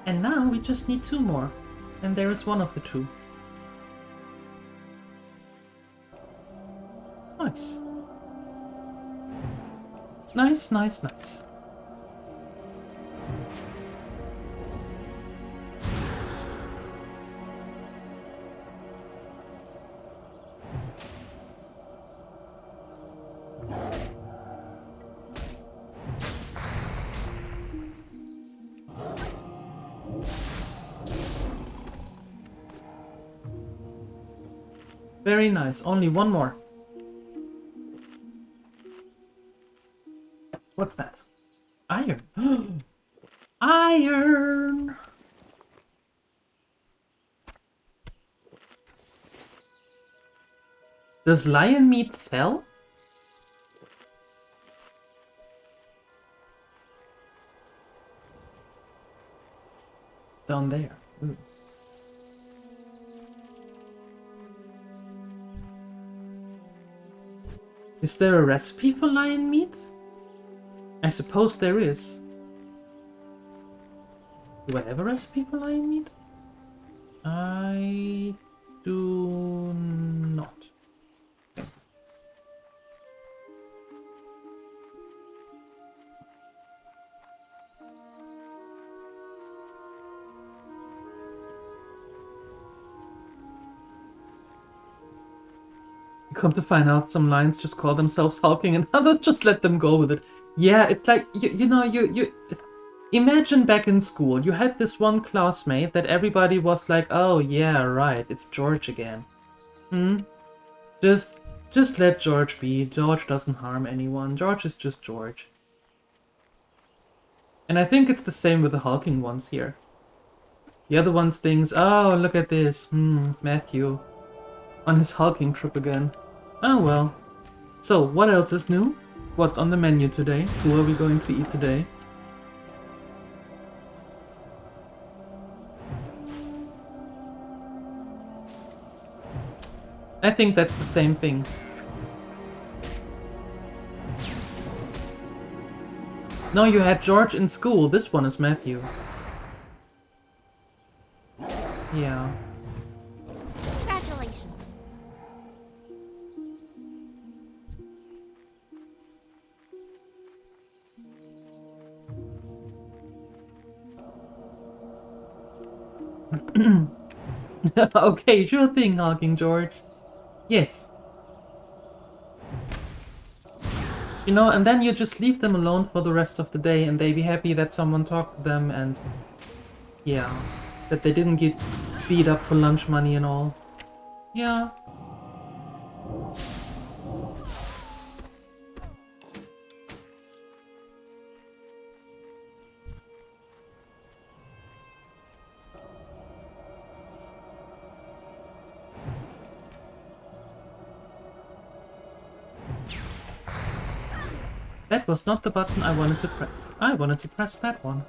And now we just need 2 more. And there is one of the 2. Nice. Nice, nice, nice. Very nice. Only 1 more. What's that? Iron. Iron! Does lion meat sell? Down there. Ooh. Is there a recipe for lion meat? I suppose there is. Do I have a recipe for lion meat? I do not. Come to find out, some lions just call themselves hulking and others just let them go with it. Yeah, it's like, you know, you imagine back in school, you had this one classmate that everybody was like, oh yeah, right, it's George again. Just let George be. George doesn't harm anyone. George is just George. And I think it's the same with the hulking ones here. The other ones thinks, oh, look at this. Matthew. On his hulking trip again. Oh well. So, what else is new? What's on the menu today? Who are we going to eat today? I think that's the same thing. No, you had George in school. This one is Matthew. Yeah. Congratulations. Okay, sure thing, Hulking George. Yes. You know, and then you just leave them alone for the rest of the day and they be happy that someone talked to them and... yeah. That they didn't get beat up for lunch money and all. Yeah. That was not the button I wanted to press. I wanted to press that one.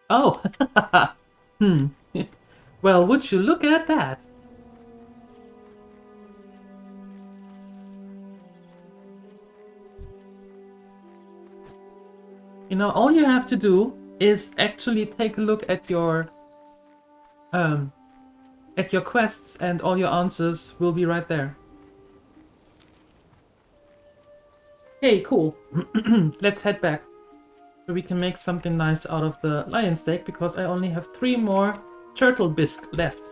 Oh! Hmm. Well, would you look at that? You know, all you have to do is actually take a look at your quests and all your answers will be right there. Hey, cool. Let's head back. So we can make something nice out of the lion steak because I only have 3 more turtle bisque left.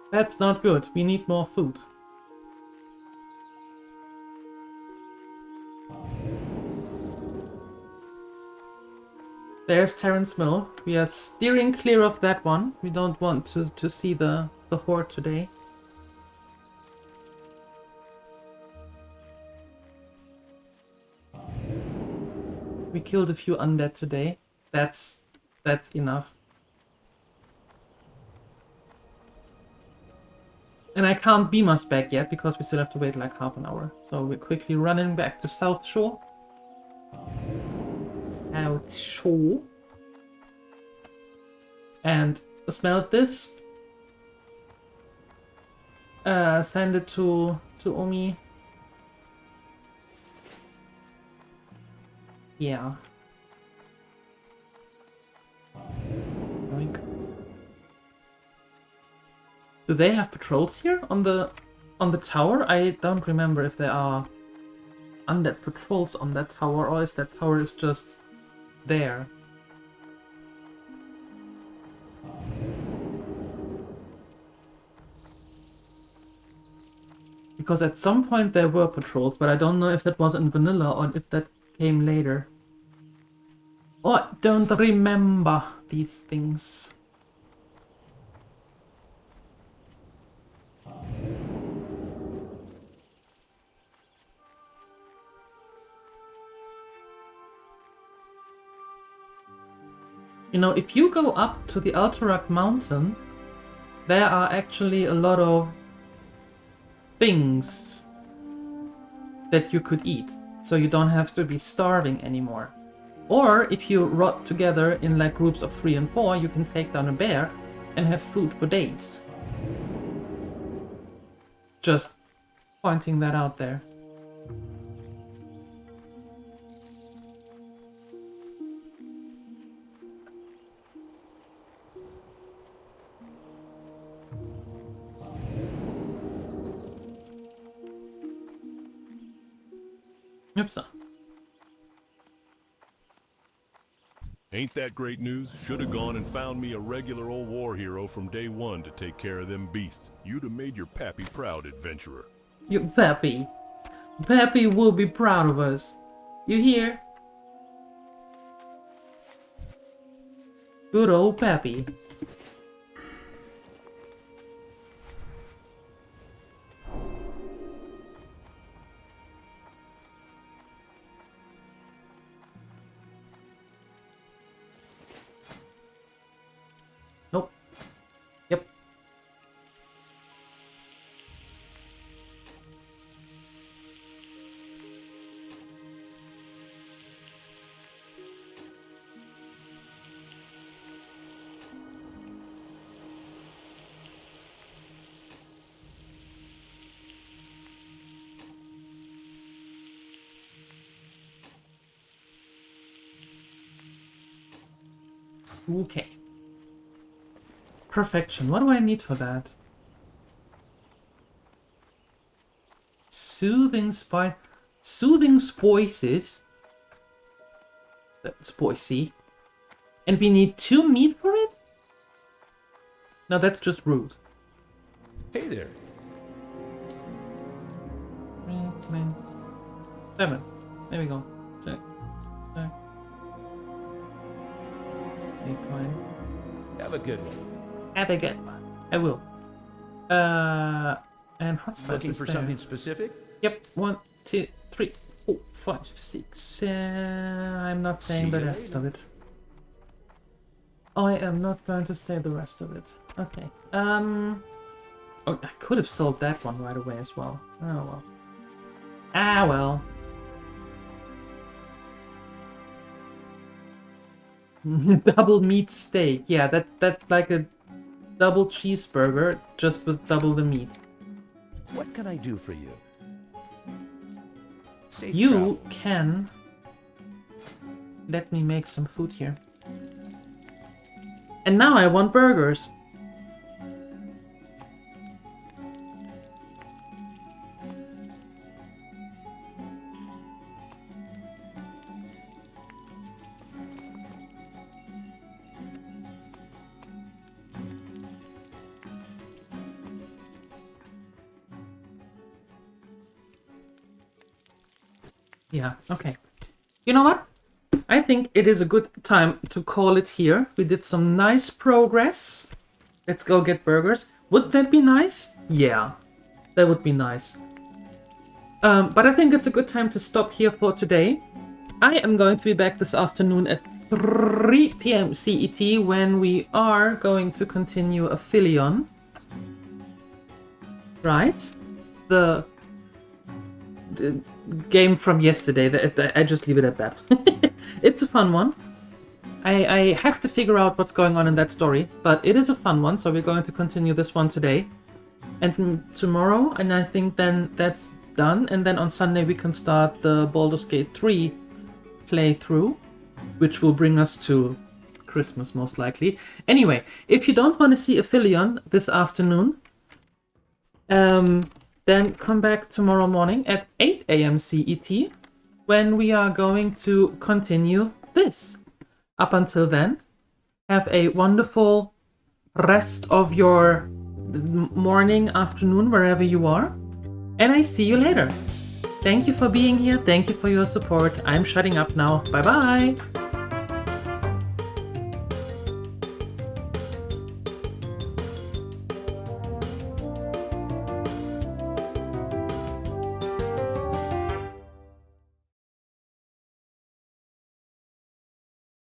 That's not good. We need more food. There's Terrence Mill. We are steering clear of that one. We don't want to see the horde today. We killed a few undead today. That's enough. And I can't beam us back yet because we still have to wait like half an hour. So we're quickly running back to South Shore. South Shore. And smelt this. Send it to Omi. Yeah. Oink. Do they have patrols here on the tower? I don't remember if there are undead patrols on that tower or if that tower is just there. Because at some point there were patrols, but I don't know if that was in vanilla or if that came later. Oh, I don't remember these things. You know, if you go up to the Alterac Mountain, there are actually a lot of things that you could eat, so you don't have to be starving anymore. Or if you rot together in like groups of 3 and 4, you can take down a bear and have food for days. Just pointing that out there. Oopsa. Ain't that great news? Should have gone and found me a regular old war hero from day one to take care of them beasts. You'd have made your pappy proud, adventurer. You Pappy. Pappy will be proud of us. You hear? Good old Pappy. Nope. Yep. Okay. Perfection. What do I need for that? Soothing spices. That's spicy. And we need 2 meat for it? No, that's just rude. Hey there. 7. There we go. 6. 7. 8, 5. Have a good one. Have a good one. I will. And hot spices. Looking for there. something specific? Yep. 1, 2, 3, 4, 5, 6. I'm not saying the rest of it. I am not going to say the rest of it. Okay. Oh, I could have sold that one right away as well. Oh well. Ah well. Double meat steak. Yeah, that's like a double cheeseburger, just with double the meat. What can I do for you? Safe You travel. can let me make some food here. And now I want burgers. Yeah, okay. You know what? I think it is a good time to call it here. We did some nice progress. Let's go get burgers. Would that be nice? Yeah, that would be nice. But I think it's a good time to stop here for today. I am going to be back this afternoon at 3 p.m. CET when we are going to continue Aphelion. Right? The game from yesterday. I just leave it at that. It's a fun one. I have to figure out what's going on in that story, but it is a fun one, so we're going to continue this one today. And tomorrow, and I think then that's done, and then on Sunday we can start the Baldur's Gate 3 playthrough, which will bring us to Christmas most likely. Anyway, if you don't want to see Aphelion this afternoon, then come back tomorrow morning at 8 a.m. CET when we are going to continue this. Up until then, have a wonderful rest of your morning, afternoon, wherever you are. And I see you later. Thank you for being here. Thank you for your support. I'm shutting up now. Bye-bye.